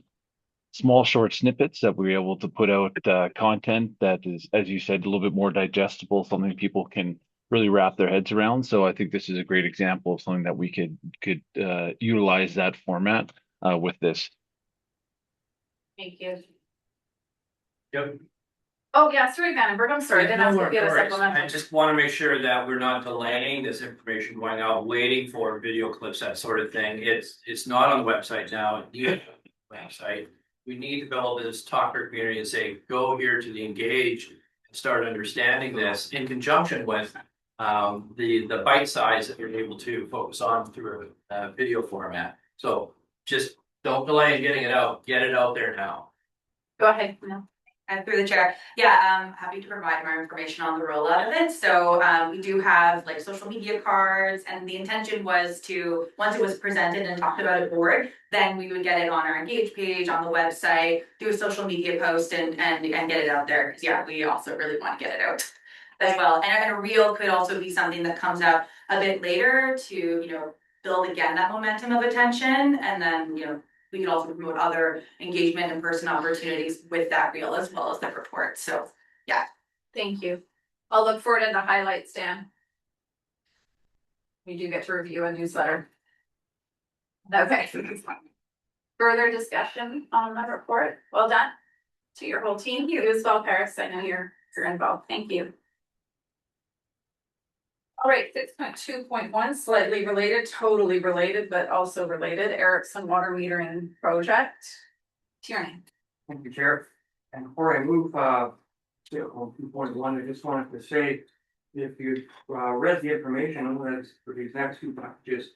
small, short snippets that we're able to put out content that is, as you said, a little bit more digestible, something people can really wrap their heads around. So I think this is a great example of something that we could utilize that format with this. Thank you. Yep. Oh, yeah, sorry, Vandenberg, I'm sorry, then I was gonna get a supplemental. I just want to make sure that we're not delaying this information going out, waiting for video clips, that sort of thing. It's not on the website now. It needs to be on the website. We need to be able to just talk to our community and say, go here to the engage and start understanding this in conjunction with the bite size that you're able to focus on through a video format. So just don't delay in getting it out. Get it out there now. Go ahead, no. And through the chair, yeah, happy to provide more information on the rollout of it. So we do have like social media cards, and the intention was to, once it was presented and talked about at board, then we would get it on our engage page, on the website, do a social media post and get it out there. Because yeah, we also really want to get it out as well. And a reel could also be something that comes out a bit later to, you know, build again that momentum of attention, and then, you know, we can also promote other engagement and person opportunities with that reel as well as the report. So yeah. Thank you. I'll look forward to the highlights, Dan. We do get to review a newsletter. Okay. Further discussion on the report. Well done to your whole team. You as well, Paris. I know you're involved. Thank you. All right, 6.2.1, slightly related, totally related, but also related, Erickson water metering project. Tierney. Thank you, Chair. And before I move to 2.1, I just wanted to say, if you read the information that's for these next two packages,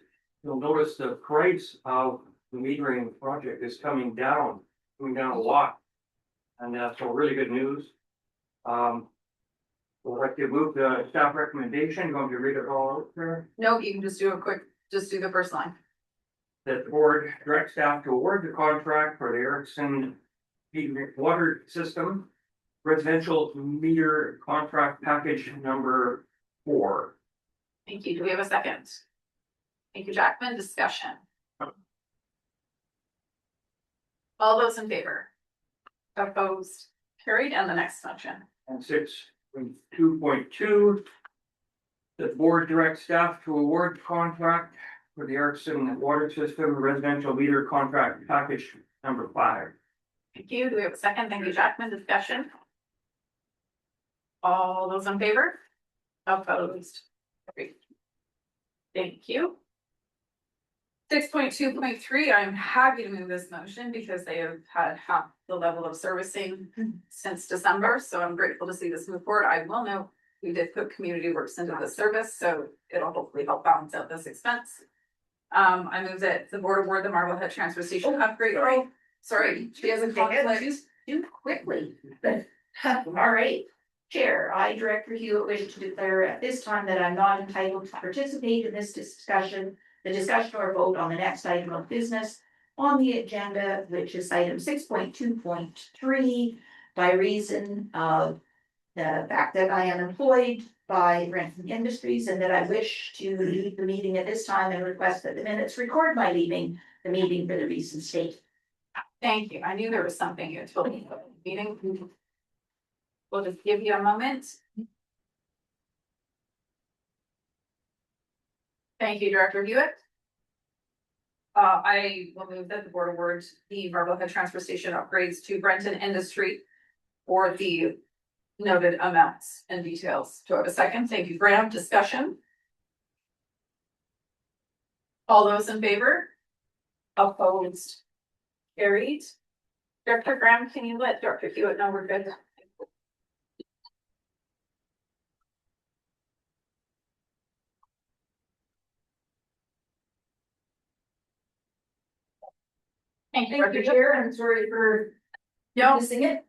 you'll notice the price of the metering project is coming down a lot. And so really good news. We'll like to move the staff recommendation. You want me to read it all out there? No, you can just do the first line. That the board directs staff to award the contract for the Erickson water system residential meter contract package number 4. Thank you. Do we have a second? Thank you, Jackman. Discussion. All those in favor? Opposed? Carried. And the next motion. And 6.2.2. The board directs staff to award contract for the Erickson water system residential meter contract package number 5. Thank you. Do we have a second? Thank you, Jackman. Discussion. All those in favor? Opposed? Great. Thank you. 6.2.3, I'm happy to move this motion because they have had half the level of servicing since December. So I'm grateful to see this move forward. I will note we did put community works into the service, so it'll hopefully help balance out this expense. I move that the board award the Marblehead Transfer Station upgrade. Oh, sorry, she has a conflict. Too quickly. All right. Chair, I, Director Hewitt, wish to declare at this time that I'm not entitled to participate in this discussion, the discussion or vote on the next item of business on the agenda, which is item 6.2.3, by reason of the fact that I am employed by Renton Industries and that I wish to leave the meeting at this time and request that the minutes record my leaving the meeting for the reason stated. Thank you. I knew there was something you had told me about the meeting. We'll just give you a moment. Thank you, Director Hewitt. I will move that the board awards the Marblehead Transfer Station upgrades to Brenton Industry for the noted amounts and details. Do I have a second? Thank you, Graham. Discussion? All those in favor? Opposed? Carried. Director Graham, can you let Director Hewitt know we're good? Thank you, Chair. I'm sorry for missing it.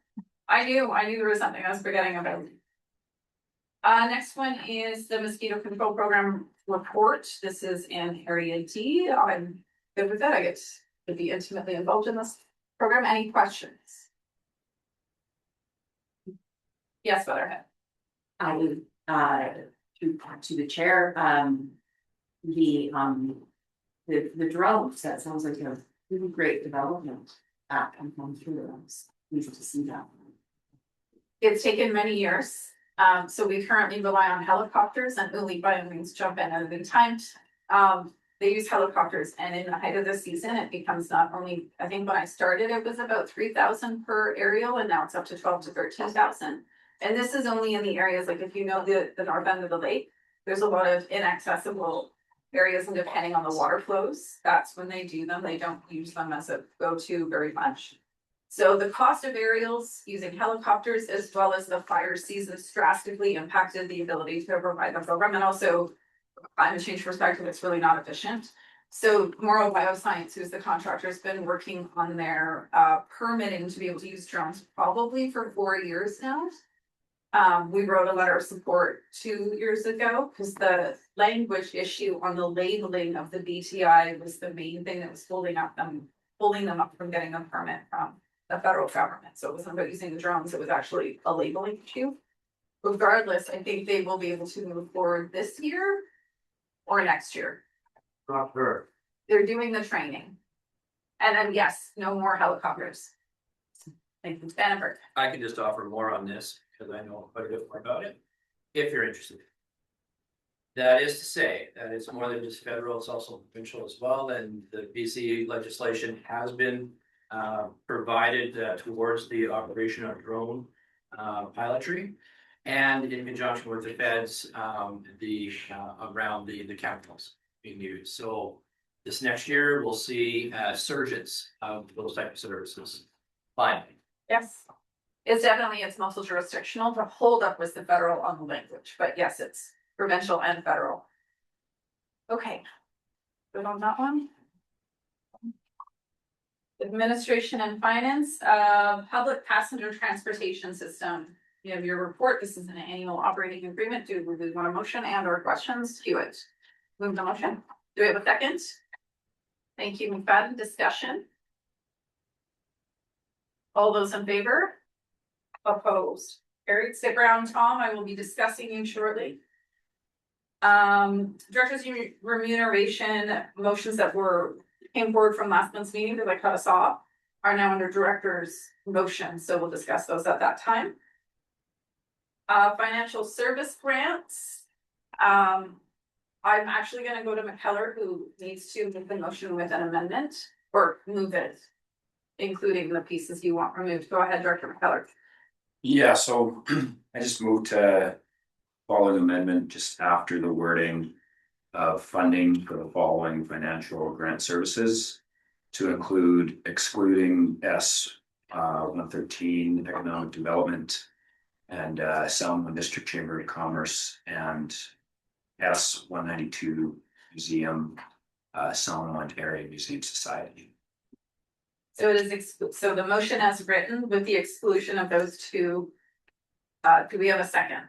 I knew there was something I was forgetting about. Next one is the mosquito control program report. This is in area D. I'm good with that. I get to be intimately involved in this program. Any questions? Yes, Weatherhead. I would, to the chair, the drones, that sounds like a really great development. I'm going through those. Pleased to see that. It's taken many years. So we currently rely on helicopters, and Uli by all means jump in at any time. They use helicopters, and in the height of the season, it becomes not only, I think when I started, it was about 3,000 per aerial, and now it's up to 12 to 13,000. And this is only in the areas, like if you know the north end of the lake, there's a lot of inaccessible areas, and depending on the water flows, that's when they do them. They don't use them as a go-to very much. So the cost of aerials using helicopters, as well as the fire seasons, drastically impacted the ability to provide the program, and also climate change perspective, it's really not efficient. So Morrow Bioscience, who's the contractor, has been working on their permitting to be able to use drones probably for 4 years now. We wrote a letter of support 2 years ago because the language issue on the labeling of the BTI was the main thing that was holding them up from getting a permit from the federal government. So it wasn't about using the drones, it was actually a labeling issue. Regardless, I think they will be able to move forward this year or next year. Not sure. They're doing the training. And then, yes, no more helicopters. Thank you, Vandenberg. I can just offer more on this because I know quite a bit more about it, if you're interested. That is to say, that it's more than just federal, it's also provincial as well, and the BC legislation has been provided towards the operation of drone pilotry, and in conjunction with the feds, around the chemicals being used. So this next year, we'll see surges of those types of services. Finally. Yes. It's mostly jurisdictional. The holdup was the federal on the language, but yes, it's provincial and federal. Okay. Good on that one. Administration and Finance, Public Passenger Transportation System. You have your report. This is an annual operating agreement. Do we want a motion and or questions? Hewitt. Move the motion. Do we have a second? Thank you, McFadden. Discussion. All those in favor? Opposed? Carried. Sit around, Tom. I will be discussing you shortly. Director's remuneration motions that came forward from last month's meeting that I cut us off are now under director's motion, so we'll discuss those at that time. Financial service grants. I'm actually gonna go to McKellar, who needs to make the motion with an amendment or move it, including the pieces you want removed. Go ahead, Director McKellar. Yeah, so I just moved to following amendment just after the wording of funding for the following financial grant services to include excluding S 113 economic development and Selma District Chamber of Commerce and S 192 museum, Selma Ontario Museum Society. So it is so the motion as written with the exclusion of those two. Do we have a second?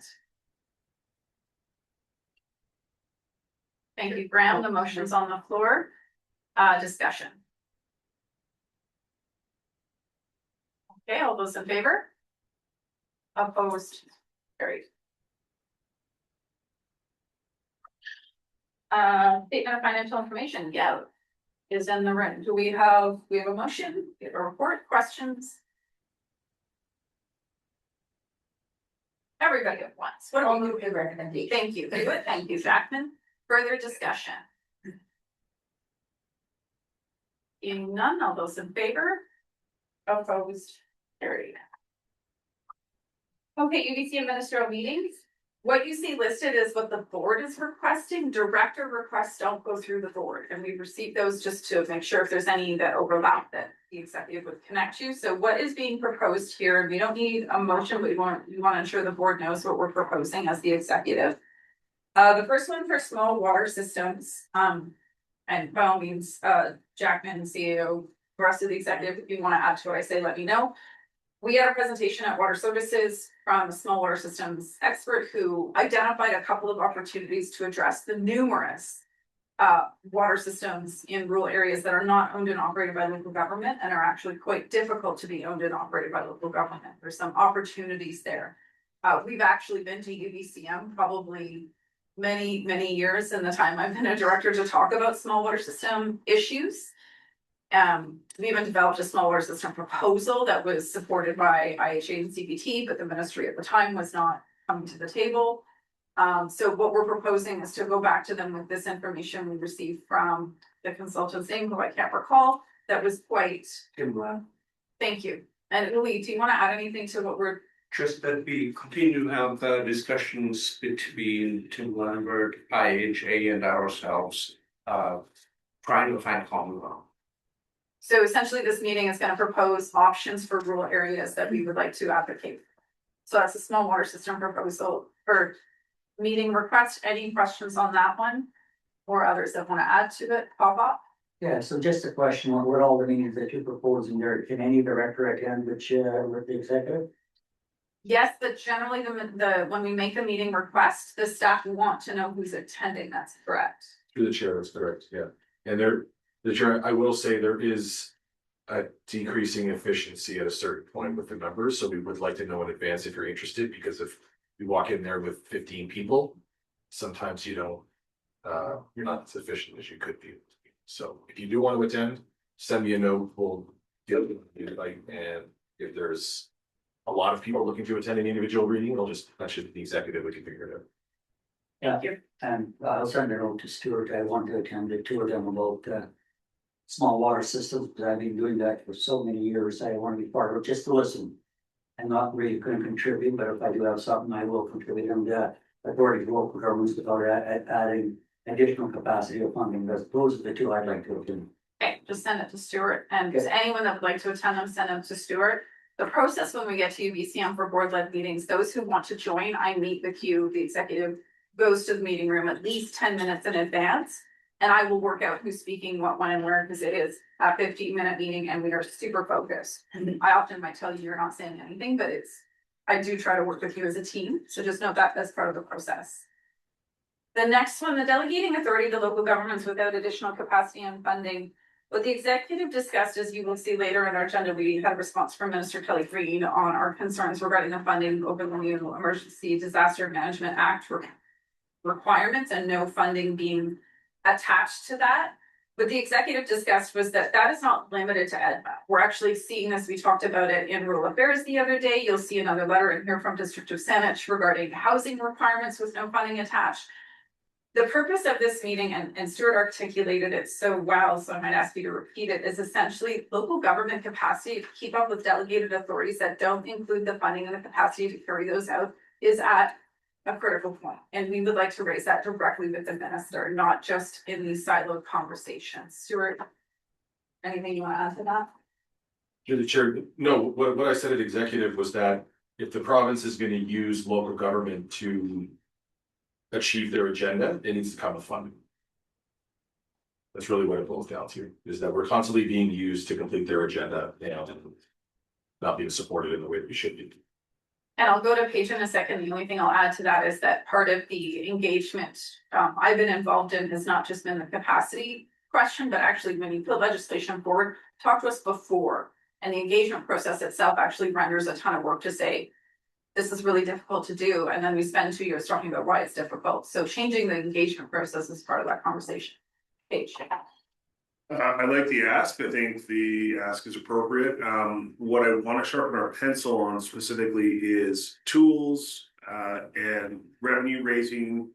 Thank you, Graham. The motion's on the floor. Discussion. Okay, all those in favor? Opposed? Carried. Statement of financial information, yeah, is in the room. Do we have a motion, we have a report, questions? Everybody at once. What I'll do move the recommendation. Thank you, Willet. Thank you, Jackman. Further discussion? Seeing none, all those in favor? Opposed? Carried. Okay, UBC ministerial meetings. What you see listed is what the board is requesting. Director requests don't go through the board, and we've received those just to make sure if there's any that overlap that the executive would connect you. So what is being proposed here, and we don't need a motion, but we want to ensure the board knows what we're proposing as the executive. The first one for small water systems, and by all means, Jackman, CEO, the rest of the executive, if you want to add to what I say, let me know. We had a presentation at Water Services from a small water systems expert who identified a couple of opportunities to address the numerous water systems in rural areas that are not owned and operated by local government and are actually quite difficult to be owned and operated by local government. There's some opportunities there. We've actually been to UBCM probably many years in the time I've been a director to talk about small water system issues. We even developed a small water system proposal that was supported by IHA and CBT, but the ministry at the time was not coming to the table. So what we're proposing is to go back to them with this information we received from the consultant's name, who I can't recall, that was quite. Thank you. And Uli, do you want to add anything to what we're? Just that we continue to have discussions between Tim Lambert, IHA and ourselves, trying to find common ground. So essentially, this meeting is going to propose options for rural areas that we would like to advocate. So that's a small water system proposal for meeting request. Any questions on that one? Or others that want to add to it, pop up? Yeah, so just a question, what all the meetings that you're proposing there, can any director attend with the executive? Yes, but generally when we make a meeting request, the staff want to know who's attending, that's correct. Through the chair, that's correct, yeah. And the chair, I will say there is a decreasing efficiency at a certain point with the members, so we would like to know in advance if you're interested, because if you walk in there with 15 people, sometimes you don't, you're not as efficient as you could be. So if you do want to attend, send me a note, we'll get an invite, and if there's a lot of people looking to attend an individual reading, we'll just mention the executive, we can figure it out. Yeah, and I'll send a note to Stuart, I want to attend the two of them about small water systems, because I've been doing that for so many years, I want to be part of it, just to listen. I'm not really going to contribute, but if I do have something, I will contribute, and authority to local governments without adding additional capacity of funding, those are the two I'd like to attend. Okay, just send it to Stuart, and anyone that would like to attend them, send them to Stuart. The process when we get to UBCM for board-led meetings, those who want to join, I meet with you, the executive goes to the meeting room at least 10 minutes in advance. And I will work out who's speaking, what, when, and where, because it is a 15-minute meeting and we are super focused. I often might tell you you're not saying anything, but I do try to work with you as a team. So just note that as part of the process. The next one, the delegating authority to local governments without additional capacity and funding. What the executive discussed, as you will see later in our agenda, we had a response from Minister Kelly Green on our concerns regarding the funding of the Emergency Disaster Management Act requirements and no funding being attached to that. What the executive discussed was that is not limited to EDMA. We're actually seeing this, we talked about it in Rural Affairs the other day. You'll see another letter in here from District of Saanich regarding housing requirements with no funding attached. The purpose of this meeting, and Stuart articulated it so well, so I might ask you to repeat it, is essentially local government capacity to keep up with delegated authorities that don't include the funding and the capacity to carry those out is at a critical point. And we would like to raise that directly with the minister, not just in these siloed conversations. Stuart, anything you want to add to that? Through the chair, no, what I said at executive was that if the province is going to use local government to achieve their agenda, it needs to come with funding. That's really what it boils down to, is that we're constantly being used to complete their agenda and not being supported in the way that we should be. And I'll go to Paige in a second. The only thing I'll add to that is that part of the engagement I've been involved in has not just been the capacity question, but actually when you put legislation forward, talk to us before. And the engagement process itself actually renders a ton of work to say, this is really difficult to do. And then we spend 2 years talking about why it's difficult. So changing the engagement process is part of that conversation. Paige. I like the ask. I think the ask is appropriate. What I want to sharpen our pencil on specifically is tools, and revenue raising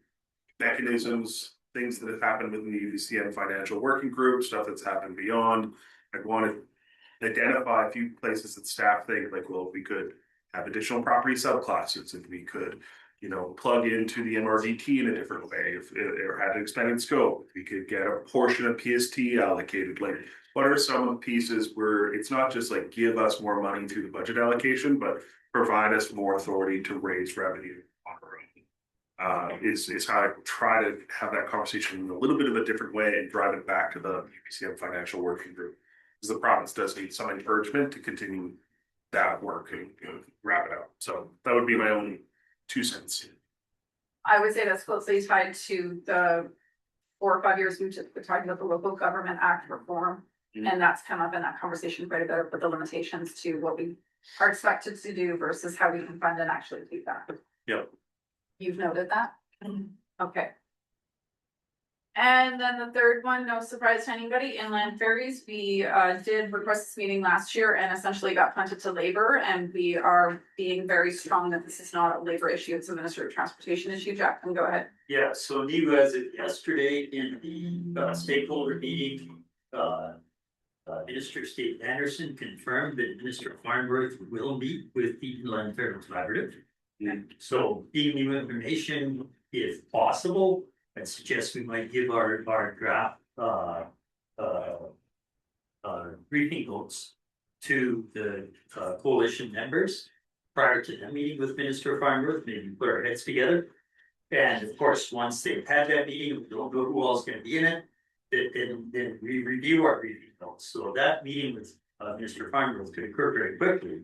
mechanisms, things that have happened within the UVCM financial working group, stuff that's happened beyond. I want to identify a few places that staff think like, well, if we could have additional property subclasses, if we could, you know, plug into the MRDT in a different way, if it had an expanded scope, if we could get a portion of PST allocated, like what are some of the pieces where it's not just like give us more money through the budget allocation, but provide us more authority to raise revenue on our own. Is how I try to have that conversation in a little bit of a different way and drive it back to the UPCM financial working group. Because the province does need some encouragement to continue that work and wrap it up. So that would be my only 2 cents. I would say that's closely tied to the 4 or 5 years we've been talking about the Local Government Act reform. And that's come up in that conversation quite a bit, with the limitations to what we are expected to do versus how we can fund and actually keep that. Yep. You've noted that? Okay. And then the third one, no surprise to anybody, inland ferries. We did request this meeting last year and essentially got punted to labor, and we are being very strong that this is not a labor issue, it's a Ministry of Transportation issue. Jack, go ahead. Yeah, so you guys, yesterday in the stakeholder meeting, Minister State Anderson confirmed that Minister Farnworth will meet with the Inland Ferry Collaborative. So giving you information, if possible, I suggest we might give our draft briefing notes to the coalition members prior to the meeting with Minister Farnworth, maybe put our heads together. And of course, once they've had that meeting, we don't know who else is going to be in it. Then we review our briefing notes. So that meeting with Minister Farnworth could occur very quickly.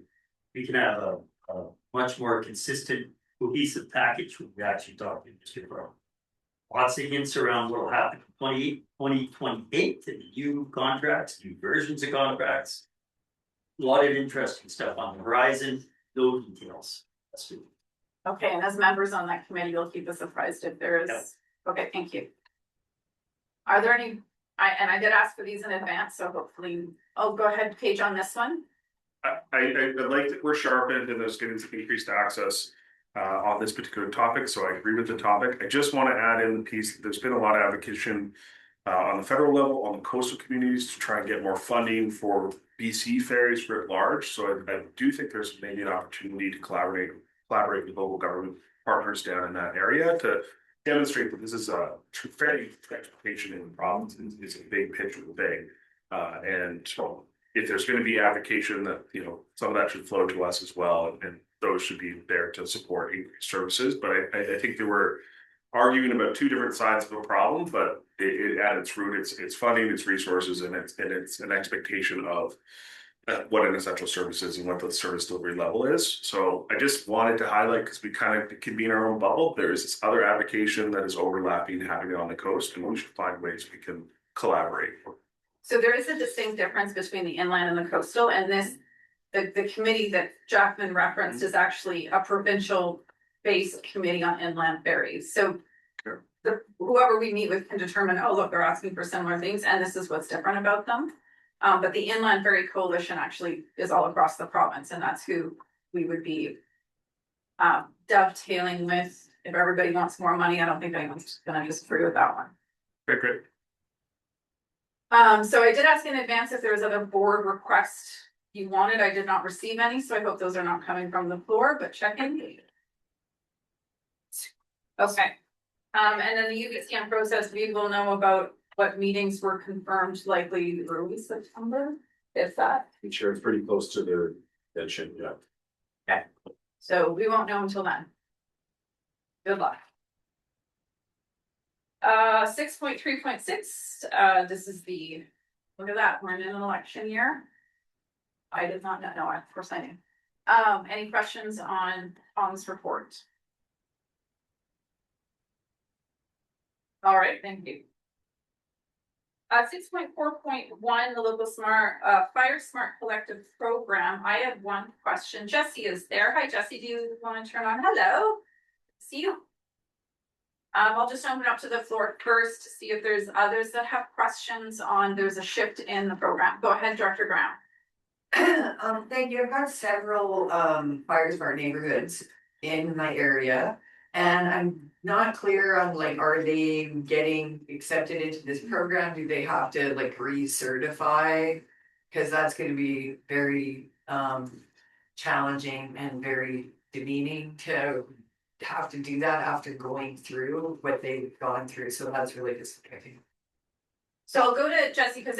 We can have a much more consistent, cohesive package when we actually talk to Mr. Farnworth. Lots of hints around what will happen in 2028 and new contracts, new versions of contracts. A lot of interesting stuff on the horizon, no details. That's good. Okay, and as members on that committee, you'll keep us apprised if there is. Yep. Okay, thank you. Are there any, I did ask for these in advance, so hopefully, oh, go ahead, Paige, on this one. I like that we're sharpened and there's getting some increased access on this particular topic, so I agree with the topic. I just want to add in the piece that there's been a lot of advocacy on the federal level, on the coastal communities to try and get more funding for BC ferries writ large. So I do think there's maybe an opportunity to collaborate with local government partners down in that area to demonstrate that this is a fairly transportation in the province is a big picture of the thing. And if there's going to be advocacy that, you know, some of that should flow to us as well, and those should be there to support increased services. But I think they were arguing about 2 different sides of a problem, but it at its root, it's funding, it's resources, and it's an expectation of what an essential service is and what the service delivery level is. So I just wanted to highlight, because we kind of can be in our own bubble. There is this other advocacy that is overlapping happening on the coast, and we should find ways we can collaborate. So there is a distinct difference between the inland and the coastal, and this, the committee that Jackman referenced is actually a provincial based committee on inland ferries. So whoever we meet with can determine, oh, look, they're asking for similar things, and this is what's different about them. But the Inland Ferry Coalition actually is all across the province, and that's who we would be dovetailing with. If everybody wants more money, I don't think anyone's gonna disagree with that one. Great. So I did ask in advance if there was other board requests you wanted. I did not receive any, so I hope those are not coming from the floor, but check in. Okay. And then the UVCM process, we will know about what meetings were confirmed likely early September, if that. I'm sure it's pretty close to their deadline, yeah. Okay. So we won't know until then. Good luck. 6.3.6, this is the, look at that, we're in an election year. I did not know, no, of course I knew. Any questions on this report? All right, thank you. 6.4.1, the local smart fire smart collective program. I have one question. Jesse is there. Hi, Jesse. Do you want to turn on? Hello. See you. I'll just open up to the floor first to see if there's others that have questions on. There's a shift in the program. Go ahead, Director Graham. Thank you. I've got several fire smart neighborhoods in my area. And I'm not clear on like, are they getting accepted into this program? Do they have to like recertify? Cause that's gonna be very challenging and very demeaning to have to do that after going through what they've gone through. So that's really disappointing. So I'll go to Jesse because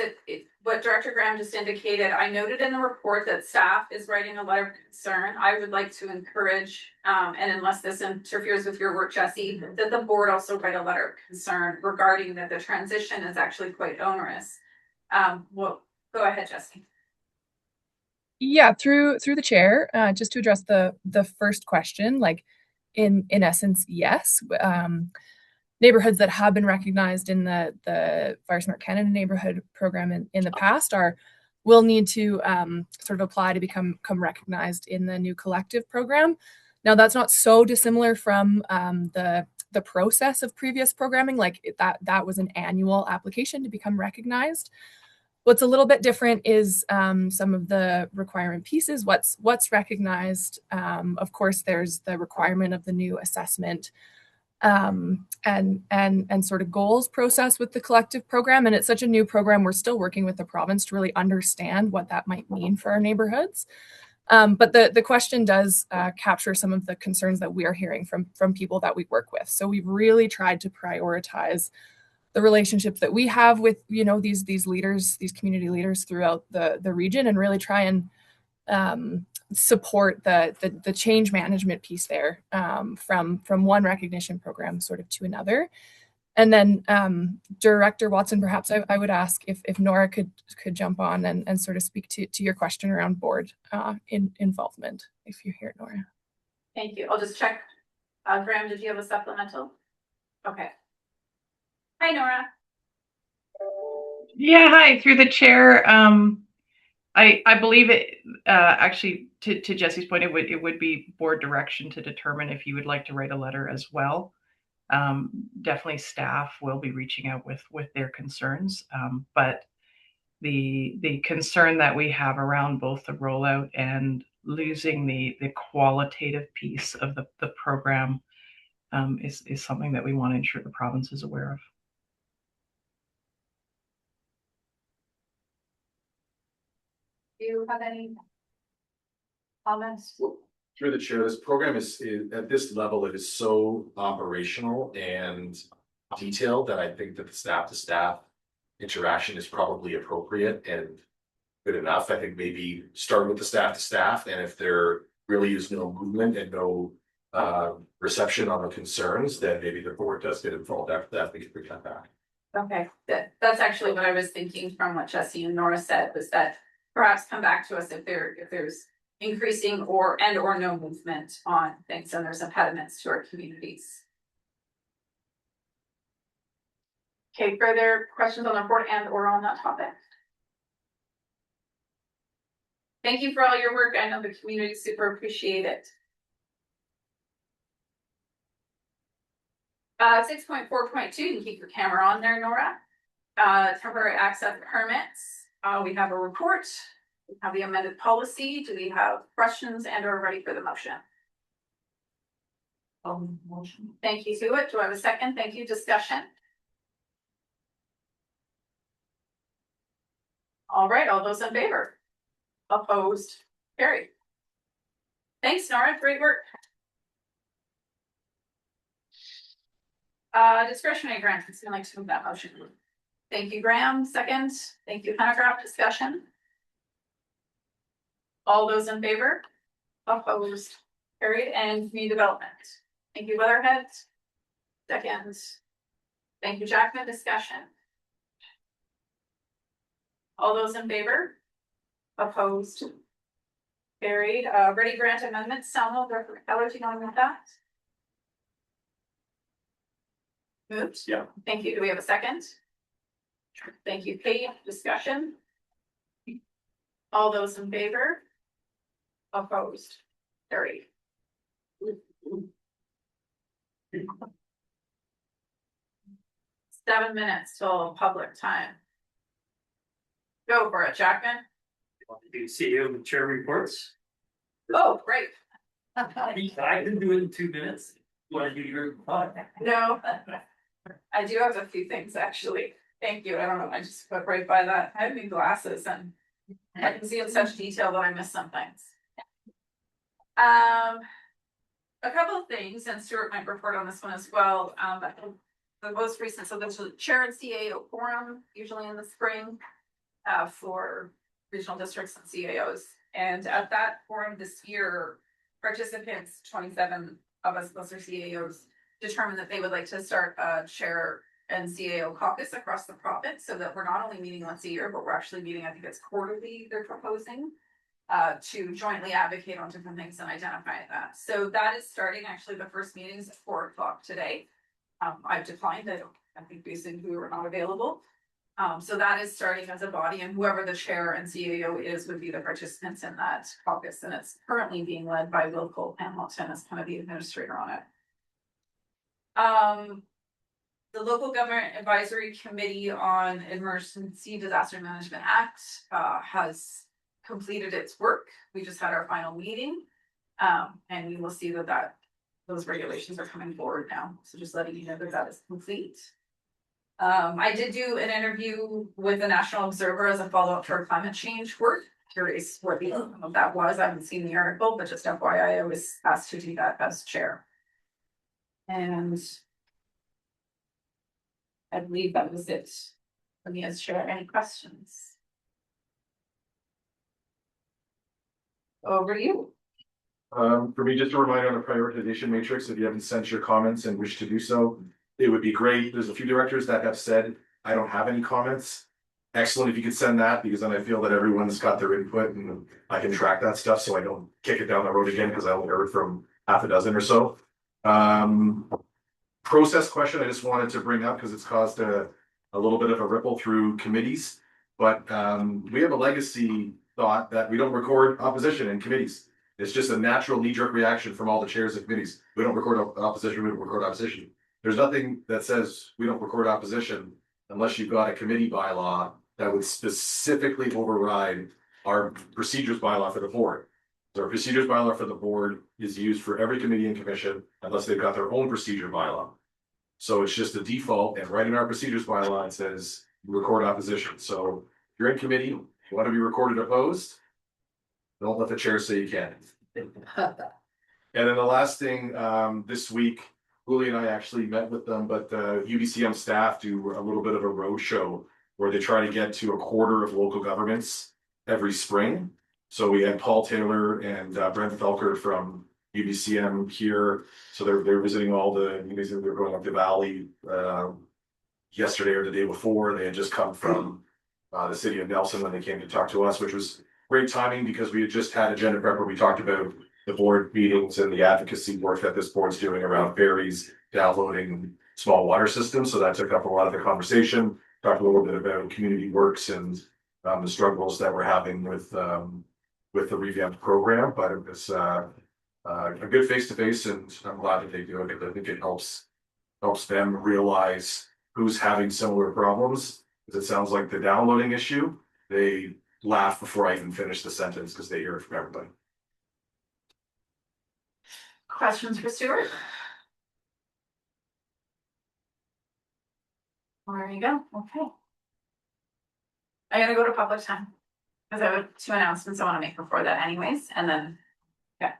what Director Graham just indicated, I noted in the report that staff is writing a letter of concern. I would like to encourage, and unless this interferes with your work, Jesse, that the board also write a letter of concern regarding that the transition is actually quite onerous. Well, go ahead, Jesse. Yeah, through the chair, just to address the first question, like in essence, yes. Neighborhoods that have been recognized in the Fire Smart Canada neighborhood program in the past will need to sort of apply to become recognized in the new collective program. Now, that's not so dissimilar from the process of previous programming, like that was an annual application to become recognized. What's a little bit different is some of the requirement pieces. What's recognized. Of course, there's the requirement of the new assessment and sort of goals process with the collective program. And it's such a new program. We're still working with the province to really understand what that might mean for our neighborhoods. But the question does capture some of the concerns that we are hearing from people that we work with. So we've really tried to prioritize the relationships that we have with, these leaders, these community leaders throughout the region, and really try and support the change management piece there, from one recognition program sort of to another. And then Director Watson, perhaps I would ask if Nora could jump on and sort of speak to your question around board involvement, if you're here, Nora. Thank you. I'll just check. Graham, did you have a supplemental? Okay. Hi, Nora. Yeah, hi, through the chair. I believe it actually to Jesse's point, it would be board direction to determine if you would like to write a letter as well. Definitely staff will be reaching out with their concerns. But the concern that we have around both the rollout and losing the qualitative piece of the program is something that we want to ensure the province is aware of. Do you have any comments? Through the chair, this program is at this level, it is so operational and detailed that I think that the staff to staff interaction is probably appropriate and good enough. I think maybe start with the staff to staff, and if there really is no movement and no reception on the concerns, then maybe the board does get involved after that. We can bring that back. Okay, that's actually what I was thinking from what Jesse and Nora said, was that perhaps come back to us if there's increasing or no movement on things and there's impediments to our communities. Okay, further questions on the report or on that topic? Thank you for all your work. I know the community super appreciate it. 6.4.2, you can keep your camera on there, Nora. Temporary access permits. We have a report. We have the amended policy. Do we have questions and are ready for the motion? Motion. Thank you, Hewitt. Do I have a second? Thank you. Discussion. All right, all those in favor? Opposed? Carried. Thanks, Nora. Great work. Discretionary grants. I'd like to move that motion. Thank you, Graham. Second. Thank you, Pendergraft. Discussion. All those in favor? Opposed? Carried. And community development. Thank you, Weatherhead. Second. Thank you, Jackman. Discussion. All those in favor? Opposed? Carried. Ready grant amendments. Selma, Director Keller, do you want to move that? Moved. Yeah. Thank you. Do we have a second? Thank you, Kate. Discussion. All those in favor? Opposed? Carried. 7 minutes till public time. Go for it, Jackman. Do CEO and chair reports. Oh, great. I can do it in 2 minutes. Want to do your thought? No, I do have a few things actually. Thank you. I don't know. I just put right by that. I have new glasses and I can see in such detail that I miss some things. A couple of things, and Stuart might report on this one as well. The most recent, so there's a chair and CAO forum, usually in the spring, for regional districts and CAOs. And at that forum this year, participants, 27 of us, plus our CAOs, determined that they would like to start a chair and CAO caucus across the province, so that we're not only meeting once a year, but we're actually meeting, I think it's quarterly, they're proposing, to jointly advocate on different things and identify that. So that is starting, actually, the first meeting is at 4 o'clock today. I've declined, I think we said we were not available. So that is starting as a body, and whoever the chair and CAO is would be the participants in that caucus, and it's currently being led by Will Cole Hamilton as kind of the administrator on it. The Local Government Advisory Committee on Emergency Disaster Management Act has completed its work. We just had our final meeting, and we will see that those regulations are coming forward now. So just letting you know that is complete. I did do an interview with the National Observer as a follow-up to our climate change work. Curious what the outcome of that was. I haven't seen the article, but just FYI, I was asked to do that as chair. And I believe that was it for me as chair. Any questions? Over to you. For me, just a reminder on the prioritization matrix, if you haven't sent your comments and wish to do so, it would be great. There's a few directors that have said, I don't have any comments. Excellent if you could send that, because then I feel that everyone's got their input and I can track that stuff so I don't kick it down the road again, because I only heard from half a dozen or so. Process question I just wanted to bring up because it's caused a little bit of a ripple through committees, but we have a legacy thought that we don't record opposition in committees. It's just a natural knee-jerk reaction from all the chairs of committees. We don't record opposition, we don't record opposition. There's nothing that says we don't record opposition unless you've got a committee bylaw that would specifically override our procedures bylaw for the board. So our procedures bylaw for the board is used for every committee and commission unless they've got their own procedure bylaw. So it's just a default, and right in our procedures bylaw, it says record opposition. So if you're in committee, you want to be recorded opposed, don't let the chair say you can't. And then the last thing, this week, Willie and I actually met with them, but the UBCM staff do a little bit of a road show where they try to get to a quarter of local governments every spring. So we had Paul Taylor and Brent Felker from UBCM here. So they're visiting all the, they're going up the valley yesterday or the day before. They had just come from the city of Nelson when they came to talk to us, which was great timing because we had just had agenda prep where we talked about the board meetings and the advocacy work that this board's doing around ferries, downloading small water systems. So that took up a lot of the conversation. Talked a little bit about community works and the struggles that we're having with the revamped program, but it was a good face-to-face, and I'm glad that they do it because I think it helps them realize who's having similar problems. Because it sounds like the downloading issue, they laugh before I even finish the sentence because they hear it from everybody. Questions for Stuart? Well, there you go. Okay. I gotta go to public time because I have 2 announcements I want to make before that anyways, and then, okay.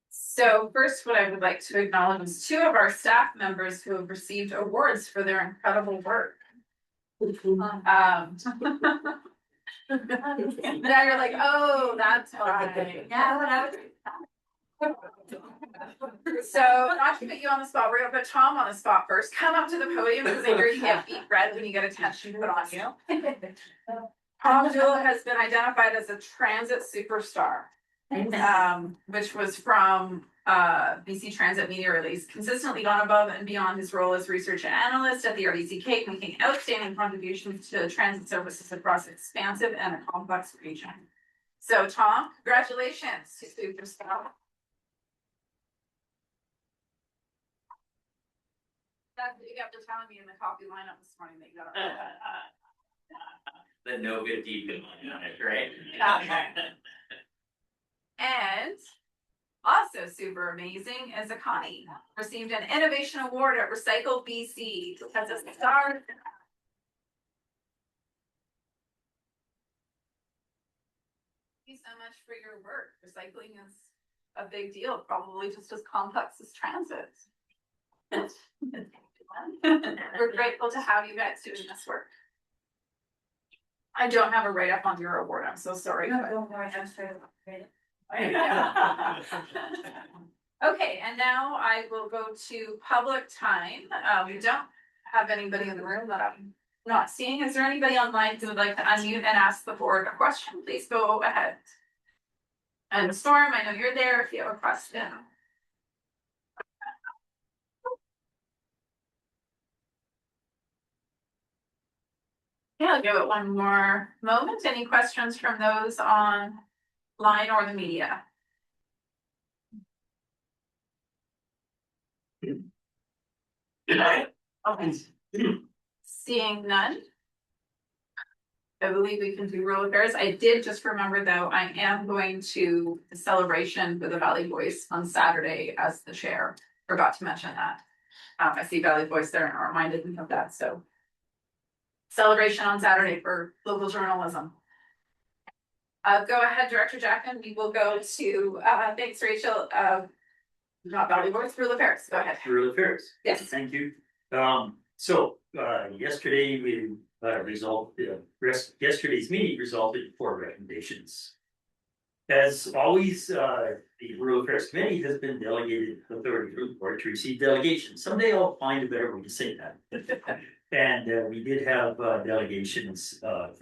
So first, what I would like to acknowledge is 2 of our staff members who have received awards for their incredible work. Now you're like, oh, that's why. Yeah, so not to put you on the spot, we're gonna put Tom on the spot first. Come up to the podium because I hear you get beat red when you get attention put on you. Tom Jewell has been identified as a transit superstar, which was from BC Transit Media Release, consistently gone above and beyond his role as research analyst at the RDCK, making outstanding contributions to transit services across an expansive and a complex region. So Tom, congratulations to superstar. That's what you got for telling me in the coffee lineup this morning that you got. The no good deed on it, right? And also super amazing is Akani, received an innovation award at Recycle BC as a star. Thank you so much for your work. Recycling is a big deal, probably just as complex as transit. We're grateful to have you guys doing this work. I don't have a write-up on your award, I'm so sorry. Okay, and now I will go to public time. We don't have anybody in the room that I'm not seeing. Is there anybody online who would like to unmute and ask the board a question? Please go ahead. And Storm, I know you're there if you have a question. Yeah, I'll give it one more moment. Any questions from those online or the media? Seeing none. I believe we can do rural affairs. I did just remember though, I am going to the celebration for the Valley Voice on Saturday as the chair. Forgot to mention that. I see Valley Voice there and I reminded me of that, so. Celebration on Saturday for local journalism. Go ahead, Director Jackman. We will go to, thanks Rachel, not Valley Voice, rural affairs. Go ahead. Rural affairs. Yes. Thank you. Yesterday we yesterday's meeting resulted in 4 recommendations. As always, the Rural Affairs Committee has been delegated authority from the board to receive delegation. Someday I'll find a better way to say that. And we did have delegations on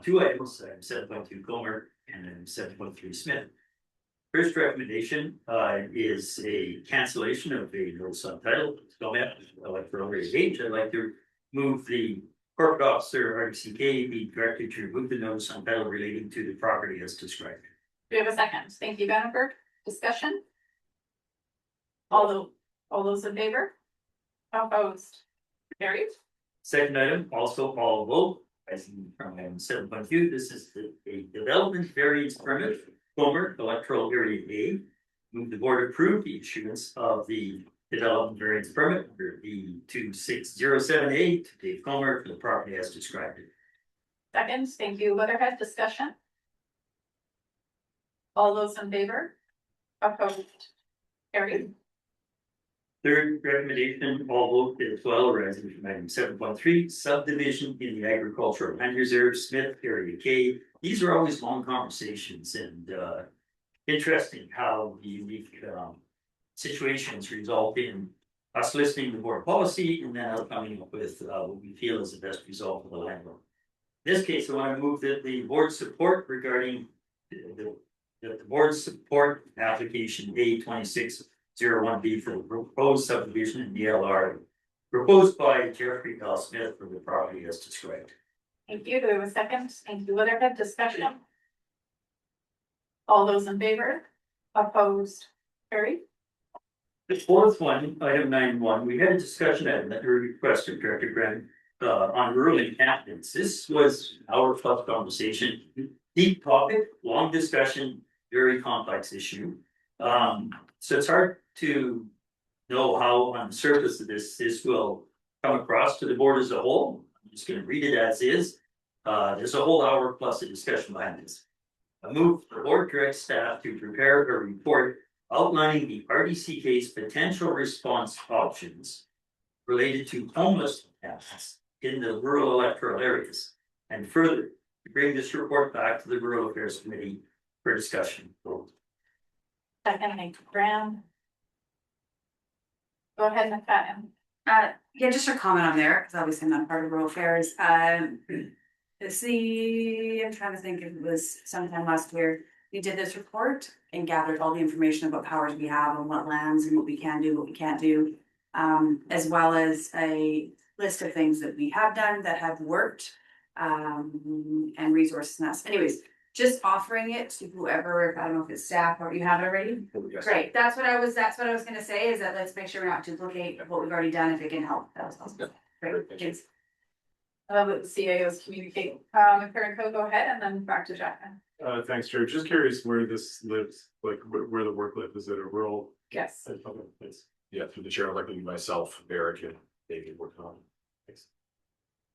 2 items, 7.2 Comer and then 7.3 Smith. First recommendation is a cancellation of a notice untitled electoral age. I'd like to move the corporate officer RDCK be directed to remove the notice untitled relating to the property as described. Do we have a second? Thank you, Vandenberg. Discussion? All those in favor? Opposed? Carried. Second item, also all vote, as in from item 7.2, this is a development variance permit, Comer Electoral Area A. Move the board approve the issuance of the development variance permit under the 26078 to Dave Comer for the property as described. Second, thank you. Weatherhead, discussion? All those in favor? Opposed? Carried. Third recommendation, all vote as well, arising from item 7.3, subdivision in the agricultural land reserve, Smith Area K. These are always long conversations and interesting how the unique situations result in us listening to board policy and then us coming up with what we feel is the best result for the landlord. In this case, I want to move that the board support regarding the board support application A2601B for the proposed subdivision in DLR proposed by Jeffrey L. Smith for the property as described. Thank you. Do we have a second? Thank you. Weatherhead, discussion? All those in favor? Opposed? Carried. The fourth one, item 9.1, we had a discussion at the request of Director Grant on rural encampments. This was our plus conversation, deep topic, long discussion, very complex issue. So it's hard to know how on the surface of this will come across to the board as a whole. I'm just going to read it as is. There's a whole hour plus a discussion behind this. I move the board directs staff to prepare a report outlining the RDCK's potential response options related to homeless encampments in the rural electoral areas, and further to bring this report back to the Rural Affairs Committee for discussion. Second, thank you, Graham. Go ahead, McFadden. Yeah, just a comment on there, because obviously I'm not part of rural affairs. I'm trying to think if it was sometime last year, we did this report and gathered all the information about powers we have on what lands and what we can do, what we can't do. As well as a list of things that we have done that have worked, and resources and that. Anyways, just offering it to whoever, I don't know if it's staff or you have it already. Yes. Great, that's what I was gonna say, is that let's make sure we're not duplicate what we've already done if it can help. That was awesome. Great, thanks. That the CAOs communicate. Karen, go ahead and then back to Jack. Thanks, Chair. Just curious where this lives, like where the work lives. Is it a rural? Yes. Place? Yeah, through the chair, electing myself, Barrick, and David working on. Thanks.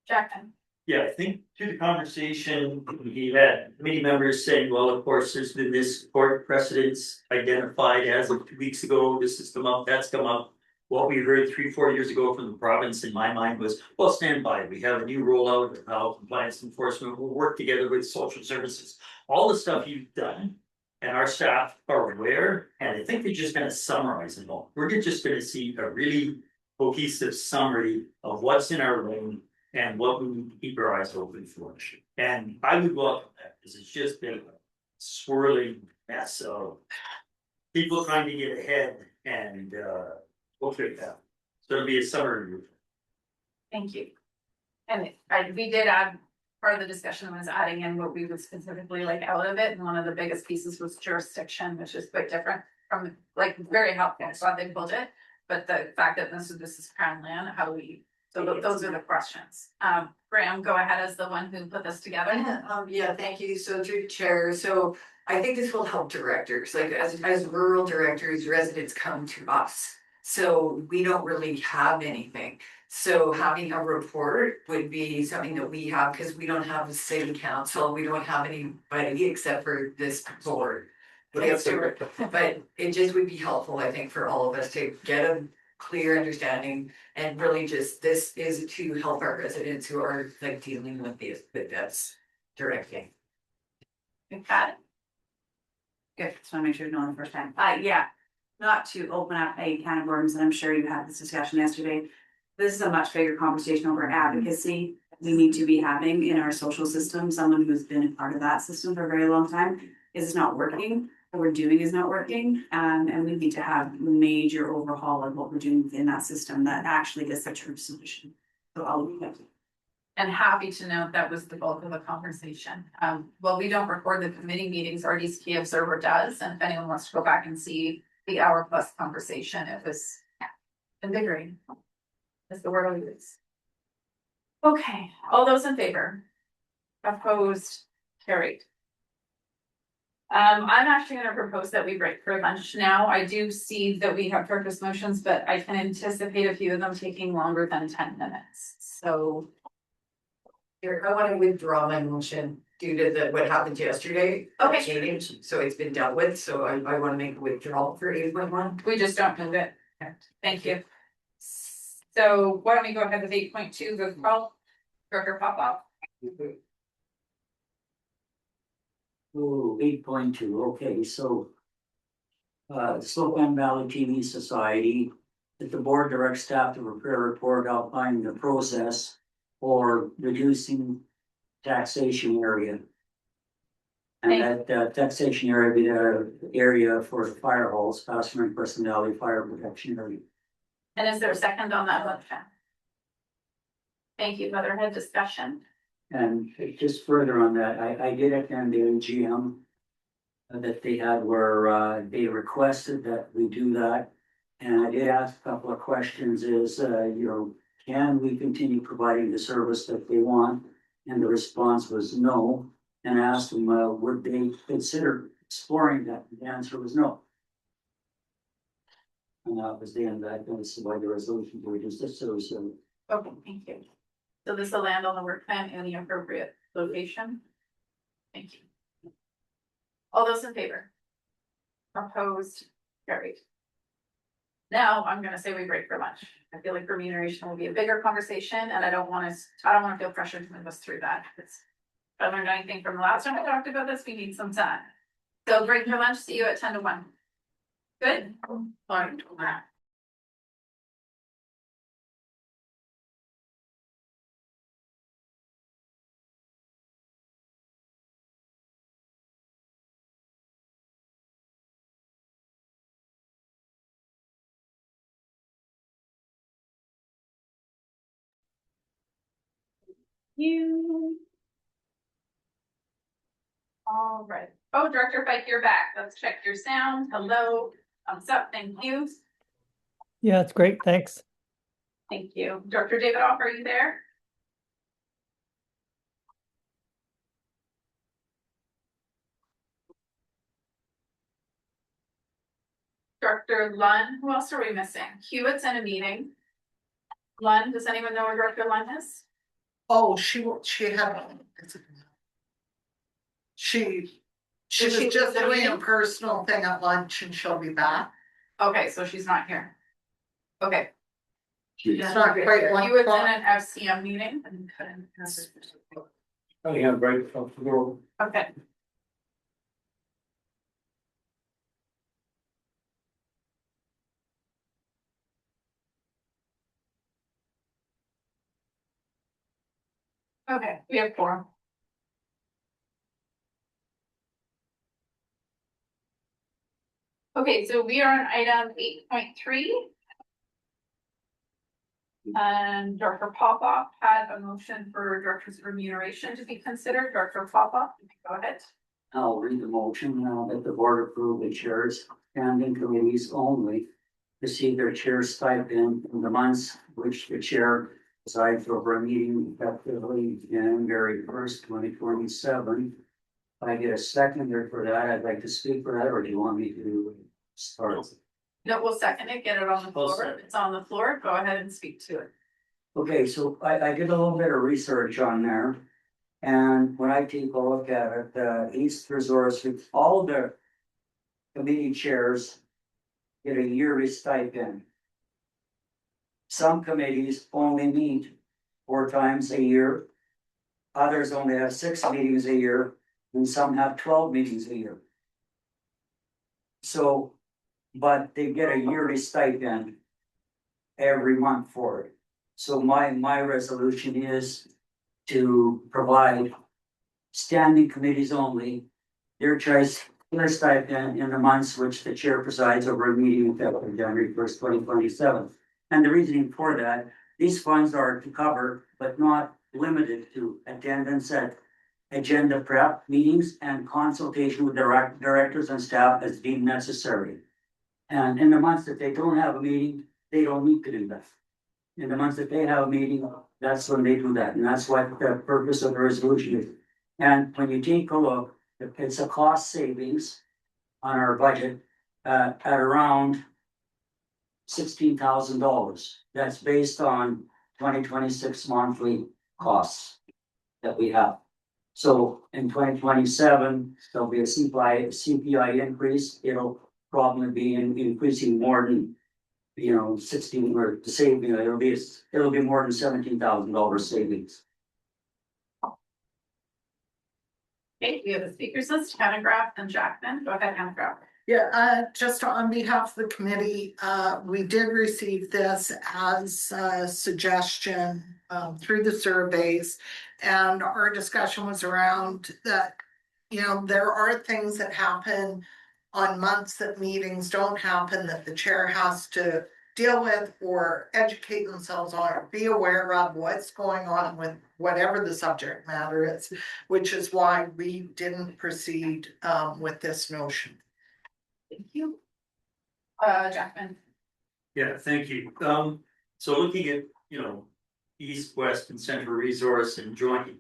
Jack. Yeah, I think through the conversation, we had committee members saying, well, of course, there's been this court precedence identified as of 2 weeks ago. This has come up, that's come up. What we heard 3-4 years ago from the province in my mind was, well, stand by. We have a new rollout of how compliance enforcement will work together with social services. All the stuff you've done and our staff are aware, and I think they're just gonna summarize it all. We're just gonna see a really cohesive summary of what's in our lane and what we need to keep our eyes open for. And I would welcome that, because it's just been a swirling mess of people trying to get ahead, and we'll figure it out. So it'll be a summer review. Thank you. And we did add, part of the discussion was adding in what we would specifically like out of it, and one of the biggest pieces was jurisdiction, which is quite different from, like, very helpful, so they pulled it. But the fact that this is Crown land, how do we, so those are the questions. Graham, go ahead as the one who put this together. Yeah, thank you. So through the chair, so I think this will help directors, like as rural directors, residents come to us. So we don't really have anything. So having a report would be something that we have, because we don't have a city council, we don't have anybody except for this board. But it just would be helpful, I think, for all of us to get a clear understanding, and really just, this is to help our residents who are like dealing with this directly. We've got it. Good, just wanna make sure you know the first time. Yeah. Not to open up a can of worms, and I'm sure you had this discussion yesterday. This is a much bigger conversation over advocacy we need to be having in our social system. Someone who's been a part of that system for a very long time is not working. What we're doing is not working, and we need to have a major overhaul of what we're doing within that system that actually is a true solution. So I'll leave it. And happy to note that was the bulk of the conversation. Well, we don't record the committee meetings, RDCK Observer does, and if anyone wants to go back and see the hour-plus conversation, it was invigorating. That's the word I'll use. Okay, all those in favor? Opposed? Carried. I'm actually gonna propose that we break for lunch now. I do see that we have purpose motions, but I can anticipate a few of them taking longer than 10 minutes, so. Here, I want to withdraw my motion due to what happened yesterday. Okay. So it's been dealt with, so I want to make a withdrawal for 8.1. We just don't move it. Thank you. So why don't we go ahead with 8.2, the call, Director Popoff. Oh, 8.2, okay, so. Slocan Valley TV Society, that the board directs staff to prepare a report outlining the process for reducing taxation area. And that taxation area be the area for fire halls, Pastor and Person Valley Fire Protection Area. And is there a second on that motion? Thank you, Motherhead discussion. And just further on that, I did attend the AGM that they had where they requested that we do that. And I did ask a couple of questions is, can we continue providing the service that they want? And the response was no. And I asked them, would they consider exploring that? The answer was no. And that was the end of that. That's why the resolution to reduce this service. Okay, thank you. So this will land on the work plan in the appropriate location. Thank you. All those in favor? Opposed? Carried. Now I'm gonna say we break for lunch. I feel like remuneration will be a bigger conversation, and I don't want to feel pressured to move us through that. If I learned anything from the last time I talked about this, we need some time. So break for lunch, see you at 10 to 1. Good. Fine. You. All right. Oh, Director Pike, you're back. Let's check your sound. Hello. Thumbs up. Thank you. Yeah, it's great. Thanks. Thank you. Dr. Davidoff, are you there? Director Lund. Who else are we missing? Hewitt's in a meeting. Lund, does anyone know where Director Lund is? Oh, she had. She was just doing a personal thing at lunch and she'll be back. Okay, so she's not here. Okay. It's not quite 1 Hewitt's in o'clock. an FCM meeting. I have break from the door. Okay. Okay, we have 4. Okay, so we are on item 8.3. And Director Popoff had a motion for director's remuneration to be considered. Director Popoff, go ahead. I'll read the motion now that the board approve the chairs standing committees only receive their chair stipend in the months which the chair presides over a meeting effectively January 1st, 2027. If I get a seconder for that, I'd like to speak for that, or do you want me to start? No, we'll second it, get it on the floor. If it's on the floor, go ahead and speak to it. Okay, so I did a little bit of research on there. And when I take a look at it, East Resource, all the committee chairs get a yearly stipend. Some committees only meet 4 times a year. Others only have 6 meetings a year, and some have 12 meetings a year. So, but they get a yearly stipend every month for it. So my resolution is to provide standing committees only their choice, their stipend in the months which the chair presides over a meeting effective January 1st, 2027. And the reasoning for that, these funds are to cover, but not limited to, attendance at agenda prep meetings and consultation with directors and staff as deemed necessary. And in the months that they don't have a meeting, they don't need to do that. In the months that they have a meeting, that's when they do that, and that's what the purpose of the resolution is. And when you take a look, it's a cost savings on our budget at around $16,000. That's based on 2026 monthly costs that we have. So in 2027, there'll be a CPI increase. It'll probably be increasing more than 16 or the saving. It'll be more than $17,000 savings. Okay, we have a speakers list, Hannah Graff and Jackman. Go ahead, Hannah Graff. Yeah, just on behalf of the committee, we did receive this as a suggestion through the surveys. And our discussion was around that, there are things that happen on months that meetings don't happen that the chair has to deal with or educate themselves on or be aware of what's going on with whatever the subject matter is, which is why we didn't proceed with this notion. Thank you. Jackman. Yeah, thank you. So looking at, east, west and central resource and joining,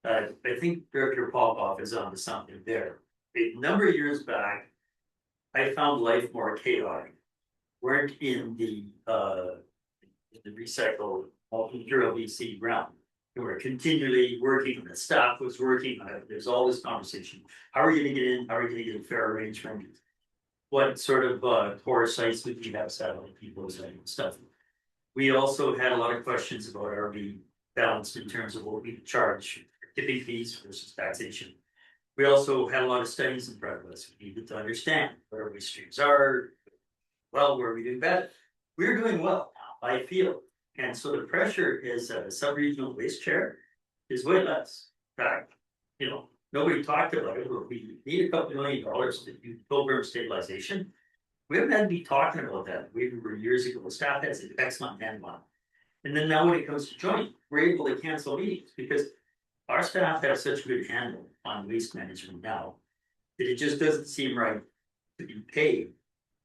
I think Director Popoff is onto something there. A number of years back, I found life more chaotic. Weren't in the recycle multi-material VC realm. We were continually working, the staff was working on it. There's all this conversation. How are you gonna get in? How are you gonna get a fair arrangement? What sort of core sites would you have satellite people and stuff? We also had a lot of questions about are we balanced in terms of what we charge tipping fees versus taxation. We also had a lot of studies in front of us. We needed to understand where our waste streams are, well, where we do better. We're doing well now, I feel. And so the pressure is a sub-regional waste chair is way less. In fact, nobody talked about it, but we need a couple $1 million to do program stabilization. We haven't had to be talking about that. We were years ago. The staff has an excellent hand on. And then now when it comes to joining, we're able to cancel meetings because our staff has such a good handle on waste management now that it just doesn't seem right to be paid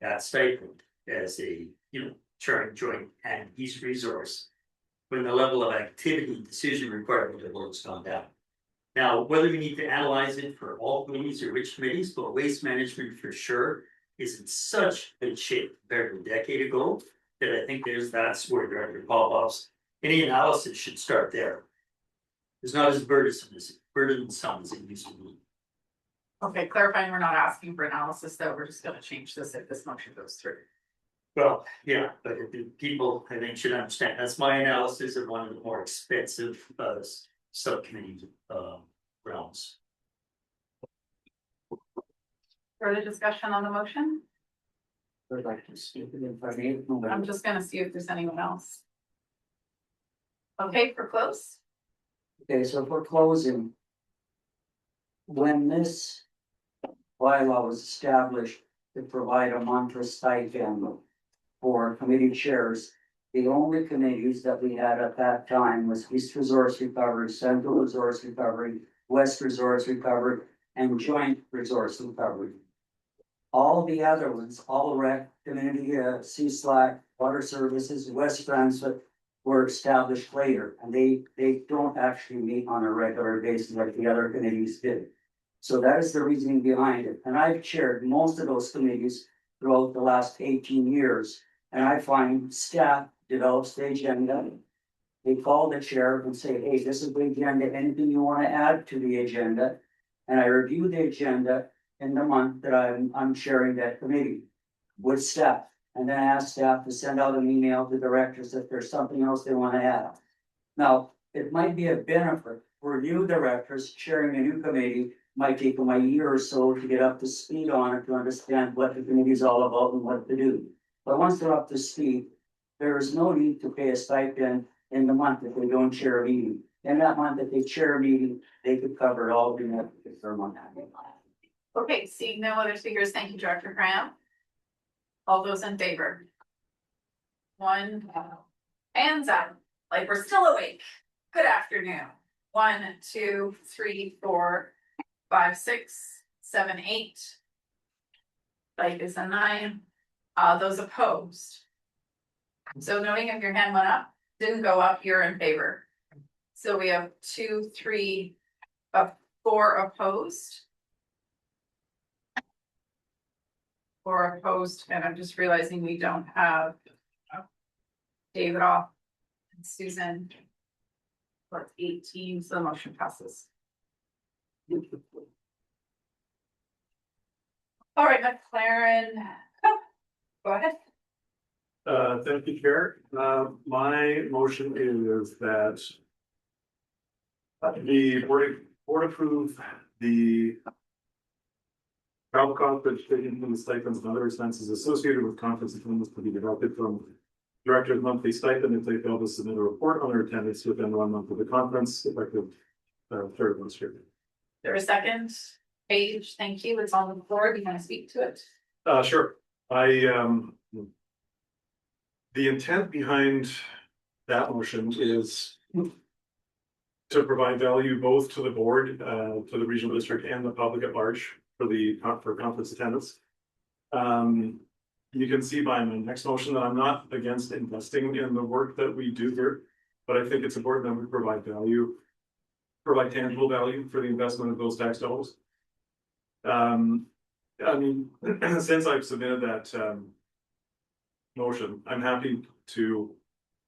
that stipend as a churn joint and east resource when the level of activity and decision requirement of work's gone down. Now, whether we need to analyze it for all committees or which committees, but waste management for sure is in such good shape compared to a decade ago that I think that's where Director Paul's any analysis should start there. It's not as burdensome as it used to be. Okay, clarifying, we're not asking for analysis, though, we're just gonna change this if this motion goes through. Well, yeah, but the people, I think, should understand, that's my analysis of one of the more expensive subcommittee realms. Further discussion on the motion? I'd like to speak if I may. I'm just gonna see if there's anyone else. Okay, for close? Okay, so for closing. When this bylaw was established to provide a monthly stipend for committee chairs, the only committees that we had at that time was East Resource Recovery, Central Resource Recovery, West Resource Recovery, and Joint Resource Recovery. All the other ones, all rec, community, CSLAC, Water Services, West Brunswick, were established later, and they don't actually meet on a regular basis like the other committees did. So that is the reasoning behind it, and I've chaired most of those committees throughout the last 18 years. And I find staff develops the agenda. They call the chair and say, hey, this is the agenda, anything you want to add to the agenda? And I review the agenda in the month that I'm chairing that committee with staff. And then I ask staff to send out an email to directors if there's something else they want to add. Now, it might be a benefit for new directors chairing a new committee. Might take them a year or so to get up to speed on it, to understand what the committee is all about and what to do. But once they're up to speed, there is no need to pay a stipend in the month if they don't chair a meeting. In that month, if they chair a meeting, they could cover it all in that particular month. Okay, seeing no other speakers, thank you, Director Graham. All those in favor? One, hands up, like we're still awake. Good afternoon. 1, 2, 3, 4, 5, 6, 7, 8. Like is a 9. Those opposed. So noting if your hand went up, didn't go up, you're in favor. So we have 2, 3, 4 opposed. 4 opposed, and I'm just realizing we don't have David off and Susan. That's 18, so the motion passes. All right, McLaren, go ahead. Thank you, Chair. My motion is that the board approve the travel costs taken from the stipends and other expenses associated with conference attendance to be deducted from director's monthly stipend if they fail to submit a report on their attendance within 1 month of the conference, effective third of this year. There a second? Paige, thank you. It's on the floor. Do you want to speak to it? Sure. The intent behind that motion is to provide value both to the board, to the regional district and the public at large for conference attendance. You can see by my next motion that I'm not against investing in the work that we do here, but I think it's important that we provide value, provide tangible value for the investment of those tax dollars. I mean, since I've submitted that motion, I'm happy to,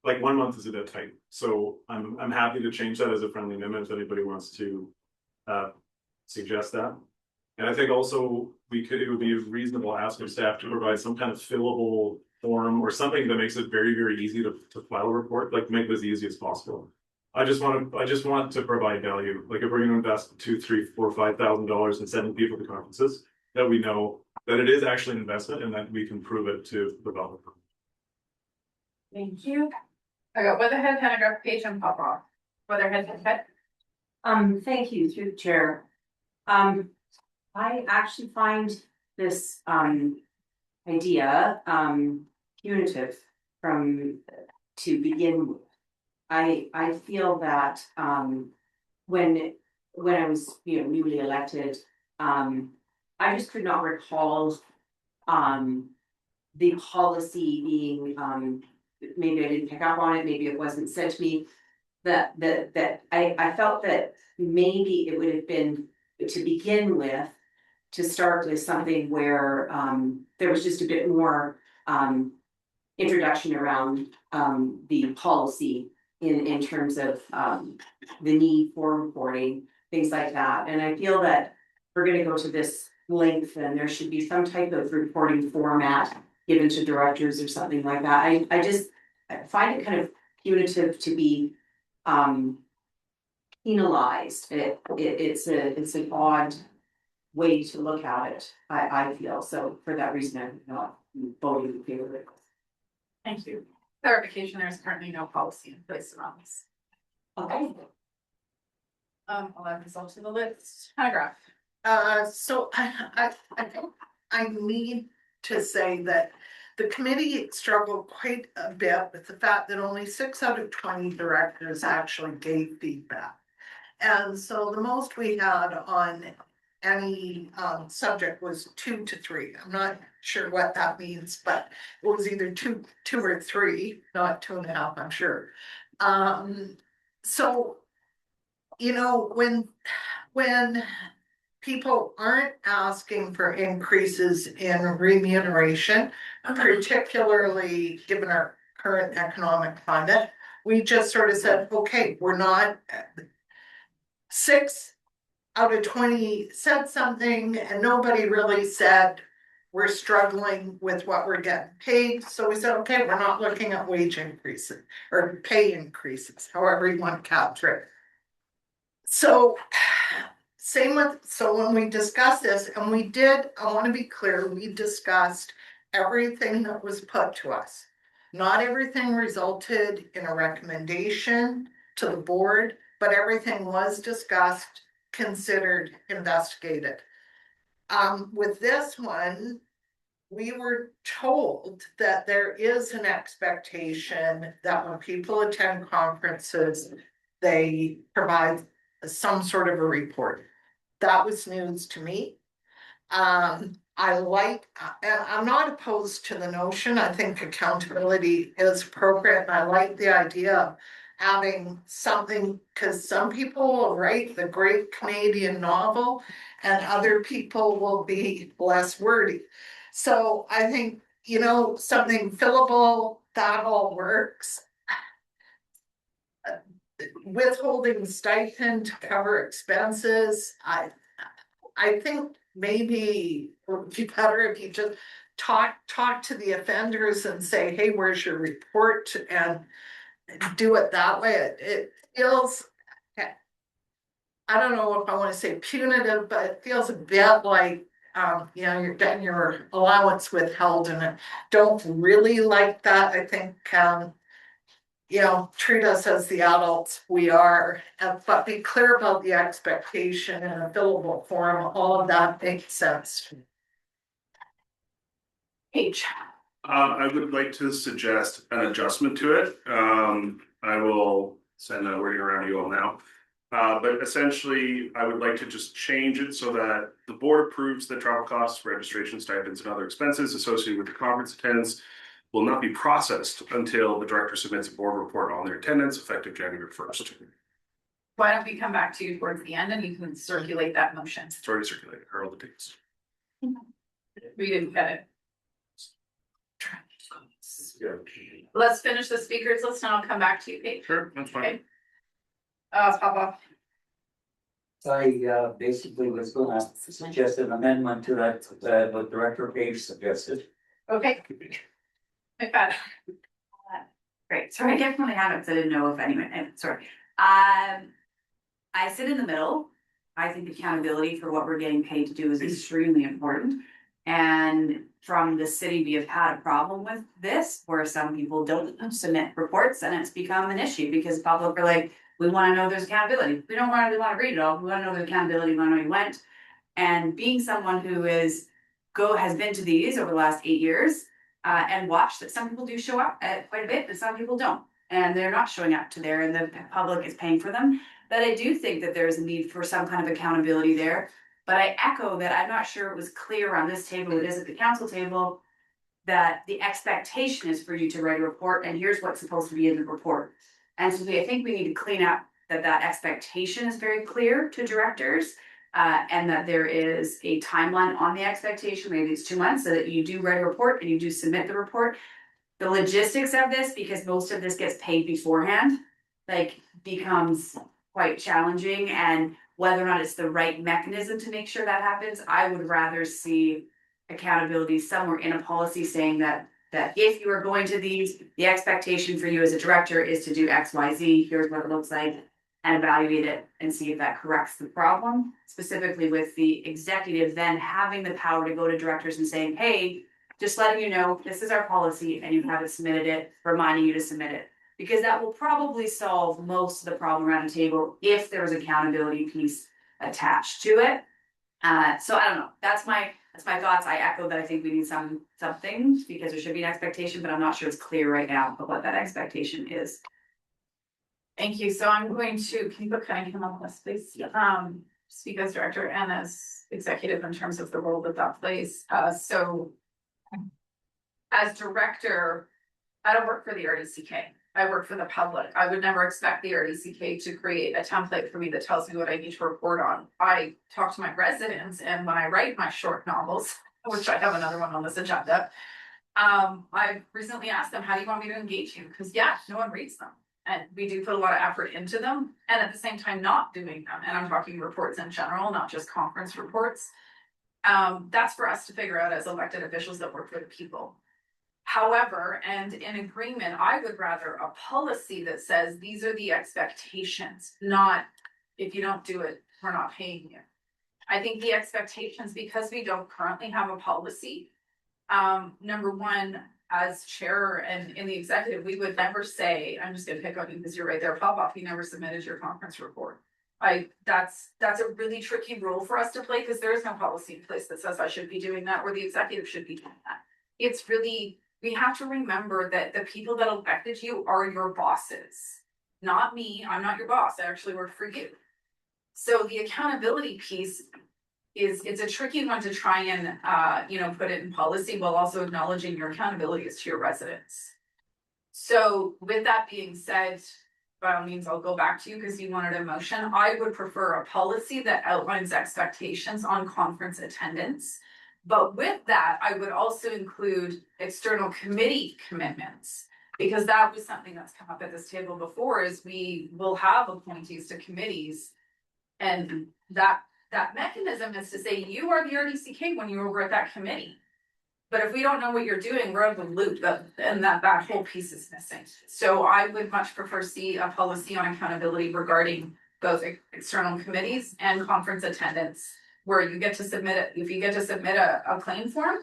like 1 month is a bit tight, so I'm happy to change that as a friendly amendment if anybody wants to suggest that. And I think also it would be a reasonable ask of staff to provide some kind of fillable form or something that makes it very, very easy to file a report, like make it as easy as possible. I just want to provide value. Like if we're going to invest $2,000, $3,000, $4,000, $5,000 in sending people to conferences, that we know that it is actually an investment and that we can prove it to the developer. Thank you. I got Weatherhead, Hanegraaff, Page, and Popoff. Weatherhead, Thank you, through the chair. I actually find this idea punitive to begin with. I feel that when I was newly elected, I just could not recall the policy being maybe I didn't pick up on it, maybe it wasn't said to me that I felt that maybe it would have been to begin with to start with something where there was just a bit more introduction around the policy in terms of the need for reporting, things like that. And I feel that we're gonna go to this length, and there should be some type of reporting format given to directors or something like that. I just find it kind of punitive to be penalized. It's an odd way to look at it, I feel. So for that reason, I'm not voting in favor of it. Thank you. Clarification, there's currently no policy in place around this. Okay. I'll add results to the list. Paragraph. So I think I need to say that the committee struggled quite a bit with the fact that only 6 out of 20 directors actually gave feedback. And so the most we had on any subject was 2 to 3. I'm not sure what that means, but it was either two or 3, not 2.5, I'm sure. So, you know, when people aren't asking for increases in remuneration, particularly given our current economic climate, we just sort of said, okay, we're not. 6 out of 20 said something, and nobody really said we're struggling with what we're getting paid. So we said, okay, we're not looking at wage increases or pay increases, however you want to capture it. So when we discussed this, and we did, I want to be clear, we discussed everything that was put to us. Not everything resulted in a recommendation to the board, but everything was discussed, considered, investigated. With this one, we were told that there is an expectation that when people attend conferences, they provide some sort of a report. That was news to me. I'm not opposed to the notion. I think accountability is appropriate, and I like the idea of having something, because some people will write the great Canadian novel and other people will be less wordy. So I think, you know, something fillable, that all works. Withholding stipend to cover expenses, I think maybe it would be better if you just talk to the offenders and say, hey, where's your report, and do it that way. It feels, I don't know if I want to say punitive, but it feels a bit like you know, you're getting your allowance withheld, and I don't really like that. I think you know, treat us as the adults we are, but be clear about the expectation in a billable form. All of that makes sense. H. I would like to suggest an adjustment to it. I will send a wording around you all now. But essentially, I would like to just change it so that the board approves the travel costs, registration stipends, and other expenses associated with the conference attendance will not be processed until the director submits a board report on their attendance effective January 1st. Why don't we come back to you towards the end and you can circulate that motion? It's already circulated, here are all the dates. We didn't get it. Yeah. Let's finish the speakers list and I'll come back to you, Kate. Sure, that's fine. Okay. Papa. I basically was gonna suggest an amendment to that, what Director Page suggested. Okay. McFadden. Great, sorry, I definitely haven't, so I didn't know if anyone, sorry. I sit in the middle. I think accountability for what we're getting paid to do is extremely important. And from the city, we have had a problem with this, where some people don't submit reports, and it's become an issue because public are like, we wanna know there's accountability. We don't really wanna read it all, we wanna know there's accountability, we wanna know you went. And being someone who has been to these over the last 8 years, and watched that some people do show up quite a bit, but some people don't. And they're not showing up to there, and the public is paying for them. That I do think that there's a need for some kind of accountability there. But I echo that I'm not sure it was clear on this table, it is at the council table, that the expectation is for you to write a report, and here's what's supposed to be in the report. And so I think we need to clean up that expectation is very clear to directors, And that there is a timeline on the expectation, maybe it's 2 months, so that you do write a report and you do submit the report. The logistics of this, because most of this gets paid beforehand, like becomes quite challenging, and whether or not it's the right mechanism to make sure that happens, I would rather see accountability somewhere in a policy saying that if you are going to these, the expectation for you as a director is to do X, Y, Z, here's what it looks like, and evaluate it and see if that corrects the problem, specifically with the executive then having the power to go to directors and saying, hey, just letting you know, this is our policy and you haven't submitted it, reminding you to submit it. Because that will probably solve most of the problem around the table if there was accountability piece attached to it. So I don't know, that's my thoughts. I echo that I think we need something because there should be an expectation, but I'm not sure it's clear right now of what that expectation is. Thank you. So I'm going to, can you come up with this, please? Speak as director and as executive in terms of the role that plays. So as director, I don't work for the RDCK. I work for the public. I would never expect the RDCK to create a template for me that tells me what I need to report on. I talk to my residents, and when I write my short novels, which I have another one on this agenda, I've recently asked them, how do you want me to engage you? Because no one reads them. And we do put a lot of effort into them, and at the same time not doing them. And I'm talking reports in general, not just conference reports. That's for us to figure out as elected officials that work for the people. However, and in agreement, I would rather a policy that says these are the expectations, not if you don't do it, we're not paying you. I think the expectations, because we don't currently have a policy, number one, as chair and in the executive, we would never say, I'm just gonna pick on you because you're right there, pop off, you never submitted your conference report. That's a really tricky role for us to play because there is no policy in place that says I should be doing that or the executive should be doing that. It's really, we have to remember that the people that elected you are your bosses, not me. I'm not your boss. I actually work for you. So the accountability piece it's a tricky one to try and put it in policy while also acknowledging your accountability is to your residents. So with that being said, by all means, I'll go back to you because you wanted a motion. I would prefer a policy that outlines expectations on conference attendance. But with that, I would also include external committee commitments, because that was something that's come up at this table before, is we will have appointees to committees. And that mechanism is to say, you are the RDCK when you're over at that committee. But if we don't know what you're doing, we're out of the loop, and that whole piece is missing. So I would much prefer see a policy on accountability regarding both external committees and conference attendance, where you get to submit it. If you get to submit a claim form,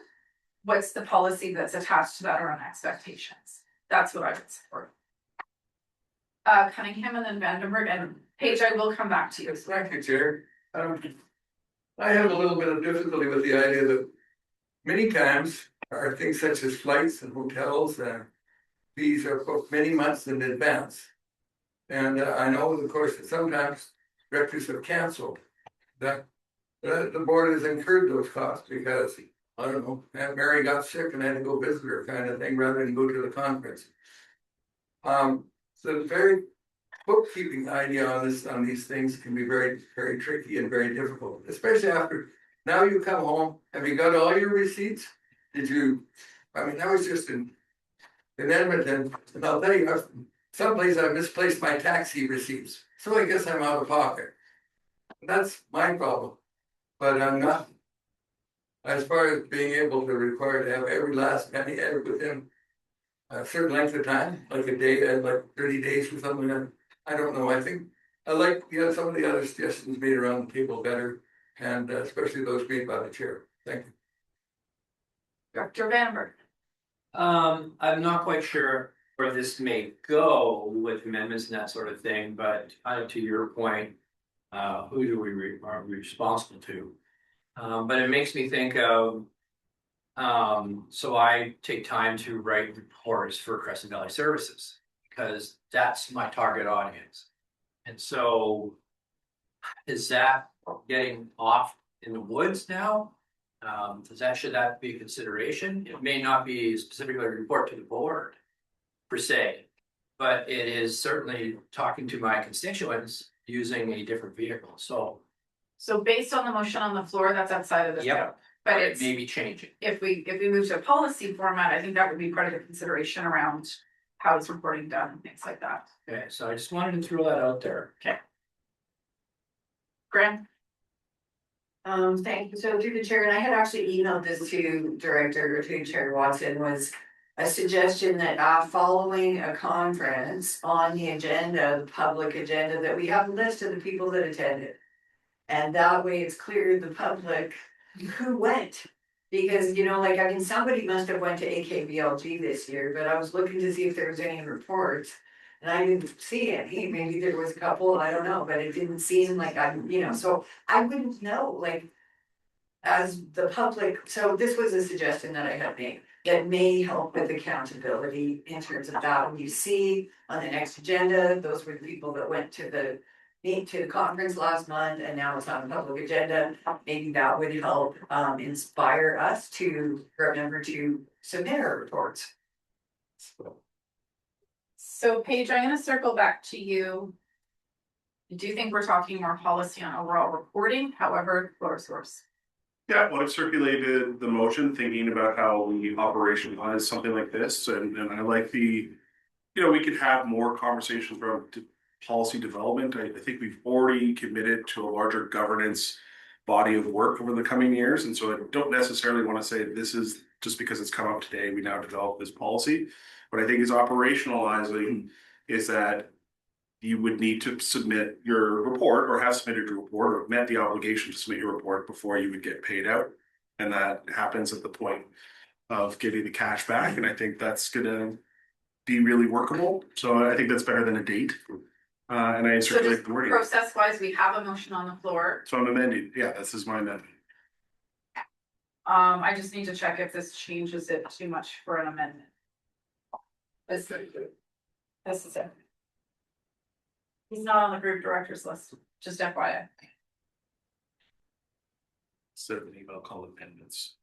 what's the policy that's attached to that around expectations? That's what I would support. Cunningham and then Vandenberg, and Paige, I will come back to you. Thank you, Chair. I have a little bit of difficulty with the idea that many times are things such as flights and hotels, these are booked many months in advance. And I know, of course, that sometimes directors have canceled. That the board has incurred those costs because, I don't know, Aunt Mary got sick and I had to go visit her kind of thing rather than go to the conference. So the very bookkeeping idea on these things can be very, very tricky and very difficult, especially after now you come home. Have you got all your receipts? I was just in Edmonton, and I'll tell you, someplace I misplaced my taxi receipts. So I guess I'm out of pocket. That's my problem. But I'm not, as far as being able to require to have every last penny within a certain length of time, like a day, like 30 days or something. I don't know. I think I like some of the other suggestions made around the table better, and especially those made by the chair. Thank you. Dr. Vandenberg. I'm not quite sure where this may go with amendments and that sort of thing, but to your point, who do we are responsible to? But it makes me think of, so I take time to write reports for Crescent Valley Services because that's my target audience. And so is that getting off in the woods now? Should that be a consideration? It may not be specifically a report to the board per se, but it is certainly talking to my constituents using a different vehicle. So So based on the motion on the floor, that's outside of the Yep. scope, but it's, Maybe change it. if we move to a policy format, I think that would be part of the consideration around how is reporting done and things like that. Okay, so I just wanted to throw that out there. Okay. Graham? Thank you. So through the chair, and I had actually emailed this to Chair Watson, was a suggestion that following a conference on the agenda, the public agenda, that we have a list of the people that attended. And that way it's clear to the public who went. Because, you know, like, I mean, somebody must have went to AKBLG this year, but I was looking to see if there was any reports. And I didn't see any, maybe there was a couple, I don't know, but it didn't seem like so I wouldn't know, like. As the public, so this was a suggestion that I had made, that may help with accountability in terms of that. When you see on the next agenda, those were the people that went to the conference last month, and now it's on the public agenda. Maybe that would help inspire us to remember to submit our reports. So Paige, I'm gonna circle back to you. I do think we're talking more policy on overall reporting, however, floor source. Yeah, well, I've circulated the motion thinking about how we operationalize something like this, and I like we could have more conversations around policy development. I think we've already committed to a larger governance body of work over the coming years, and so I don't necessarily want to say this is just because it's come up today, we now develop this policy. What I think is operationalizing is that you would need to submit your report or have submitted your report or met the obligation to submit your report before you would get paid out. And that happens at the point of getting the cash back. And I think that's gonna be really workable. So I think that's better than a date. And I So circulate just the wording. process wise, we have a motion on the floor. So I'm amending. Yeah, this is my amendment. I just need to check if this changes it too much for an amendment. This is it. He's not on the group directors list, just FYI. Instead of an email, call it amendments.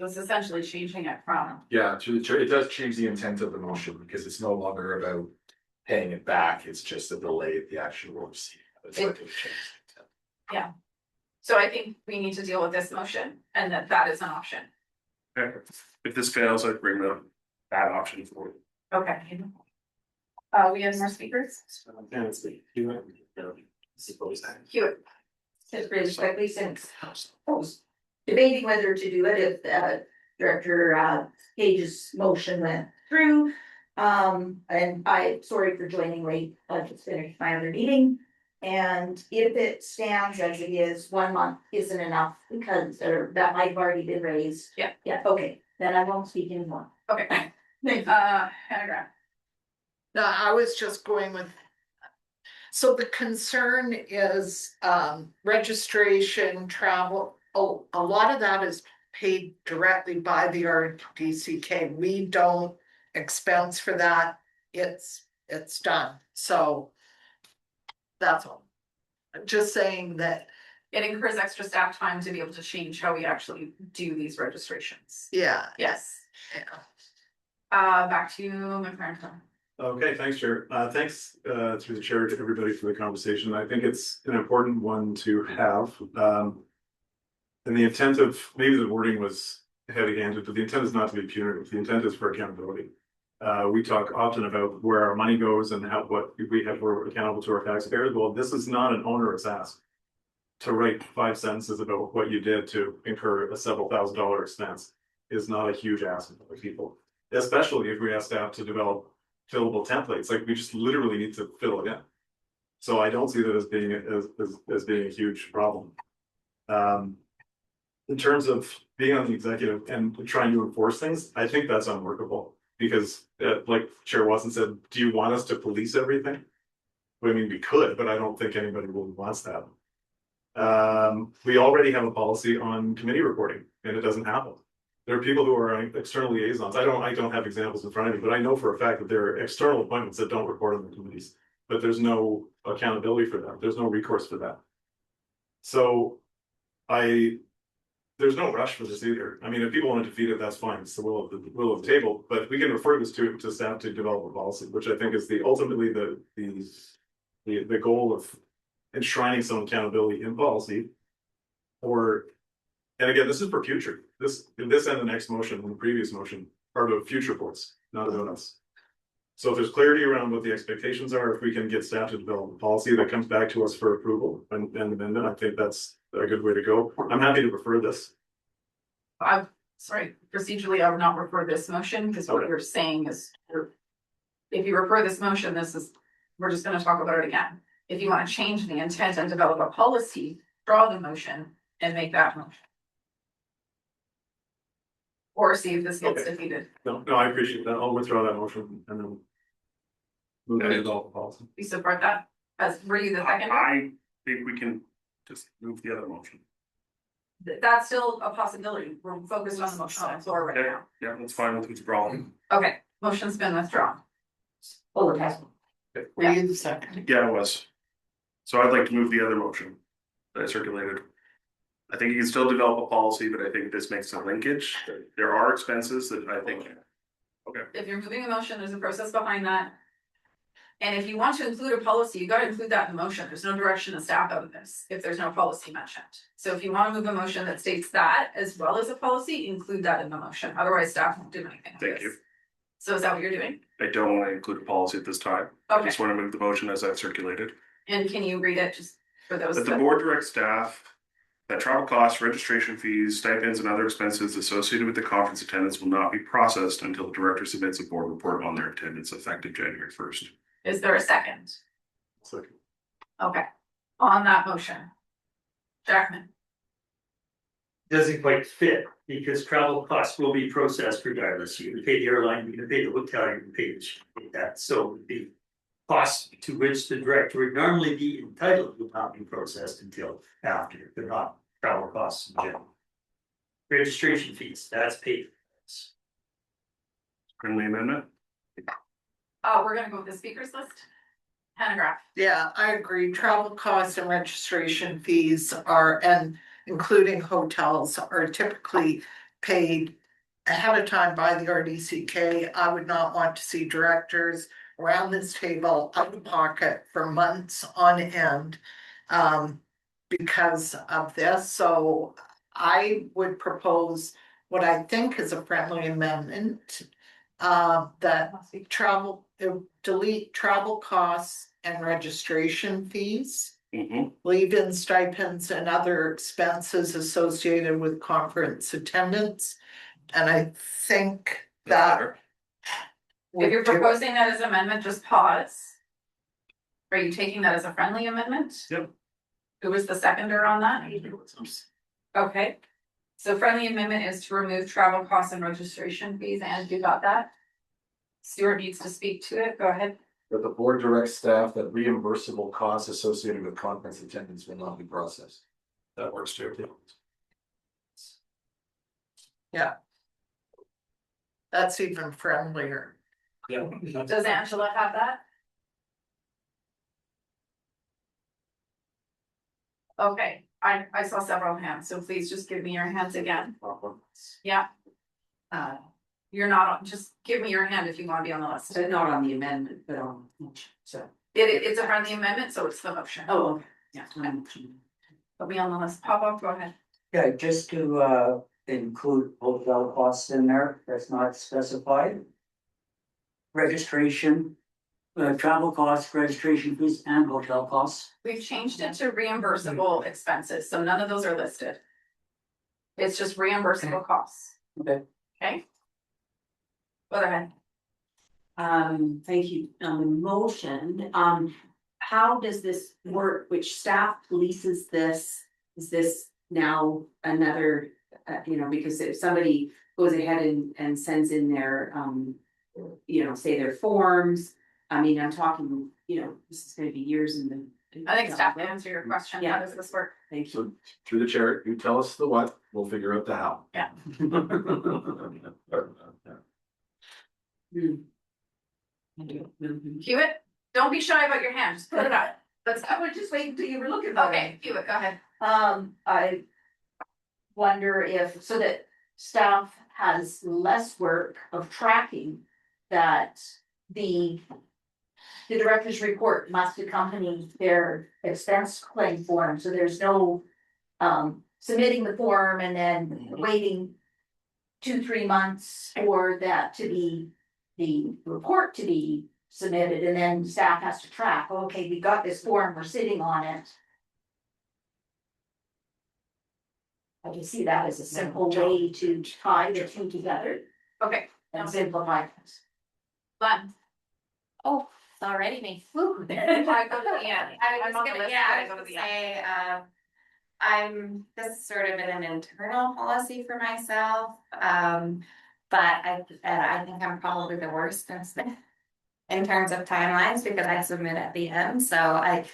It's essentially changing it from. Yeah, through the chair, it does change the intent of the motion because it's no longer about paying it back, it's just a delay of the actual receipt. It's like a change. Yeah. So I think we need to deal with this motion and that is an option. Okay. If this fails, I'd bring that option forward. Okay. We have more speakers? Hewitt. Just really quickly, since I was debating whether to do it if Director Page's motion went through. And I'm sorry for joining late, I just finished my other meeting. And if it stands as it is, 1 month isn't enough because that might have already been raised. Yeah. Yeah, okay, then I won't speak anymore. Okay. Hannah Graham. No, I was just going with. So the concern is registration, travel, a lot of that is paid directly by the RDCK. We don't expense for that, it's done, so. That's all. I'm just saying that. It incurs extra staff time to be able to change how we actually do these registrations. Yeah. Yes. Yeah. Back to McLaren. Okay, thanks, Chair. Thanks through the chair to everybody for the conversation. I think it's an important one to have. And the intent of, maybe the wording was heavy-handed, but the intent is not to be punitive. The intent is for accountability. We talk often about where our money goes and what we're accountable to our taxpayers. Well, this is not an onerous ask. To write 5 sentences about what you did to incur a several $1,000s expense is not a huge ask for people, especially if we ask staff to develop fillable templates. Like, we just literally need to fill it in. So I don't see that as being a huge problem. In terms of being on the executive and trying to enforce things, I think that's unworkable. Because like Chair Watson said, do you want us to police everything? I mean, we could, but I don't think anybody really wants that. We already have a policy on committee reporting, and it doesn't happen. There are people who are external liaisons. I don't have examples in front of me, but I know for a fact that there are external appointments that don't report on the committees, but there's no accountability for that. There's no recourse for that. So there's no rush for this either. I mean, if people want to defeat it, that's fine. It's the will of the table. But we can refer this to staff to develop a policy, which I think is ultimately the the goal of enshrining some accountability in policy. Or, and again, this is for future, this and the next motion and the previous motion are about future boards, not about us. So if there's clarity around what the expectations are, if we can get staff to develop a policy that comes back to us for approval and amendment, I think that's a good way to go. I'm happy to refer this. I'm sorry, procedurally, I would not refer this motion, because what Okay. you're saying is, if you refer this motion, we're just gonna talk about it again. If you wanna change the intent and develop a policy, draw the motion and make that motion. Or see if this gets Okay. defeated. No, I appreciate that. I'll withdraw that motion and then move to develop a policy. You support that? Were you the second? I think we can just move the other motion. That's still a possibility. We're focused on the motion on the floor right Okay, now. yeah, that's fine with withdrawing. Okay, motion's been withdrawn. Oh, it has. Were you the second? Yeah, it was. So I'd like to move the other motion that I circulated. I think you can still develop a policy, but I think this makes a linkage. There are expenses that I think. Okay, If you're moving a motion, there's a process behind that. And if you want to include a policy, you gotta include that in the motion. There's no direction to staff out of this, if there's no policy mentioned. So if you wanna move a motion that states that as well as a policy, include that in the motion. Otherwise, staff won't do anything with thank this. you. So is that what you're doing? I don't want to include a policy at this time. I Okay, just want to move the motion as I've circulated. and can you read it just for those? That the board directs staff that travel costs, registration fees, stipends, and other expenses associated with the conference attendance will not be processed until the director submits a board report on their attendance effective January 1st. Is there a second? Second. Okay, on that motion. Jackman, Doesn't quite fit, because travel costs will be processed regardless. You're gonna pay the airline, you're gonna pay the hotel, you're gonna pay this, that, so the costs to which the director would normally be entitled will not be processed until after, they're not travel costs in general. Registration fees, that's paid. Friendly amendment? we're gonna go with the speakers list. Hannah Graff, Yeah, I agree. Travel costs and registration fees are, and including hotels, are typically paid ahead of time by the RDCK. I would not want to see directors around this table out of pocket for months on end because of this. So I would propose what I think is a friendly amendment that delete travel costs and registration fees. Leave in stipends and other expenses associated with conference attendance. And I think that. if you're proposing that as an amendment, just pause. Are you taking that as a friendly amendment? Yep. Who was the seconder on that? Okay, so friendly amendment is to remove travel costs and registration fees, and you got that? Stuart needs to speak to it, go ahead. That the board directs staff that reimbursable costs associated with conference attendance will not be processed. That works too. Yeah. That's even friendlier. Yeah. Does Angela have that? Okay, I saw several hands, so please just give me your hands again. Yeah. You're not on, just give me your hand if you wanna be on the list. So not on the amendment, but on, so. It's a friendly amendment, so it's the motion. Oh, okay. Yeah, put me on the list. Pop up, go ahead. Yeah, just to include hotel costs in there, that's not specified. Registration, travel costs, registration fees, and hotel costs. We've changed it to reimbursable expenses, so none of those are listed. It's just reimbursable costs. Okay. Okay? Go ahead. Thank you. On the motion, how does this work? Which staff leases this? Is this now another, because if somebody goes ahead and sends in their, say their forms, I mean, I'm talking, this is gonna be years in the. I think staff can answer your question. How does this work? Thank you. So through the chair, you tell us the what, we'll figure out the how. Yeah. Hewitt, don't be shy about your hand, just put it up. I would just wait until you were looking for it. Okay, Hewitt, go ahead. I wonder if, so that staff has less work of tracking that the the director's report must accompany their expense claim form, so there's no submitting the form and then waiting 2-3 months for that to be, the report to be submitted, and then staff has to track, okay, we got this form, we're sitting on it. I can see that as a simple way to tie the two together Okay. and simplify things. Glenn. Oh, it's already me. I go to the end. I I'm was on the gonna, list, yeah, but I I was go to gonna the end. say, this has sort of been an internal policy for myself. But I think I'm probably the worst in terms of timelines because I submit at the end. So I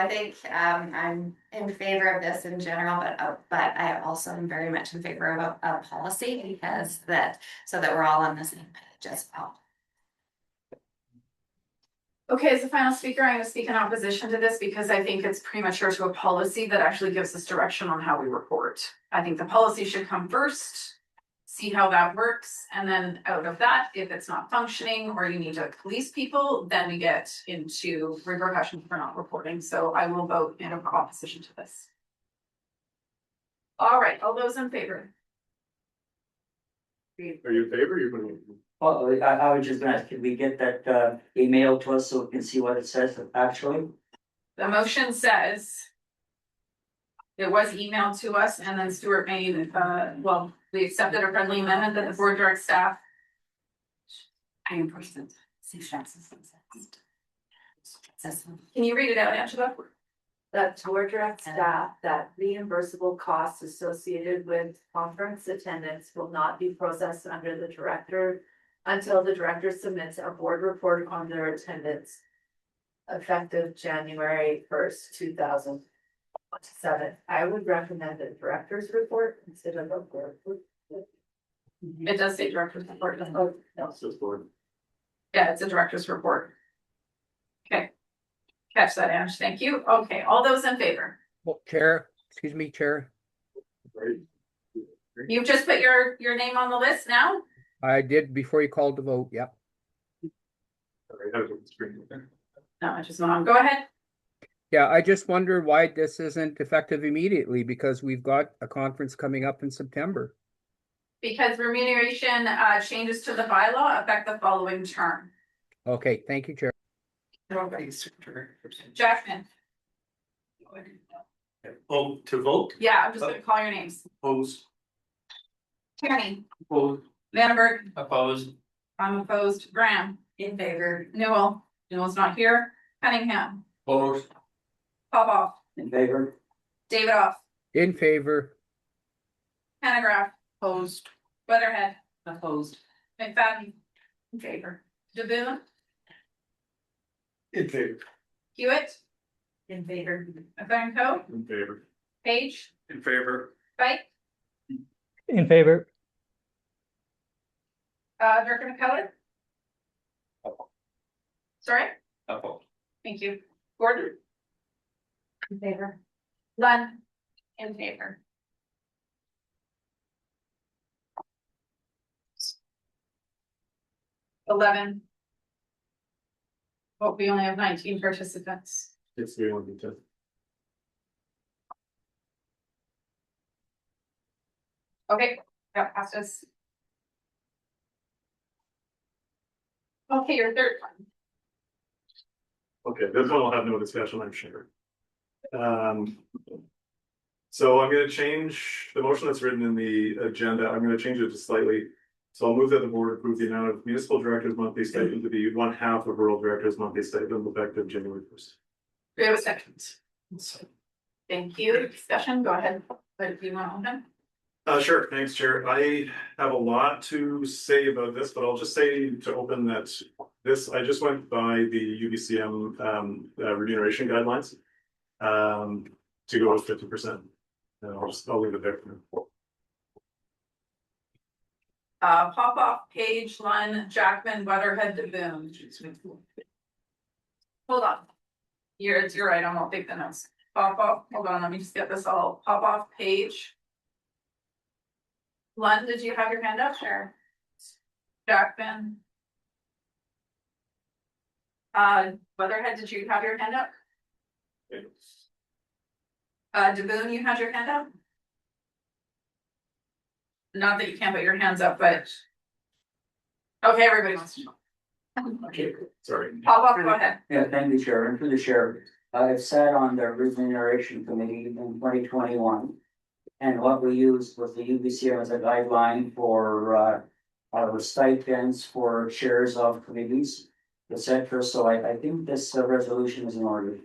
think I'm in favor of this in general, but I also am very much in favor of a policy because so that we're all on the same page as well. Okay, as the final speaker, I'm gonna speak in opposition to this because I think it's premature to a policy that actually gives us direction on how we report. I think the policy should come first, see how that works, and then out of that, if it's not functioning or you need to police people, then we get into repercussions for not reporting. So I will vote in opposition to this. All right, all those in favor? Are you in favor? You're going to. Well, I was just gonna ask, can we get that email to us so we can see what it says actually? The motion says it was emailed to us and then Stuart made, we accepted a friendly amendment that the board directs staff. Can you read it out, Angela? That board direct staff that reimbursable costs associated with conference attendance will not be processed under the director until the director submits a board report on their attendance effective January 1st, 2027. I would recommend a director's report instead of a board report. It does say director's report, doesn't it? Oh, no. It's just board. Yeah, it's a director's report. Okay. Catch that, Ange. Thank you. Okay, all those in favor? Well, Chair, excuse me, Chair. You've just put your name on the list now? I did before you called to vote, yep. No, I just went on. Go ahead. Yeah, I just wonder why this isn't effective immediately because we've got a conference coming up in September. Because remuneration changes to the bylaw affect the following term. Okay, thank you, Chair. Jackman. Oh, to vote? Yeah, I'm just gonna call your names. Opposed. Tierney. Opposed. Vandenberg. Opposed. I'm opposed. Graham. In favor. Newell. Newell's not here. Cunningham. Opposed. Popoff. In favor? Davidoff. In favor. Hanegraaff. Opposed. Weatherhead. Opposed. McFadden. In favor. DeBoon. In favor. Hewitt. In favor. McLaren Co. In favor. Page. In favor. Fight. In favor. Director McCullough. Sorry. Opposed. Thank you. Gordon. In favor. Lunn. In favor. $11. Well, we only have 19 participants. It's the only to. Okay, that passes. Okay, your third one. Okay, this one will have no discussion, I'm sure. So I'm gonna change the motion that's written in the agenda. I'm gonna change it just slightly. So I'll move that the board approve the amount of municipal director's monthly stipend to be 1/2 of rural director's monthly stipend effective January 1st. We have a second. Thank you. Discussion, go ahead. What do you want to open? Sure, thanks, Chair. I have a lot to say about this, but I'll just say to open that I just went by the UBCM remuneration guidelines to go with 50%. And I'll leave it there for now. Popoff, Page, Lunn, Jackman, Weatherhead, DeBoon. Hold on. You're right, I won't take the notes. Popoff, hold on, let me just get this all. Popoff, Page. Lunn, did you have your hand up? Sure. Jackman. Weatherhead, did you have your hand up? DeBoon, you had your hand up? Not that you can't put your hands up, but. Okay, everybody wants to know. Okay, sorry. Pop up, go ahead. Yeah, thank you, Chair. And through the chair, I've sat on the remuneration committee in 2021. And what we used was the UBCR as a guideline for our stipends for chairs of committees, etc. So I think this resolution is in order.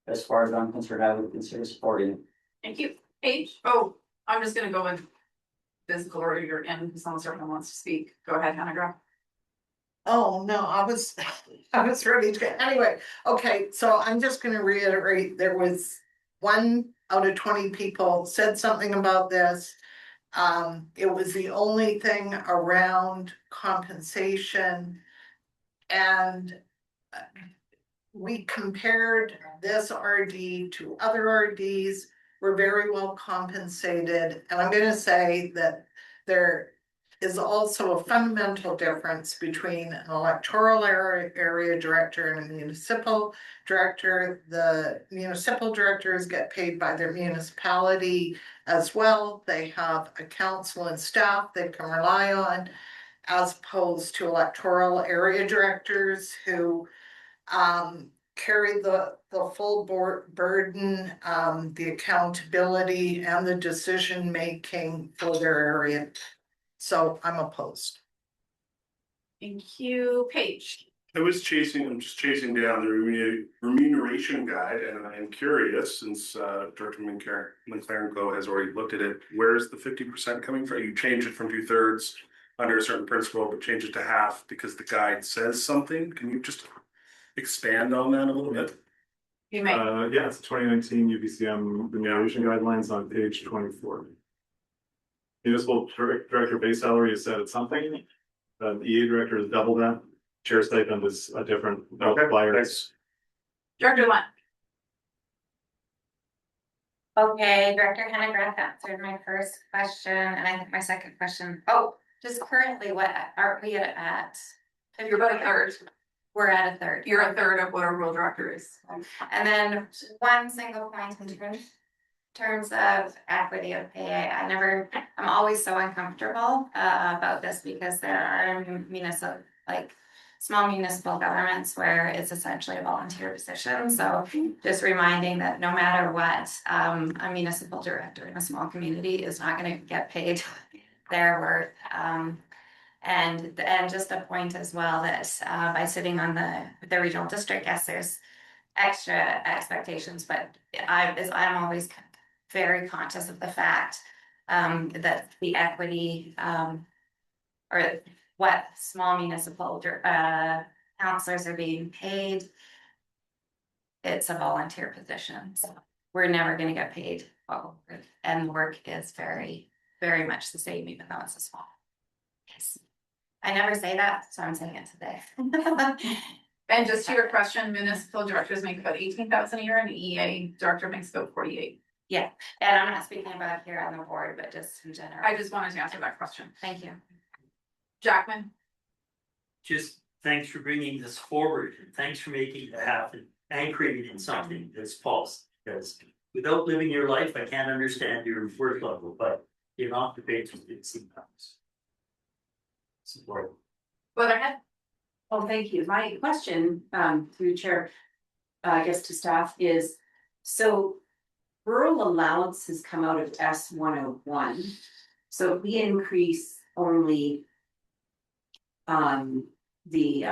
As far as I'm concerned, I would consider supporting it. Thank you. Paige, oh, I'm just gonna go in physical order you're in, as long as everyone wants to speak. Go ahead, Hannah Graf. Oh, no, I was ready to, anyway, okay, so I'm just gonna reiterate, there was 1 out of 20 people said something about this. It was the only thing around compensation. And we compared this RD to other RDs, we're very well compensated, and I'm gonna say that there is also a fundamental difference between an electoral area director and a municipal director. The municipal directors get paid by their municipality as well. They have a council and staff they can rely on, as opposed to electoral area directors who carry the full burden, the accountability and the decision making for their area. So I'm opposed. Thank you, Paige. I'm just chasing down the remuneration guide, and I am curious, since Director McLaren has already looked at it, where's the 50% coming from? You changed it from 2/3 under a certain principle, but change it to half because the guide says something. Can you just expand on that a little bit? You may. Yeah, it's 2019 UBCM remuneration guidelines on page 24. Municipal director base salary is set at something. The EA director is double that. Chair stipend is a different multiplier. Director Lunt. Okay, Director Hannah Graf answered my first question, and I think my second question, just currently, what are we at? You're about a third. We're at a third. You're a third of what our rural director is. And then one single point in terms of equity of pay, I'm always so uncomfortable about this because there are small municipal governments where it's essentially a volunteer position. So just reminding that no matter what, a municipal director in a small community is not going to get paid their worth. And just a point as well that by sitting on the regional district, yes, there's extra expectations, but I'm always very conscious of the fact that the equity or what small municipal councillors are being paid, it's a volunteer position, so we're never going to get paid well, and work is very, very much the same, even though it's a small. Yes. I never say that, so I'm saying it today. And just to your question, municipal directors make about 18,000 a year, and the EA director makes about 48. Yeah, and I'm not speaking about here on the board, but just in general. I just wanted to answer that question. Thank you. Jackman. Just thanks for bringing this forward, and thanks for making it happen, anchoring it in something that's false. Because without living your life, I can't understand your work level, but you're not prepared to do sometimes. Support. Weatherhead. Oh, thank you. My question, through the chair, I guess to staff is, so rural allowance has come out of S-101. So if we increase only the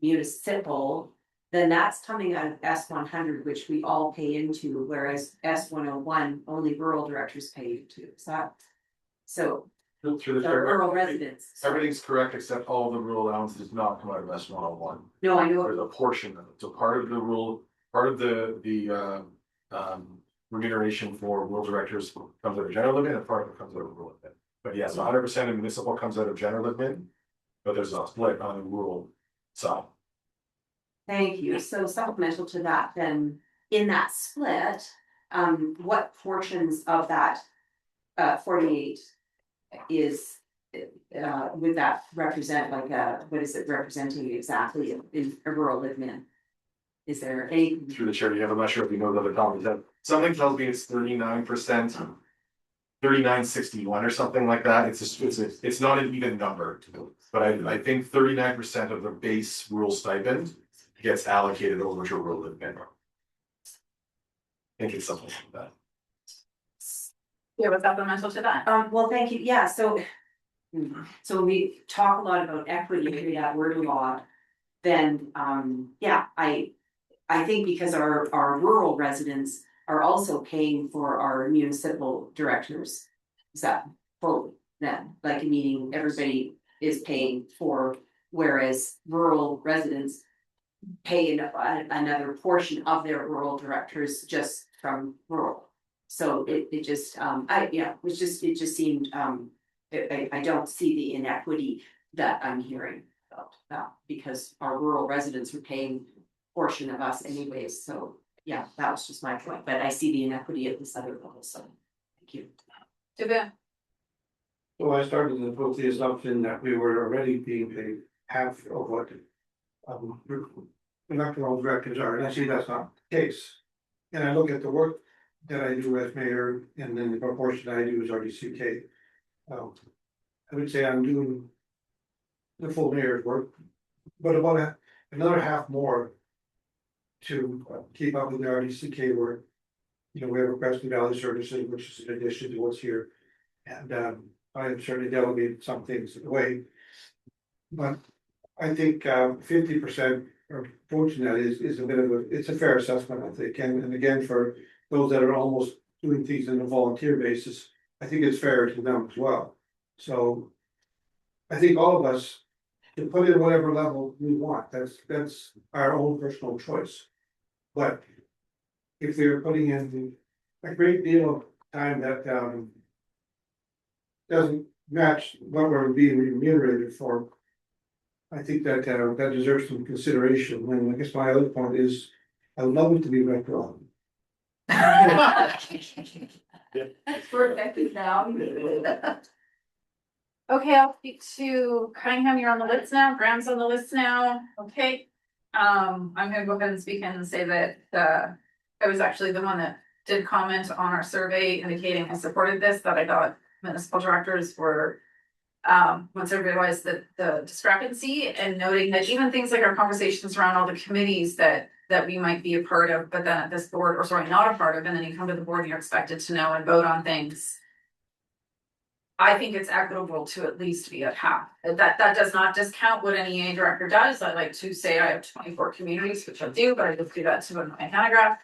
municipal, then that's coming out of S-100, which we all pay into, whereas S-101, only rural directors pay into. Is that so? Through the rural residents. Everything's correct, except all the rural allowance does not come out of S-101. No, I know. There's a portion of it. So part of the remuneration for rural directors comes out of general admin, and part of it comes out of rural admin. But yes, 100% of municipal comes out of general admin, but there's a split on the rural side. Thank you. So supplemental to that, then in that split, what portions of that 48 is would that represent like what is it representing exactly in a rural live in? Is there any? Through the chair, yeah, I'm not sure if you know the other comments, that something tells me it's 39%. 3961 or something like that, it's not an even number. But I think 39% of the base rural stipend gets allocated over to rural live in. I think it's something like that. Yeah, what's supplemental to that? Well, thank you, yeah, so we talk a lot about equity, hear that word a lot, then, yeah, I think because our rural residents are also paying for our municipal directors. Is that fully then, like meaning everybody is paying for, whereas rural residents pay another portion of their rural directors just from rural. So it just, it just seemed, I don't see the inequity that I'm hearing about that, because our rural residents are paying portion of us anyways, so yeah, that was just my point, but I see the inequity at this other level, so thank you. So I started with the assumption that we were already being paid half of what electoral directors are, and I see that's not the case. And I look at the work that I do as mayor, and then the proportion I do as RDCK. I would say I'm doing the full mayor's work, but about another half more to keep up with the RDCK work. You know, we have a Preston Valley Services, which is in addition to what's here. And I have certainly delegated some things away. But I think 50% or approaching that is a bit of it's a fair assessment, I think. And again, for those that are almost doing things on a volunteer basis, I think it's fair to them as well. So I think all of us can put in whatever level we want. That's our own personal choice. But if they're putting in a great deal of time that doesn't match what we're being remunerated for, I think that that deserves some consideration. And I guess my other point is, I would love it to be retro. We're effective now. Okay, I'll speak to Cunningham. You're on the list now. Graham's on the list now. Okay. I'm gonna go ahead and speak in and say that I was actually the one that did comment on our survey indicating I supported this, that I thought municipal directors were once I realized that the discrepancy, and noting that even things like our conversations around all the committees that we might be a part of, but then at this board, or sorry, not a part of, and then you come to the board and you're expected to know and vote on things. I think it's equitable to at least be at half. That does not discount what any EA director does. I like to say I have 24 communities, which I do, but I just do that to my pantograph.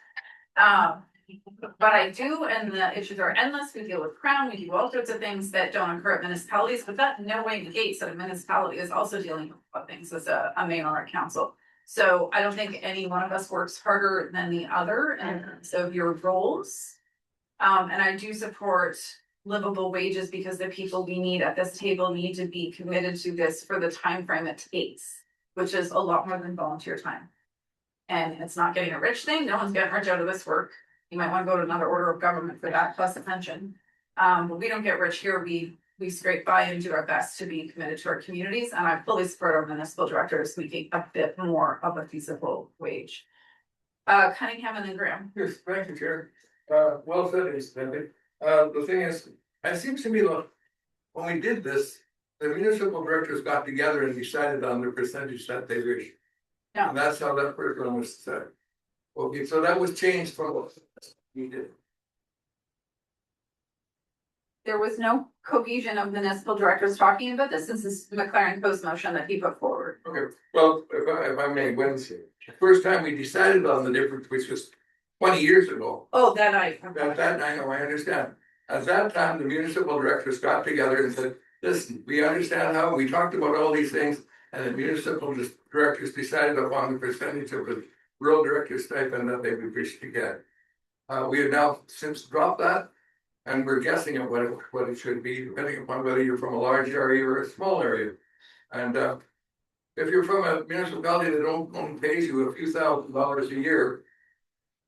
But I do, and the issues are endless. We deal with Crown, we do all sorts of things that don't occur at municipalities, but that in no way negates that a municipality is also dealing with things as a mayor or a council. So I don't think any one of us works harder than the other, and so your roles. And I do support livable wages, because the people we need at this table need to be committed to this for the time frame it takes, which is a lot more than volunteer time. And it's not getting a rich thing. No one's getting rich out of this work. You might want to go to another order of government for that, plus a pension. But we don't get rich here. We scrape by and do our best to be committed to our communities. And I fully support our municipal directors making a bit more of a feasible wage. Cunningham and then Graham. Yes, thank you, Chair. Well said, Cindy. The thing is, it seems to me that when we did this, the municipal directors got together and decided on the percentage that they wish. Yeah. And that's how that first one was set. Okay, so that was changed from what we did. There was no cohesion of municipal directors talking about this. This is McLaren Co's motion that he put forward. Okay, well, if I may, Wednesday, the first time we decided on the difference, which was 20 years ago. Oh, that I know, I understand. At that time, the municipal directors got together and said, listen, we understand how, we talked about all these things, and the municipal directors decided upon the percentage of the rural director stipend that they would wish to get. We have now since dropped that, and we're guessing at what it should be, depending upon whether you're from a large area or a small area. And if you're from a municipality that only pays you a few $1,000s a year,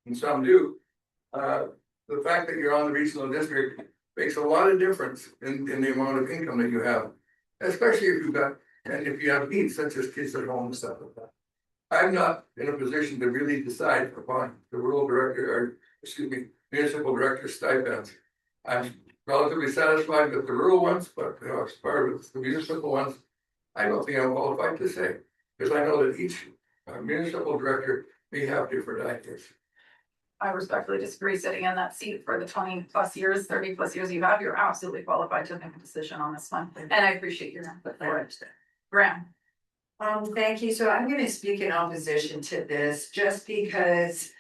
and some do, the fact that you're on the regional district makes a lot of difference in the amount of income that you have. Especially if you've got, and if you have needs such as kids at home and stuff like that. I'm not in a position to really decide upon the rural director, or, excuse me, municipal director stipends. I'm relatively satisfied with the rural ones, but as far as the municipal ones, I don't think I'm qualified to say, because I know that each municipal director may have different ideas. I respectfully disagree. Sitting in that seat for the 20+ years, 30+ years you have, you're absolutely qualified to make a decision on this one. And I appreciate your input for it. Graham. Thank you. So I'm gonna speak in opposition to this, just because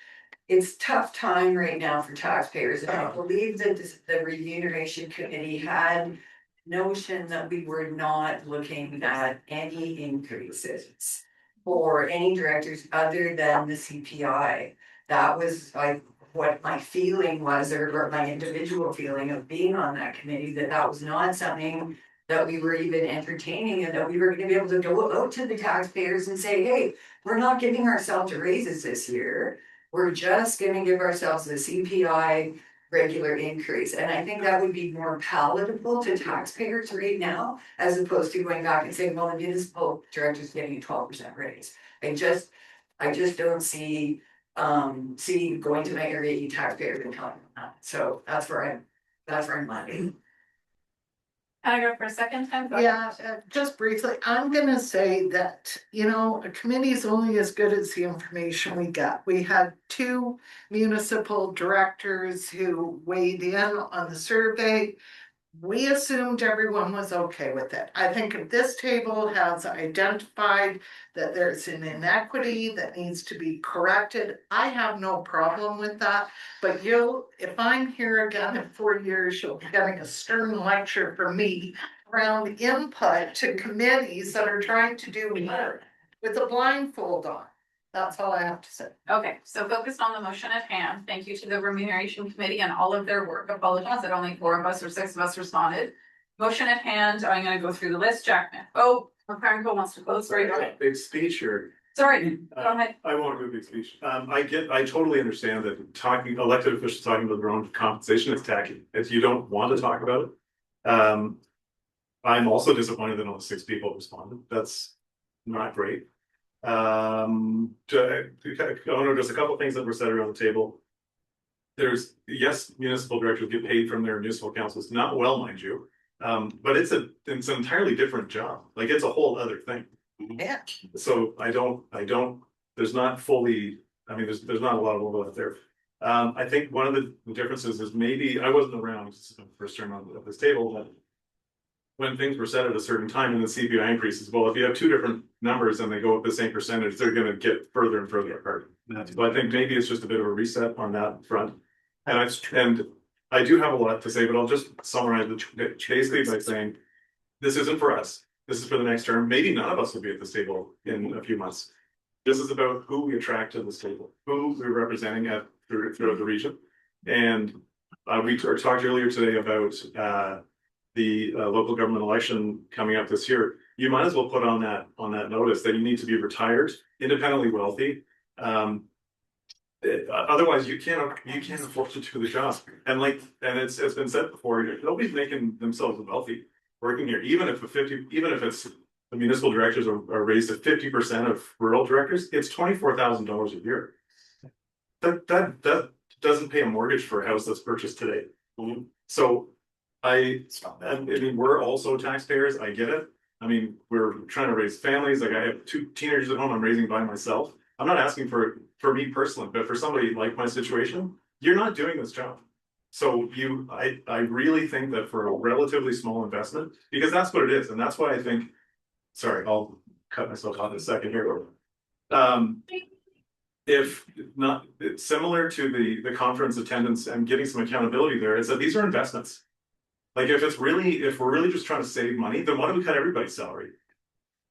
it's tough time right now for taxpayers. And I believe that the remuneration committee had notion that we were not looking at any increases for any directors other than the CPI. That was like what my feeling was, or my individual feeling of being on that committee, that was not something that we were even entertaining, and that we were gonna be able to go out to the taxpayers and say, hey, we're not giving ourselves raises this year. We're just gonna give ourselves the CPI regular increase. And I think that would be more palatable to taxpayers right now, as opposed to going back and saying, well, the municipal director's getting a 12% raise. I just don't see going to my area taxpayers and telling them that. So that's where I'm landing. Can I go for a second time? Yeah, just briefly, I'm gonna say that, a committee is only as good as the information we get. We had 2 municipal directors who weighed in on the survey. We assumed everyone was okay with it. I think if this table has identified that there's an inequity that needs to be corrected, I have no problem with that. But if I'm here again in 4 years, you'll be getting a stern lecture from me around input to committees that are trying to do work with a blindfold on. That's all I have to say. Okay, so focused on the motion at hand. Thank you to the remuneration committee and all of their work. Apologize that only 4 of us or 6 of us responded. Motion at hand, I'm gonna go through the list. Jack, McCarrico wants to close. Sorry, go ahead. Big speech here. Sorry, go ahead. I won't do a big speech. I totally understand that elected officials talking about their own compensation is tacky. If you don't want to talk about it. I'm also disappointed that only 6 people responded. That's not great. There's a couple of things that were said around the table. Yes, municipal directors get paid from their municipal councils, not well, mind you. But it's an entirely different job. Like, it's a whole other thing. Yeah. So there's not not a lot of overlap there. I think one of the differences is, maybe I wasn't around, this is the first term of this table, but when things were set at a certain time and the CPI increases, well, if you have 2 different numbers and they go up the same percentage, they're gonna get further and further apart. So I think maybe it's just a bit of a reset on that front. And I do have a lot to say, but I'll just summarize it basically by saying, this isn't for us. This is for the next term. Maybe none of us will be at this table in a few months. This is about who we attract to this table, who we're representing throughout the region. And we talked earlier today about the local government election coming up this year. You might as well put on that notice that you need to be retired, independently wealthy. Otherwise you can't afford to do the job. And it's been said before, nobody's making themselves wealthy working here. Even if it's the municipal directors are raised to 50% of rural directors, it's $24,000 a year. That doesn't pay a mortgage for a house that's purchased today. So I mean, we're also taxpayers. I get it. I mean, we're trying to raise families. Like, I have 2 teenagers at home I'm raising by myself. I'm not asking for me personally, but for somebody like my situation, you're not doing this job. So I really think that for a relatively small investment, because that's what it is. And that's why I think, sorry, I'll cut myself off in a second here. If not, it's similar to the conference attendance and getting some accountability there, is that these are investments. Like, if we're really just trying to save money, then why don't we cut everybody's salary?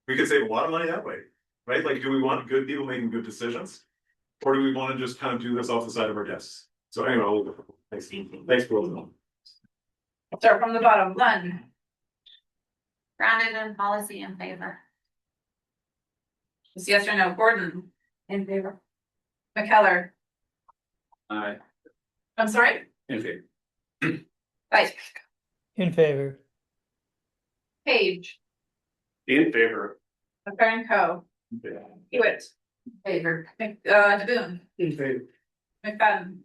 We could save a lot of money that way, right? Like, do we want good people making good decisions? Or do we want to just kind of do this off the side of our desks? So anyway, I'll leave it. Thanks. Thanks for listening. Start from the bottom. Lund. Grounded in policy in favor. Just yes or no. Gordon. In favor. McKellar. Aye. I'm sorry. In favor. Right. In favor. Page. In favor. McFerrin Co. Hewitt. Favor. DeBoon. In favor. McFadden.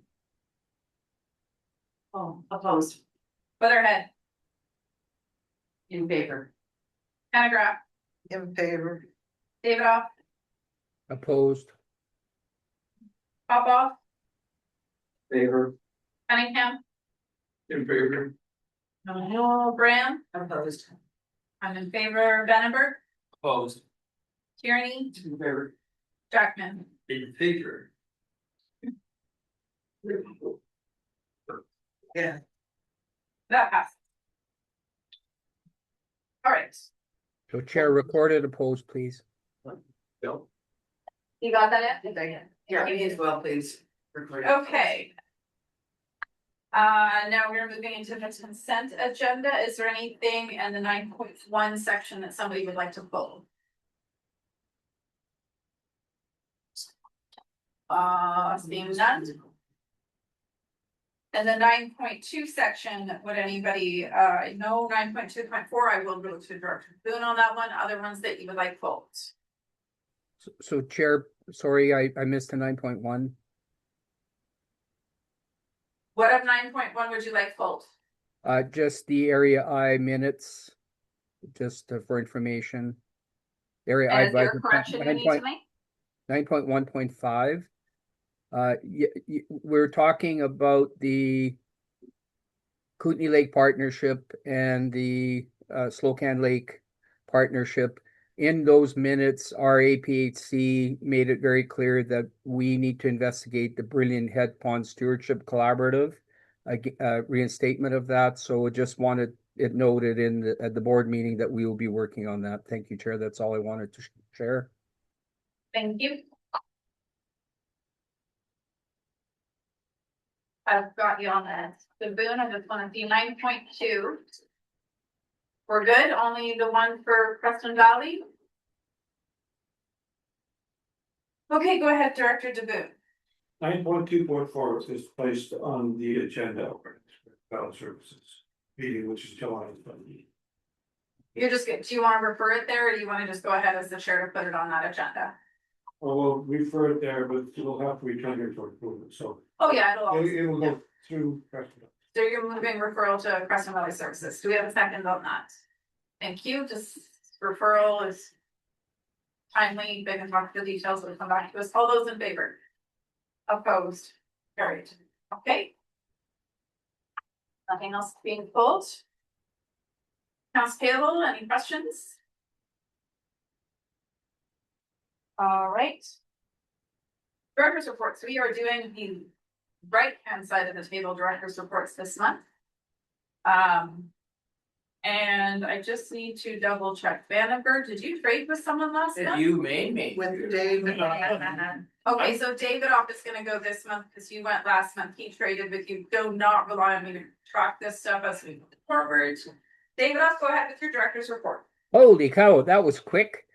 Oh, opposed, Weatherhead. in favor. Hanegraaff. In favor. Davidoff. Opposed. Popoff. Favor. Cunningham. In favor. Graham. Opposed. I'm in favor. Vandenberg. Opposed. Tierney. In favor. Jackman. In favor. Yeah. That passes. All right. So Chair recorded opposed, please. Bill. You got that in? Yeah, me as well, please. Record it. Okay. Now we're moving into the consent agenda. Is there anything in the 9.1 section that somebody would like to pull? Seeing none. And the 9.2 section, would anybody, no, 9.2.4, I will go to Director Boone on that one. Other ones that you would like pulled? So Chair, sorry, I missed the 9.1. What of 9.1 would you like pulled? Just the area I minutes, just for information. Area I. And is there a correction you need to make? 9.1.5. We're talking about the Kootenay Lake Partnership and the Slocan Lake Partnership. In those minutes, our APHC made it very clear that we need to investigate the Brilliant Head Pond Stewardship Collaborative, reinstatement of that. So I just wanted it noted in at the board meeting that we will be working on that. Thank you, Chair. That's all I wanted to share. Thank you. I've got you on that. The Boone, I just want to see 9.2. We're good, only the one for Preston Valley? Okay, go ahead, Director DeBoon. 9.2.4 is placed on the agenda for Ballot Services meeting, which is July 20th. You're just, do you want to refer it there, or do you want to just go ahead as the chair to put it on that agenda? Well, we'll refer it there, but we'll have to return here for approval, so. Oh, yeah, It will go through. So you're moving referral to Crescent Valley Services. Do we have a second on that? Thank you. Just referral is timely. They can talk the details. We'll come back to us. All those in favor? Opposed? Carried. Okay. Nothing else being pulled. Accounts payable, any questions? All right. Director's reports. We are doing the right-hand side of the table, director's reports this month. And I just need to double check. Vandenberg, did you trade with someone last month? You made me. With David. Okay, so Davidoff is gonna go this month because you went last month. He traded with you. Do not rely on me to track this stuff as we move forward. Davidoff, go ahead with your director's report. Holy cow, that was quick.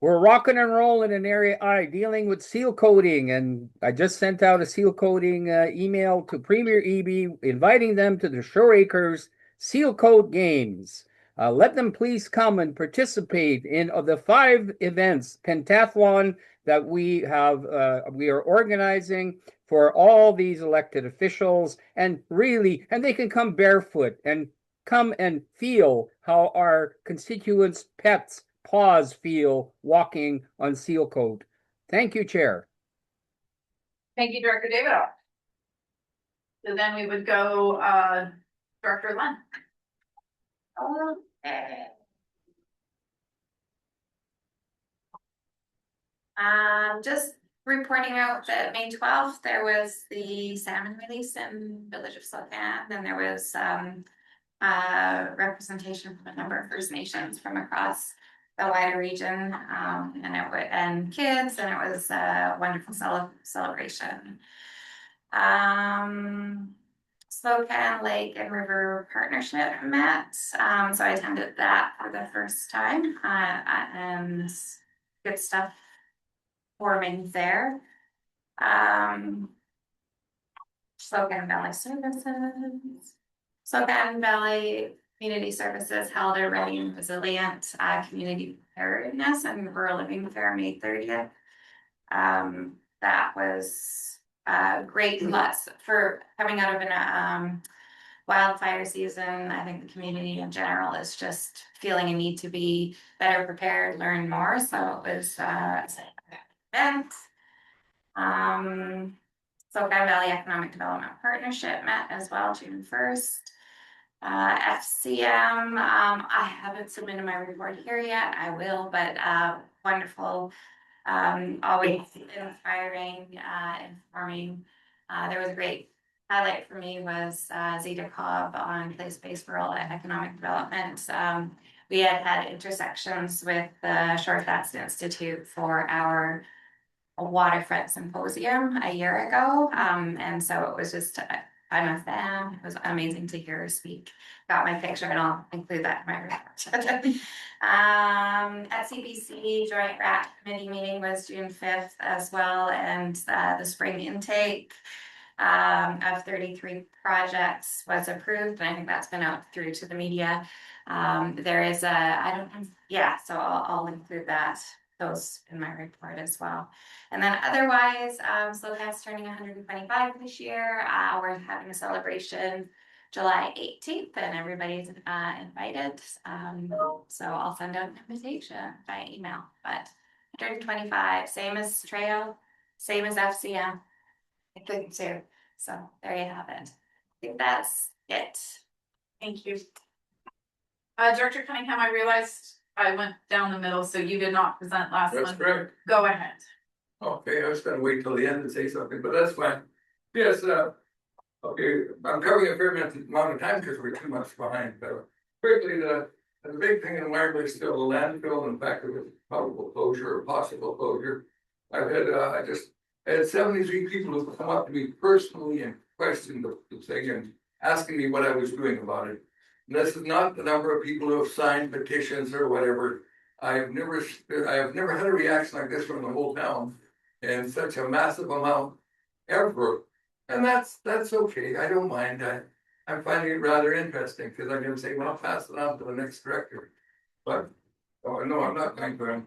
We're rocking and rolling in Area I, dealing with seal coating, and I just sent out a seal coating email to Premier EB, inviting them to the Shore Acres Seal Coat Games. Let them please come and participate in the 5 events, pentathlon, that we are organizing for all these elected officials, and they can come barefoot and come and feel how our constituents' pets' paws feel walking on seal coat. Thank you, Chair. Thank you, Director Davidoff. So then we would go, Director Len. Okay. Just reporting out that May 12th, there was the salmon release in Village of Slocan, and there was representation from a number of First Nations from across the wider region, and kids, and it was a wonderful celebration. Slocan Lake and River Partnership met, so I attended that for the first time, and good stuff forming there. Slocan Valley Services. Slocan Valley community services held a ready and resilient community preparedness and rural living fair May 30th. That was great plus for coming out of an wildfire season. I think the community in general is just feeling a need to be better prepared, learn more. So it was an event. Soquel Valley Economic Development Partnership met as well June 1st. FCM, I haven't submitted my report here yet. I will, but wonderful. Always inspiring, informing. There was a great highlight for me was Zeta Cobb on place-based rural economic development. We had intersections with the Short Fast Institute for our waterfront symposium a year ago. And so it was just, I'm a fan. It was amazing to hear her speak. Got my picture and I'll include that in my report. At CBC, Joint RAC Committee meeting was June 5th as well. And the spring intake of 33 projects was approved. And I think that's been out through to the media. There is so I'll include those in my report as well. And then otherwise, Slowcast turning 125 this year. We're having a celebration July 18th and everybody's invited. So I'll send out an invitation by email, but 125, same as Trail, same as FCM. I couldn't too. So there you have it. I think that's it. Thank you. Director Cunningham, I realized I went down the middle, so you did not present last month. That's correct. Go ahead. Okay, I was gonna wait till the end to say something, but that's fine. Yes, okay, I'm covering a fair amount of time because we're 2 months behind, but quickly, the big thing in Marble is still the landfill, in fact, of probable closure or possible closure. I've had, I had 73 people who come up to me personally and questioned the thing and asking me what I was doing about it. And this is not the number of people who have signed petitions or whatever. I have never had a reaction like this from the whole town in such a massive amount ever. And that's okay. I don't mind. I'm finding it rather interesting because I'm going to say, well, I'll pass it on to the next director. But no, I'm not going to.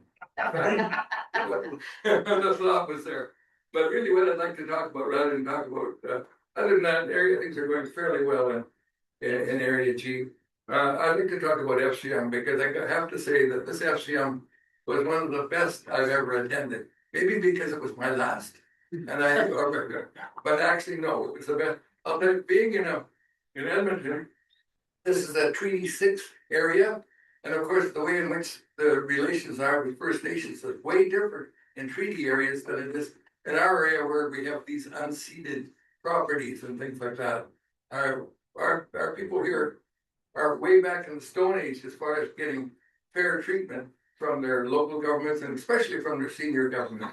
The thought was there. But really, what I'd like to talk about, rather than talk about other than that area, things are going fairly well in Area G. I'd like to talk about FCM because I have to say that this FCM was one of the best I've ever attended. Maybe because it was my last, but actually no, it was the best. I'll tell you, being in Edmonton, this is a Treaty 6 area, and of course the way in which the relations are with First Nations is way different in treaty areas than it is in our area where we have these unceded properties and things like that. Our people here are way back in the Stone Age as far as getting fair treatment from their local governments and especially from their senior government.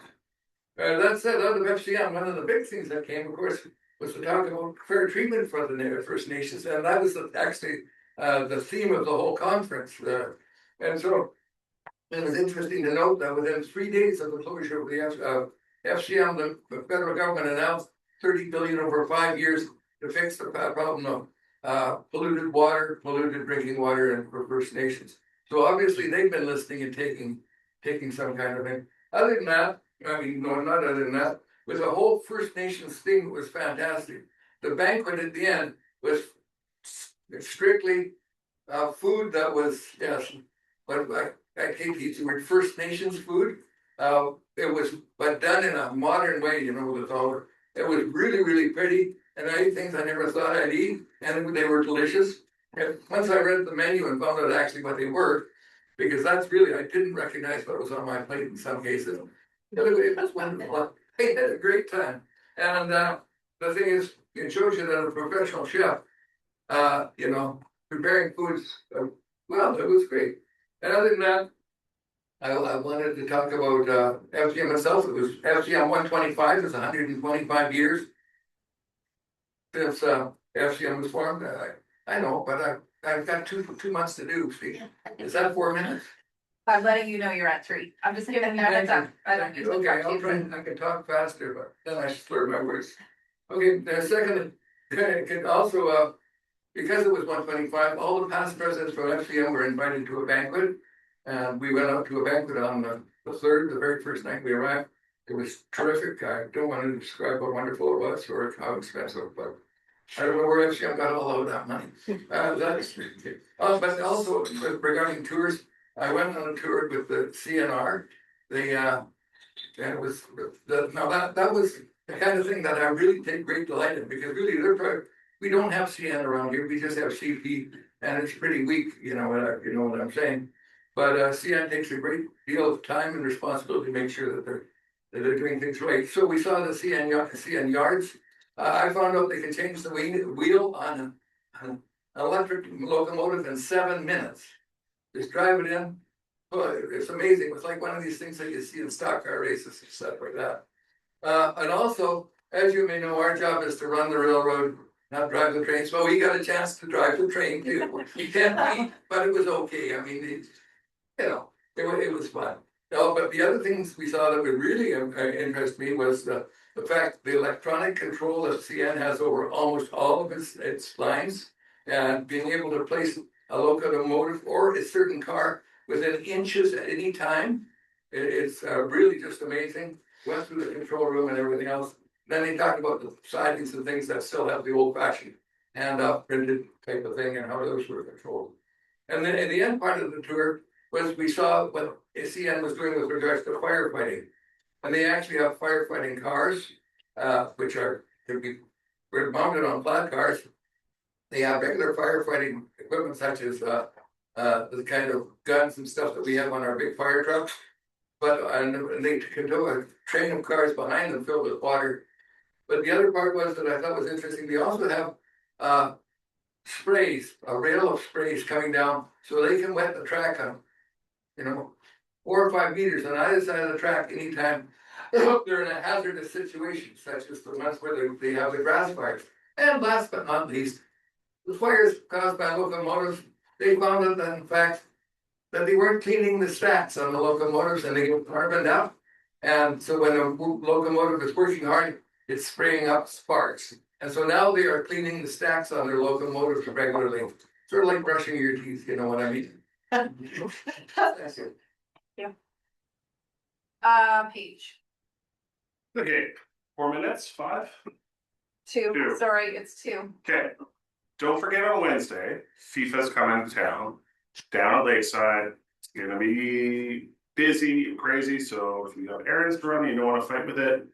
That said, out of FCM, one of the big things that came, of course, was to talk about fair treatment for the First Nations, and that was actually the theme of the whole conference. And so it was interesting to note that within 3 days of the closure of the FCM, the federal government announced $30 billion over 5 years to fix the problem of polluted water, polluted drinking water, and for First Nations. So obviously they've been listening and taking some kind of thing. Other than that, I mean, no, not other than that, with the whole First Nations thing was fantastic. The banquet at the end was strictly food that was, yes, but I hate to use the word First Nations food. It was, but done in a modern way, you know, with all, it was really, really pretty. And I ate things I never thought I'd eat, and they were delicious. And once I read the menu and found out actually what they were, because that's really, I didn't recognize what was on my plate in some cases. It was wonderful. I had a great time. And the thing is, it shows you that a professional chef, you know, preparing foods, well, it was great. And other than that, I wanted to talk about FCM itself. It was FCM 125, it's 125 years since FCM was formed. I know, but I've got two months to do. See, is that 4 minutes? I'm letting you know you're at 3. I'm just giving you a heads up. I don't need to Okay, interrupt I'll you. try. I can talk faster, but then I slur my words. Okay, the second, can also because it was 125, all the past presidents from FCM were invited to a banquet. And we went out to a banquet on the third, the very first night we arrived. It was terrific. I don't want to describe how wonderful it was or how expensive, but I don't know where FCM got all of that money. But also regarding tours, I went on a tour with the CNR. And it was that was the kind of thing that I really take great delight in, because really we don't have CN around here. We just have CP, and it's pretty weak. You know what I'm saying. But CN takes a great deal of time and responsibility to make sure that they're doing things right. So we saw the CN yards. I found out they can change the wheel on an electric locomotive in 7 minutes. Just drive it in. Oh, it's amazing. It's like one of these things that you see in stock car races and stuff like that. And also, as you may know, our job is to run the railroad, not drive the trains. Well, we got a chance to drive the train too. We can't beat, but it was okay. I mean, it was fun. No, but the other things we saw that would really interest me was the fact the electronic control that CN has over almost all of its lines, and being able to place a locomotive or a certain car within inches at any time. It's really just amazing. Went through the control room and everything else. Then they talked about the sidings and things that still have the old fashioned hand-up printed type of thing and how those were controlled. And then at the end part of the tour was we saw what CN was doing with regards to firefighting. And they actually have firefighting cars, which could be mounted on flat cars. They have regular firefighting equipment such as the kind of guns and stuff that we have on our big fire trucks. And they can do a train of cars behind them filled with water. But the other part was that I thought was interesting. They also have sprays, a rail of sprays coming down, so they can wet the track on, 4 or 5 meters on either side of the track anytime they're in a hazardous situation, such as the ones where they have the grass fires. And last but not least, the fires caused by locomotives, they found out that in fact that they weren't cleaning the stacks on the locomotives and they get carboned out. And so when a locomotive is working hard, it's spraying up sparks. And so now they are cleaning the stacks on their locomotives regularly. Sort of like brushing your teeth, you know what I mean? Yeah. Page. Okay, 4 minutes, 5? 2. Sorry, it's 2. Okay. Don't forget on Wednesday, FIFA's coming to town, down at Lakeside. It's gonna be busy and crazy. So if you have errands to run and you don't want to fight with it,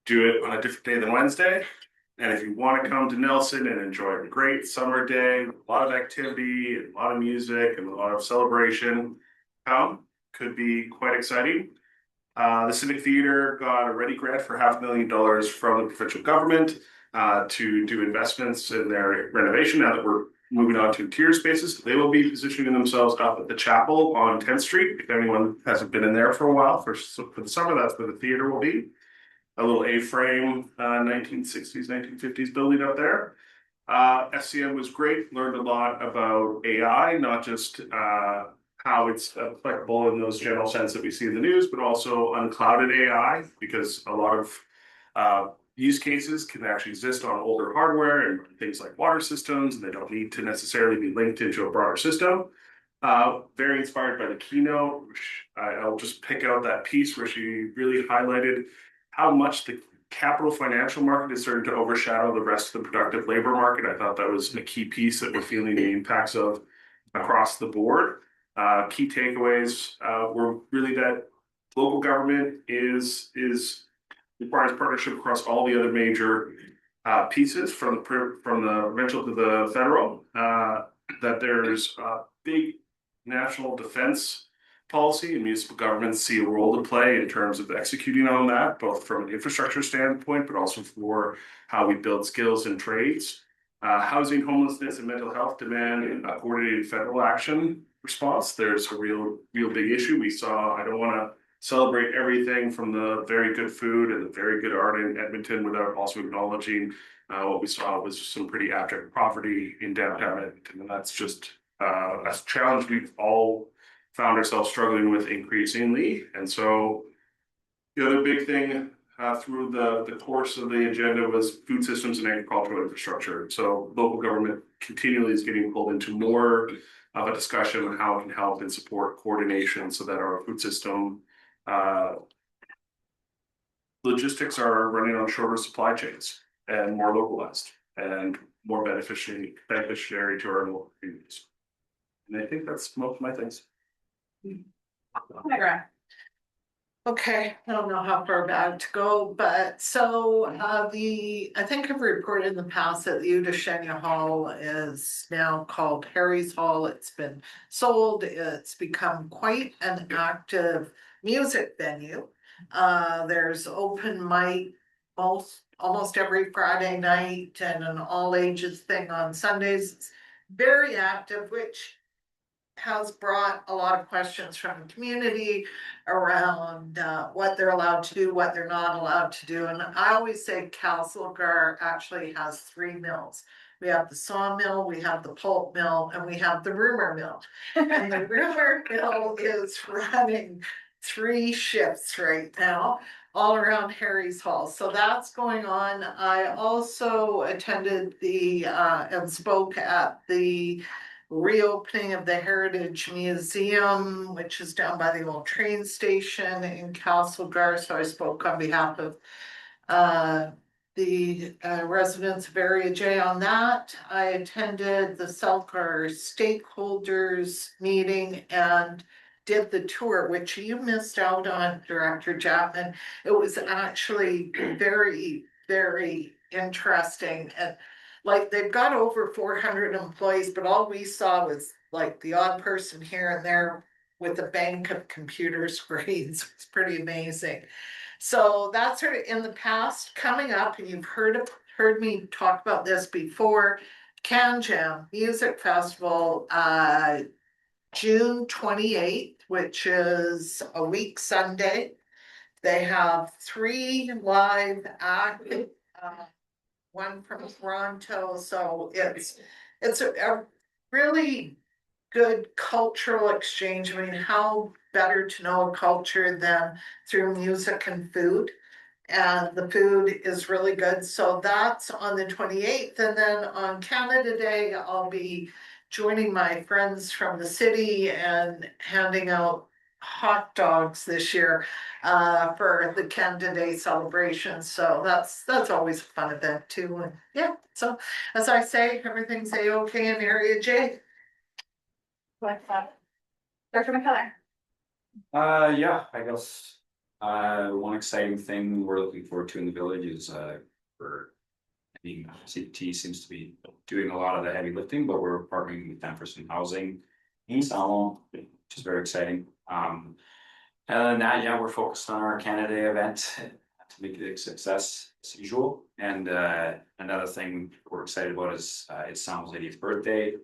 do it on a different day than Wednesday. And if you want to come to Nelson and enjoy a great summer day, a lot of activity, a lot of music, and a lot of celebration, could be quite exciting. The Civic Theater got a ready grant for $500,000 from the provincial government to do investments in their renovation. Now that we're moving on to tier spaces, they will be positioning themselves up at the chapel on 10th Street. If anyone hasn't been in there for a while, for the summer, that's where the theater will be. A little A-frame 1960s, 1950s building up there. FCM was great, learned a lot about AI, not just how it's applicable in those general sense that we see in the news, but also unclouded AI, because a lot of use cases can actually exist on older hardware and things like water systems, and they don't need to necessarily be linked into a broader system. Very inspired by the keynote. I'll just pick out that piece where she really highlighted how much the capital financial market is starting to overshadow the rest of the productive labor market. I thought that was a key piece that we're feeling the impacts of across the board. Key takeaways were really that local government requires partnership across all the other major pieces from the provincial to the federal. That there's a big national defense policy, and municipal governments see a role to play in terms of executing on that, both from an infrastructure standpoint, but also for how we build skills and trades. Housing, homelessness, and mental health demand a coordinated federal action response. There's a real big issue. We saw, I don't want to celebrate everything from the very good food and the very good art in Edmonton without also acknowledging what we saw was some pretty abject poverty in downtown Edmonton. And that's just a challenge we've all found ourselves struggling with increasingly. And so the other big thing through the course of the agenda was food systems and agricultural infrastructure. So local government continually is getting pulled into more of a discussion on how it can help and support coordination so that our food system logistics are running on shorter supply chains and more localized and more beneficiary to our local communities. And I think that's most of my things. Okay, I don't know how far back to go, but so I think I've reported in the past that the Udashenia Hall is now called Harry's Hall. It's been sold. It's become quite an active music venue. There's open mic almost every Friday night and an all ages thing on Sundays. It's very active, which has brought a lot of questions from the community around what they're allowed to do, what they're not allowed to do. And I always say Castlegar actually has 3 mills. We have the sawmill, we have the pulp mill, and we have the rumor mill. And the rumor mill is running 3 shifts right now all around Harry's Hall. So that's going on. I also attended and spoke at the reopening of the Heritage Museum, which is down by the old train station in Castlegar. So I spoke on behalf of the residents of Area J on that. I attended the Selkar stakeholders meeting and did the tour, which you missed out on, Director Chapman. It was actually very, very interesting. And like they've got over 400 employees, but all we saw was like the odd person here and there with a bank of computer screens. It's pretty amazing. So that's sort of in the past. Coming up, and you've heard me talk about this before, Can Jam Music Festival, June 28th, which is a week Sunday. They have 3 live acts. One from Toronto, so it's a really good cultural exchange. I mean, how better to know a culture than through music and food? And the food is really good. So that's on the 28th. And then on Canada Day, I'll be joining my friends from the city and handing out hot dogs this year for the Canada Day celebration. So that's always a fun event too. And yeah, so as I say, everything's A-okay in Area J. Like that. Dr. McKellar. Yeah, I guess one exciting thing we're looking forward to in the village is CPT seems to be doing a lot of the heavy lifting, but we're partnering with them for some housing in Salon, which is very exciting. And that, yeah, we're focused on our Canada event to make it a success as usual. And another thing we're excited about is it's Salmon's 80th birthday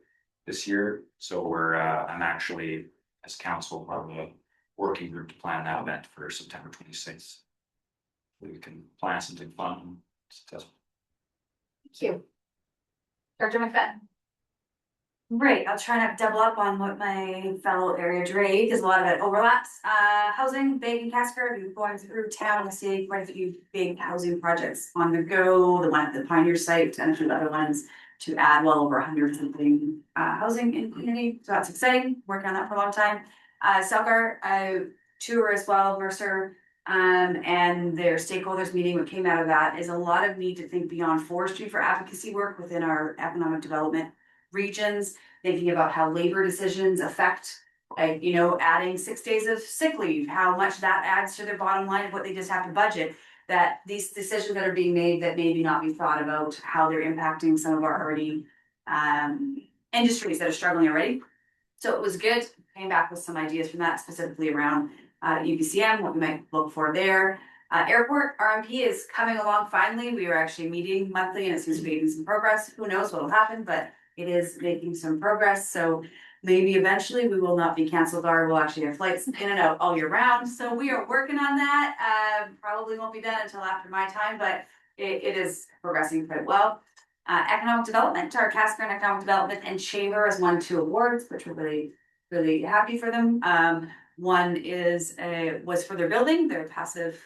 this year. So I'm actually, as council, part of a working group to plan that event for September 26th. We can plan something fun and successful. Thank you. Dr. McFadden. Right, I'll try not to double up on what my fellow area Dre, because a lot of it overlaps. Housing, big in Casper, we've going through town, I see quite a few big housing projects on the go, the one at the Pioneer site, and a few other ones to add well over 100 something housing in the community. So that's exciting, working on that for a long time. Selkar, tour as well, Mercer, and their stakeholders meeting. What came out of that is a lot of need to think beyond forestry for advocacy work within our economic development regions, thinking about how labor decisions affect, adding 6 days of sick leave, how much that adds to their bottom line of what they just have to budget, that these decisions that are being made that maybe not be thought about, how they're impacting some of our already industries that are struggling already. So it was good, came back with some ideas from that, specifically around UBCM, what we might look for there. Airport RMP is coming along finally. We are actually meeting monthly and it seems to be making some progress. Who knows what will happen, but it is making some progress. So maybe eventually we will not be canceled or we'll actually have flights in and out all year round. So we are working on that. Probably won't be done until after my time, but it is progressing quite well. Economic development, our Casper and economic development and chamber has won 2 awards, which we're really, really happy for them. One is, was for their building, their passive,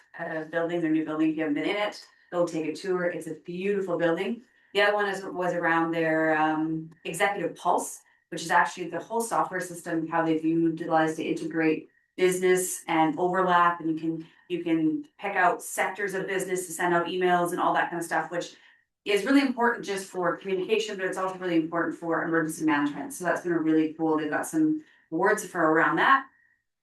building, their new building. If you haven't been in it, go take a tour. It's a beautiful building. The other one was around their, executive pulse, which is actually the whole software system, how they've utilized to integrate business and overlap, and you can pick out sectors of business to send out emails and all that kind of stuff, which is really important just for communication, but it's also really important for emergency management. So that's been a really cool. They've got some awards for around that.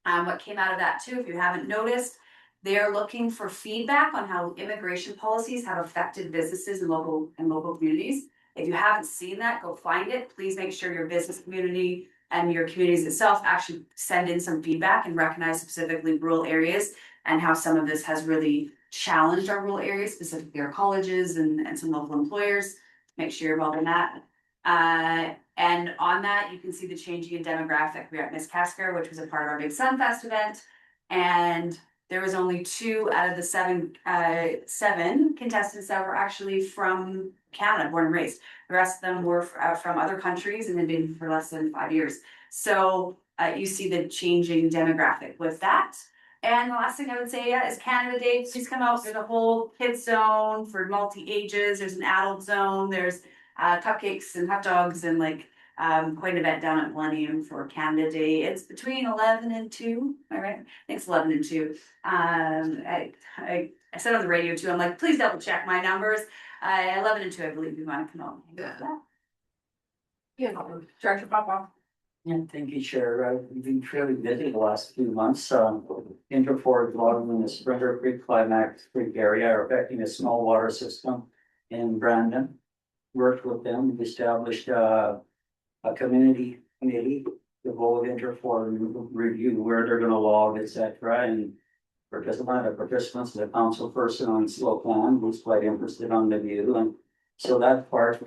What came out of that too, if you haven't noticed, they are looking for feedback on how immigration policies have affected businesses and local communities. If you haven't seen that, go find it. Please make sure your business community and your communities itself actually send in some feedback and recognize specifically rural areas and how some of this has really challenged our rural areas, specifically our colleges and some local employers. Make sure you're involved in that. And on that, you can see the changing in demographic. We got Miss Kasker, which was a part of our big Sunfest event. And there was only 2 out of the 7 contestants that were actually from Canada, born and raised. The rest of them were from other countries and had been for less than 5 years. So you see the changing demographic with that. And the last thing I would say is Canada Day. Please come out. There's a whole kids zone for multi ages. There's an adult zone. There's cupcakes and hot dogs and quite an event down at Millennium for Canada Day. It's between 11 and 2. Am I right? I think it's 11 and 2. I said on the radio too, I'm like, please double check my numbers. 11 and 2, I believe we want to come out. Yeah, Director Papa. Yeah, thank you, Chair. We've been fairly busy the last few months. Interford water in the Springer Creek, Climax Creek area are affecting a small water system in Brandon. Worked with them, we established a community committee to vote Interford and review where they're gonna log, et cetera, and participants, the council person on slow plan who's quite interested on the view, and so that part,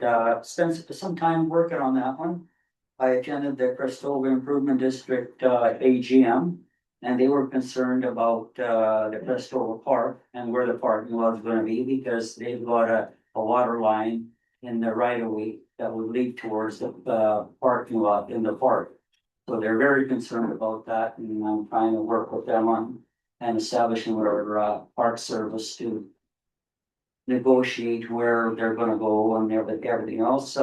spent some time working on that one. I attended the Crestova Improvement District AGM, and they were concerned about the Crestova Park and where the parking lot is gonna be, because they've got a water line in the right of way that would lead towards the parking lot in the park. So they're very concerned about that, and I'm trying to work with them on and establishing our park service to negotiate where they're gonna go and everything else.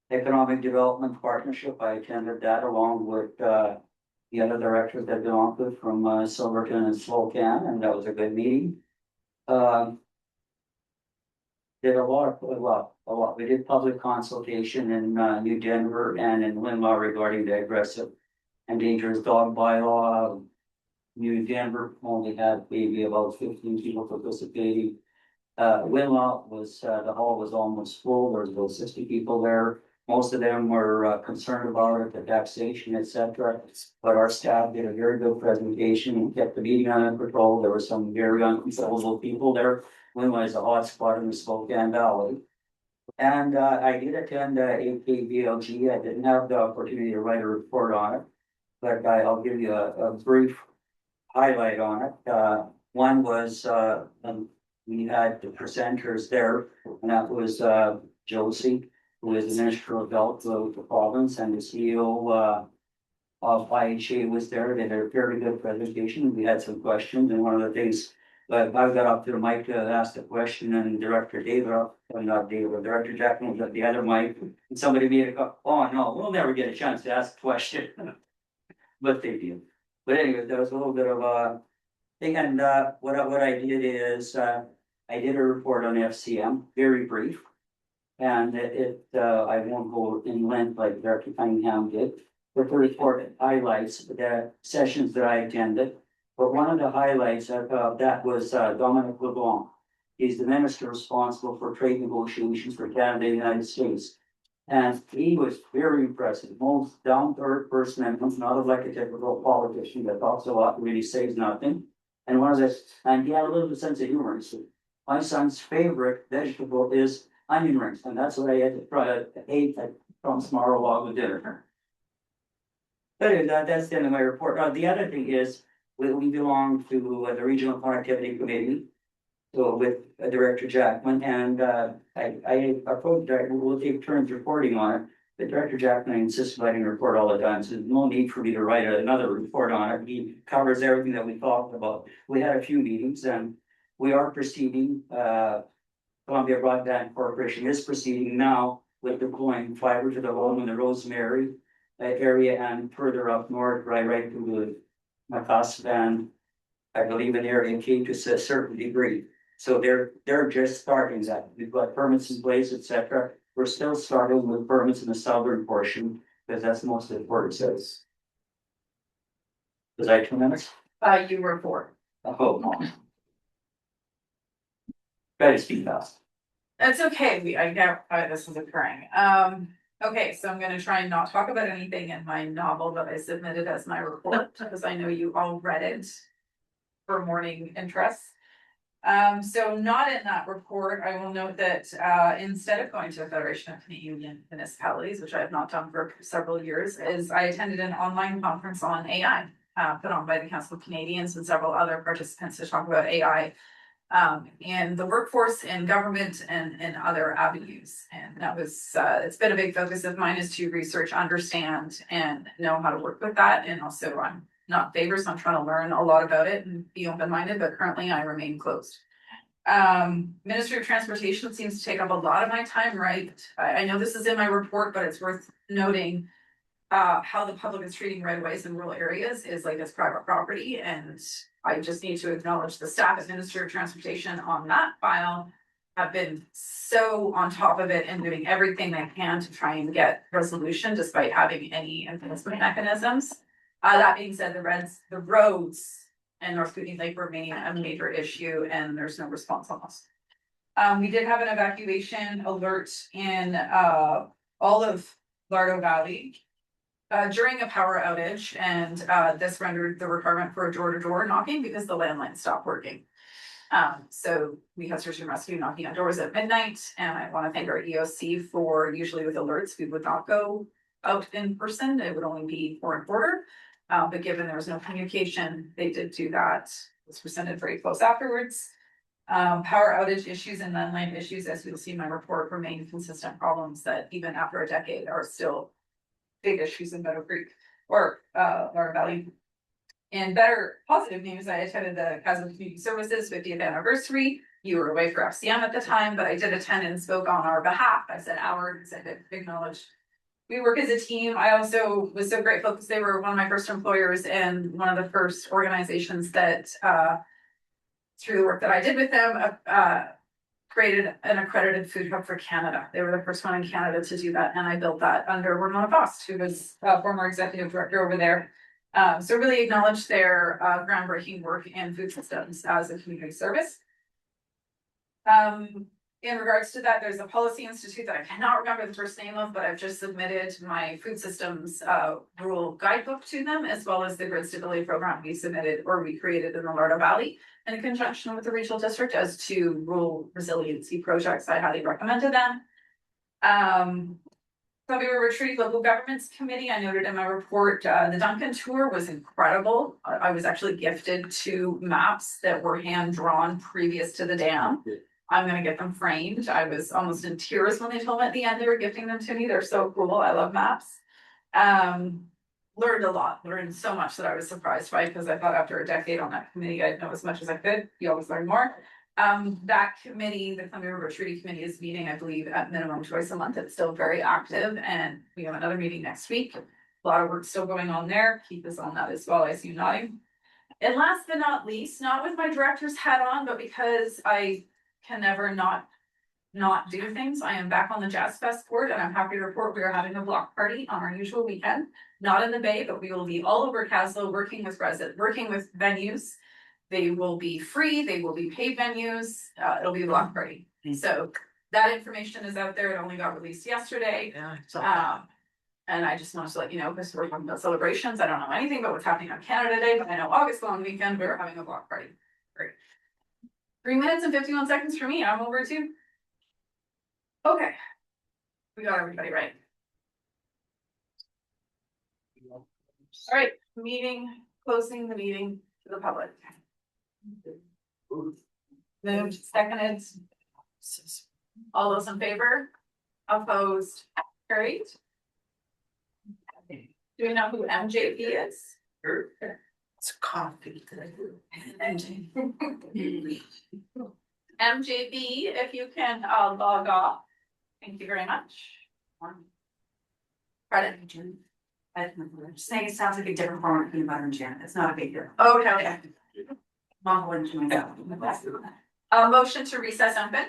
Economic Development Partnership, I attended that along with the other directors that belong to from Silverton and Slocan, and that was a good meeting. Did a lot. We did public consultation in New Denver and in Winlaw regarding the aggressive and dangerous dog bylaw. New Denver only had maybe about 15 people participating. Winlaw was, the hall was almost full. There was about 60 people there. Most of them were concerned about it, the taxation, et cetera. But our staff did a very good presentation and kept the meeting under control. There were some very uncontrollable people there. Winlaw is a hot spot in the Spokane Valley. And I did attend AKBLG. I didn't have the opportunity to write a report on it, but I'll give you a brief highlight on it. One was we had the presenters there, and that was Josie, who is the Minister of Health of the province, and the CEO of IHA was there. They had a very good presentation. We had some questions, and one of the things, I got up to the mic to ask the question, and Director Jackman was at the other mic, and somebody made a go, oh no, we'll never get a chance to ask a question. But they did. But anyway, there was a little bit of a thing, and what I did is I did a report on FCM, very brief. And I won't go in length like Director Cunningham did, but the report highlights the sessions that I attended. But one of the highlights of that was Dominic LeBlanc. He's the minister responsible for trade negotiations for Canada and the United States. And he was very impressive, most down-to-earth person, and not like a typical politician that talks a lot and really says nothing. And he had a little sense of humor. He said, my son's favorite vegetable is onion rings, and that's what I had to try to eat from tomorrow while we dinner. But anyway, that's the end of my report. The other thing is, we belong to the Regional Connectivity Committee, so with Director Jackman, and I approached Director, we'll take turns reporting on it, the Director Jackman insists writing a report all the time, so there's no need for me to write another report on it. He covers everything that we talked about. We had a few meetings and we are proceeding, Columbia Broadband Corporation is proceeding now with deploying fiber to the home in the Rosemary area and further up north, right to the Macas and I believe in area K to a certain degree. So they're just starting that. We've got permits in place, etc. We're still starting with permits in the southern portion because that's most of where it says. Was I 2 minutes? You were 4. Oh, no. Better speak fast. That's okay, I get why this is occurring. Okay, so I'm gonna try and not talk about anything in my novel that I submitted as my report, because I know you all read it for morning interest. So not in that report, I will note that, instead of going to the Federation of Canadian Municipalities, which I have not done for several years, is I attended an online conference on AI, put on by the Council of Canadians and several other participants to talk about AI. In the workforce and government and other avenues. And that was, it's been a big focus of mine is to research, understand, and know how to work with that. And also I'm not favors, I'm trying to learn a lot about it and be open-minded, but currently I remain closed. Ministry of Transportation seems to take up a lot of my time, right? I know this is in my report, but it's worth noting how the public is treating right-of-ways in rural areas is like it's private property, and I just need to acknowledge the staff at Ministry of Transportation on that file have been so on top of it and doing everything they can to try and get resolution despite having any enforcement mechanisms. That being said, the roads in North Kootenay Lake remain a major issue and there's no response on those. We did have an evacuation alert in all of Lardo Valley during a power outage, and this rendered the requirement for a door-to-door knocking because the landline stopped working. So we had search and rescue knocking on doors at midnight, and I want to thank our EOC for usually with alerts, we would not go out in person, it would only be for an order. But given there was no communication, they did do that. It was presented very close afterwards. Power outage issues and landline issues, as you'll see in my report, remain consistent problems that even after a decade are still big issues in Meadow Creek or Lardo Valley. And better positive news, I attended the Castle Community Services 50th anniversary. You were away for FCM at the time, but I did attend and spoke on our behalf. I said our, because I did acknowledge we work as a team. I also was so grateful because they were one of my first employers and one of the first organizations that through the work that I did with them created an accredited food hub for Canada. They were the first one in Canada to do that, and I built that under Ramona Fost, who was former executive director over there. So really acknowledge their groundbreaking work in food systems as a community service. In regards to that, there's a policy institute that I cannot remember the first name of, but I've just submitted my food systems rule guidebook to them, as well as the grid stability program we submitted or we created in the Lardo Valley in conjunction with the regional district as to rural resiliency projects I highly recommend to them. Columbia River Treaty Local Governments Committee, I noted in my report, the Duncan tour was incredible. I was actually gifted 2 maps that were hand drawn previous to the dam. I'm gonna get them framed. I was almost in tears when they told me at the end they were gifting them to me. They're so cool. I love maps. Learned a lot, learned so much that I was surprised by because I thought after a decade on that committee, I'd know as much as I could. You always learn more. That committee, the Columbia River Treaty Committee, is meeting, I believe, at minimum twice a month. It's still very active, and we have another meeting next week. A lot of work still going on there. Keep us on that as well. I see you nodding. And last but not least, not with my director's hat on, but because I can never not do things. I am back on the Jazz Fest board, and I'm happy to report we are having a block party on our usual weekend. Not in the Bay, but we will be all over Caslo working with venues. They will be free, they will be paid venues, it'll be a block party. So that information is out there, it only got released yesterday. And I just wanted to let you know, because we're talking about celebrations, I don't know anything about what's happening on Canada Day, but I know August long weekend, we're having a block party. Great. 3 minutes and 51 seconds for me, I'm over too. Okay, we got everybody right. All right, closing the meeting to the public. Moved, seconded. All those in favor? Opposed? Carried. Do we know who MJP is? It's coffee. MJB, if you can log off. Thank you very much. Pardon? I'm just saying it sounds like a different form of peanut butter and jam. It's not a big deal. Okay. Mumbling to myself. Motion to recess open.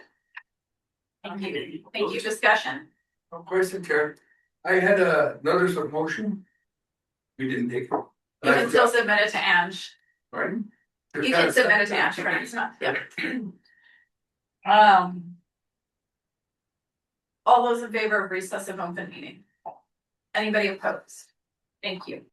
Thank you. Thank you. Discussion. Question, Chair. I had a notice of motion. We didn't take it. You can still submit it to Ange. Pardon? You can submit it to Ange for next month. Yep. All those in favor of recess of open meeting? Anybody opposed? Thank you.